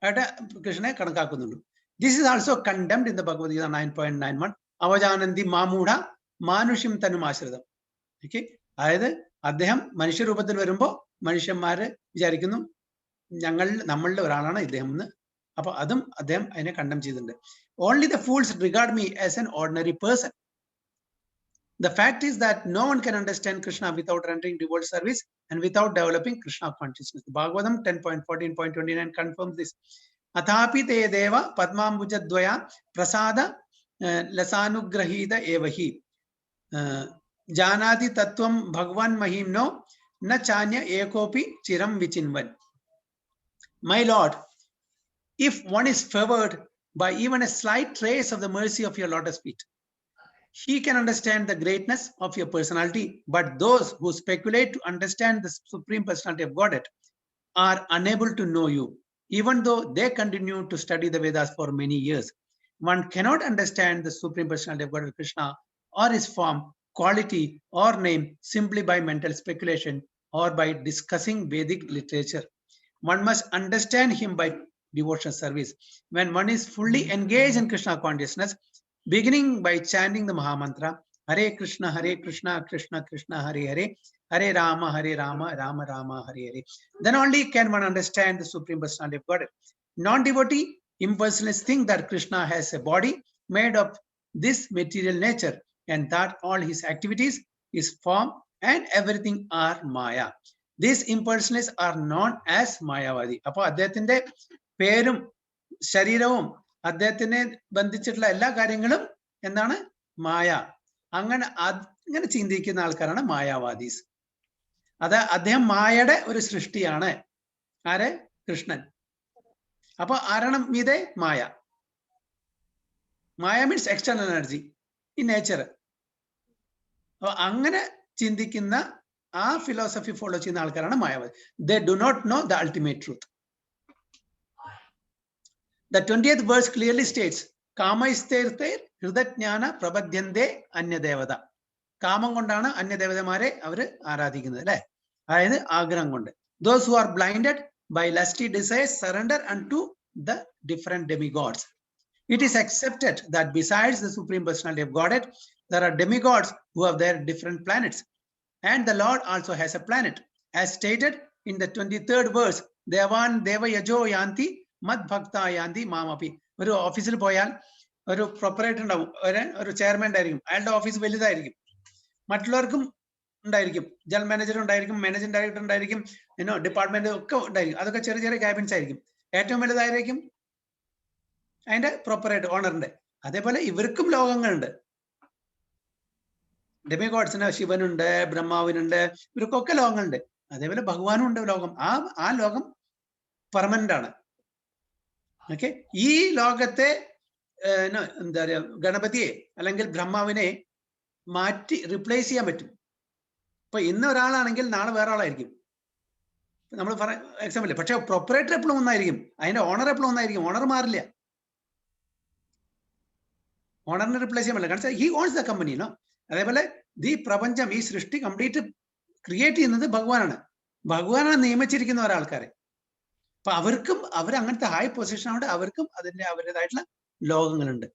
ആയിട്ട് കൃഷ്ണനെ കണക്കാക്കുന്നുള്ളൂ. This is also condemned in the Bhagavad Gita 9.91. അവജാനന്തി മാമൂഢ മാനുഷ്യം തനുമാശ്രിതം. ഓക്കെ, അതായത് അദ്ദേഹം മനുഷ്യരൂപത്തിൽ വരുമ്പോ മനുഷ്യന്മാര് വിചാരിക്കുന്നു നമ്മളുടെ ഒരാളാണ് ഇദ്ദേഹം എന്ന്. അപ്പൊ അതും അദ്ദേഹം അതിനെ കണ്ടം ചെയ്തിട്ടുണ്ട്. Only the fools regard me as an ordinary person. The fact is that no one can understand Krishna without rendering devout service and without developing Krishna consciousness. Bhagavatam 10.14.29 confirms this. Athapi te deva padmambujadvaya prasada lasanugrahita evahi janati tattvam bhagwan mahimno na chanya ekopi chiram vichinvan. My Lord, if one is favored by even a slight trace of the mercy of your lotus feet, he can understand the greatness of your personality. But those who speculate to understand the supreme personality of Godhead are unable to know you, even though they continue to study the Vedas for many years. One cannot understand the supreme personality of Godhead Krishna or his form, quality, or name simply by mental speculation or by discussing Vedic literature. One must understand him by devotional service. When one is fully engaged in Krishna consciousness, beginning by chanting the Mahamantra, Hare Krishna, Krishna Krishna, Hare Hare, Hare Rama, Rama Rama, Hare Hare. Then only can one understand the Supreme Personality of Godhead. Non-devotee impersonalists think that Krishna has a body made of this material nature and that all his activities, his form and everything are Maya. These impersonalists are known as Mayavadi. Appo അദ്ദേഹത്തിന്റെ പേരും ശരീരവും അദ്ദേഹത്തിനെ ബന്ധിച്ചിട്ടുള്ള എല്ലാ കാര്യങ്ങളും എന്താണ് മായ. അങ്ങനെ ചിന്തിക്കുന്ന ആൾക്കാരാണ് മായാവാദീസ്. അദ്ദേഹം മായയുടെ ഒരു സൃഷ്ടിയാണ്. ആര്? കൃഷ്ണൻ. അപ്പൊ ആരാണ് മീതെ? മായ. Maya means external energy in nature. അപ്പൊ അങ്ങനെ ചിന്തിക്കുന്ന ആ ഫിലോസഫി ഫോളോ ചെയ്യുന്ന ആൾക്കാരാണ് മായാവാദി. They do not know the ultimate truth. The 20th verse clearly states, Kama istirte hridajnana prabhadyante anyadevata. കാമം കൊണ്ടാണ് അന്യദേവതമാരെ അവര് ആരാധിക്കുന്നത് അല്ലെ? അതായത് ആഗ്രഹം കൊണ്ട്. Those who are blinded by lusty desires surrender unto the different demigods. It is accepted that besides the Supreme Personality of Godhead, there are demigods who have their different planets. And the Lord also has a planet. As stated in the 23rd verse, Devan Deva Yajo Yanti Mad Bhakta Yanti Mamapi. ഒരു ഓഫീസിൽ പോയാൽ ഒരു proprietor ഉണ്ടാവും, ഒരു chairman ഉണ്ടായിരിക്കും. അയാളുടെ office വലുതായിരിക്കും, മറ്റുള്ളവർക്കും ഉണ്ടായിരിക്കും. ജനറൽ മാനേജർ ഉണ്ടായിരിക്കും, മാനേജിംഗ് ഡയറക്ടർ ഉണ്ടായിരിക്കും, ഡിപ്പാർട്ട്മെന്റ് ഒക്കെ ഉണ്ടായിരിക്കും. അതൊക്കെ ചെറിയ ചെറിയ ക്യാബിൻസ് ആയിരിക്കും. ഏറ്റവും വലുതായിരിക്കും അതിന്റെ പ്രൊപ്പറേറ്റർ, ഓണറിന്റെ. അതേപോലെ ഇവർക്കും ലോകങ്ങളുണ്ട്. ഡെമിഗോഡ്സിന് ശിവനുണ്ട്, ബ്രഹ്മാവിനുണ്ട്, ഇവർക്കൊക്കെ ലോകങ്ങളുണ്ട്. അതേപോലെ ഭഗവാനും ഉണ്ട് ലോകം. ആ ലോകം പെർമനന്റ് ആണ്. ഓക്കെ, ഈ ലോകത്തെ എന്താ പറയാ, ഗണപതിയെ അല്ലെങ്കിൽ ബ്രഹ്മാവിനെ മാറ്റി റിപ്ലേസ് ചെയ്യാൻ പറ്റും. ഇപ്പൊ ഇന്ന് ഒരാളാണെങ്കിൽ നാളെ വേറെ ആളായിരിക്കും. നമ്മൾ എക്സാമ്പിൾ. പക്ഷെ പ്രൊപ്പറേറ്റർ എപ്പോഴും ഒന്നായിരിക്കും, അതിന്റെ ഓണർ എപ്പോഴും ഒന്നായിരിക്കും. ഓണർ മാറില്ല. ഓണറിനെ റിപ്ലേസ് ചെയ്യാൻ പറ്റില്ല, കാരണം ഹി ഓൺസ് ദ കമ്പനി. അതേപോലെ ഈ പ്രപഞ്ചം, ഈ സൃഷ്ടി കംപ്ലീറ്റ് ക്രിയേറ്റ് ചെയ്യുന്നത് ഭഗവാനാണ്. ഭഗവാനാണ് നിയമിച്ചിരിക്കുന്ന ഒരാൾക്കാരെ. അപ്പൊ അവർക്കും അങ്ങനത്തെ ഹൈ പൊസിഷൻ ആവുകൊണ്ട് അവർക്കും അവരുടേതായിട്ടുള്ള ലോകങ്ങളുണ്ട്.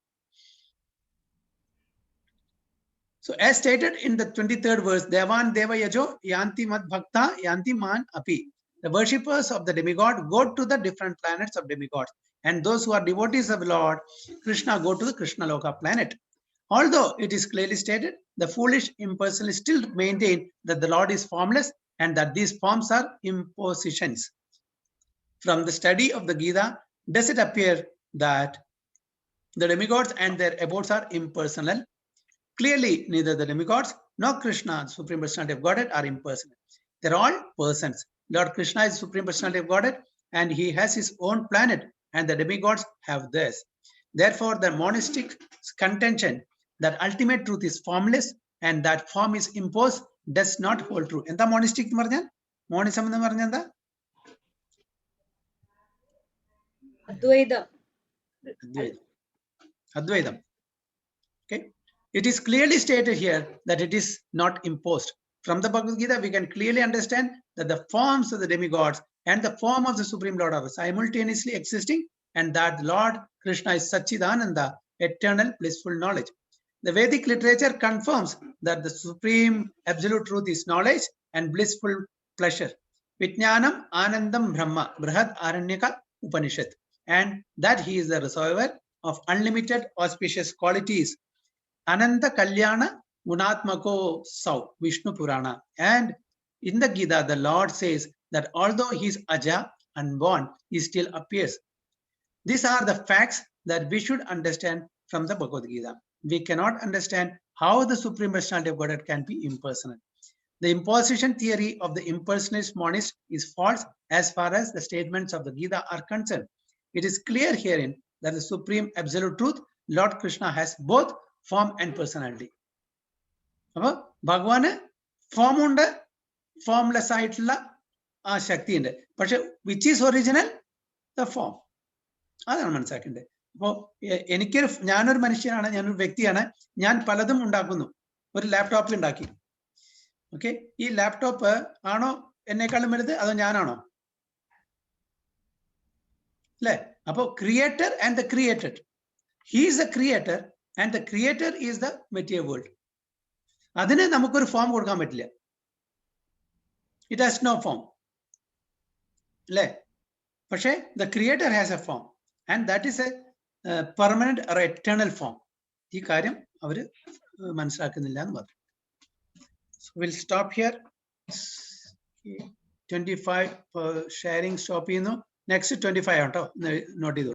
So as stated in the 23rd verse, Devan Deva Yajo Yanti Mad Bhakta Yanti Man Api. The worshippers of the demigod go to the different planets of demigods, and those who are devotees of Lord Krishna go to the Krishna Loka planet. Although it is clearly stated, the foolish impersonalists still maintain that the Lord is formless and that these forms are impositions. From the study of the Gita, does it appear that the demigods and their abodes are impersonal? Clearly, neither the demigods nor Krishna, Supreme Personality of Godhead, are impersonal. They're all persons. Lord Krishna is Supreme Personality of Godhead, and he has his own planet, and the demigods have theirs. Therefore, the monistic contention that ultimate truth is formless and that form is imposed does not hold true. എന്താ മോണിസ്റ്റിക് എന്ന് പറഞ്ഞാൽ? Monism എന്ന് പറഞ്ഞാൽ എന്താ? Advaitam. Okay. It is clearly stated here that it is not imposed. From the Bhagavad Gita, we can clearly understand that the forms of the demigods and the form of the Supreme Lord are simultaneously existing, and that Lord Krishna is Satchidananda, eternal blissful knowledge. The Vedic literature confirms that the Supreme Absolute Truth is knowledge and blissful pleasure. Vijnanam Anandam Brahma, Brihad Aranyaka Upanishad. And that he is the reservoir of unlimited auspicious qualities. Ananta Kalyana Gunatmako Sau, Vishnu Purana. And in the Gita, the Lord says that although he is Aja, unborn, he still appears. These are the facts that we should understand from the Bhagavad Gita. We cannot understand how the Supreme Personality of Godhead can be impersonal. The imposition theory of the impersonalist monist is false as far as the statements of the Gita are concerned. It is clear herein that the Supreme Absolute Truth, Lord Krishna, has both form and personality. അപ്പോൾ ഭഗവാന് form ഉണ്ട്, formless ആയിട്ടുള്ള ആ ശക്തി ഉണ്ട്. പക്ഷെ which is original? The form. അതാണ് മനസ്സിലാക്കേണ്ടത്. അപ്പോൾ ഞാനൊരു മനുഷ്യനാണ്, ഞാനൊരു വ്യക്തിയാണ്, ഞാൻ പലതും ഉണ്ടാക്കുന്നു. ഒരു ലാപ്ടോപ്പ് ഉണ്ടാക്കി. ഓക്കെ, ഈ ലാപ്ടോപ്പ് ആണോ എന്നെക്കാളും വലുത്, അതോ ഞാനാണോ? അല്ലേ? അപ്പോൾ creator and the created. He is the creator and the creator is the material world. അതിന് നമുക്കൊരു ഫോം കൊടുക്കാൻ പറ്റില്ല. It has no form. അല്ലേ? പക്ഷേ the creator has a form and that is a permanent or eternal form. ഈ കാര്യം അവര് മനസ്സിലാക്കുന്നില്ല എന്ന് പറഞ്ഞു. So we'll stop here. 25 sharing stop ചെയ്യുന്നു. Next 25 ആട്ടോ, നോട്ട് ചെയ്തു.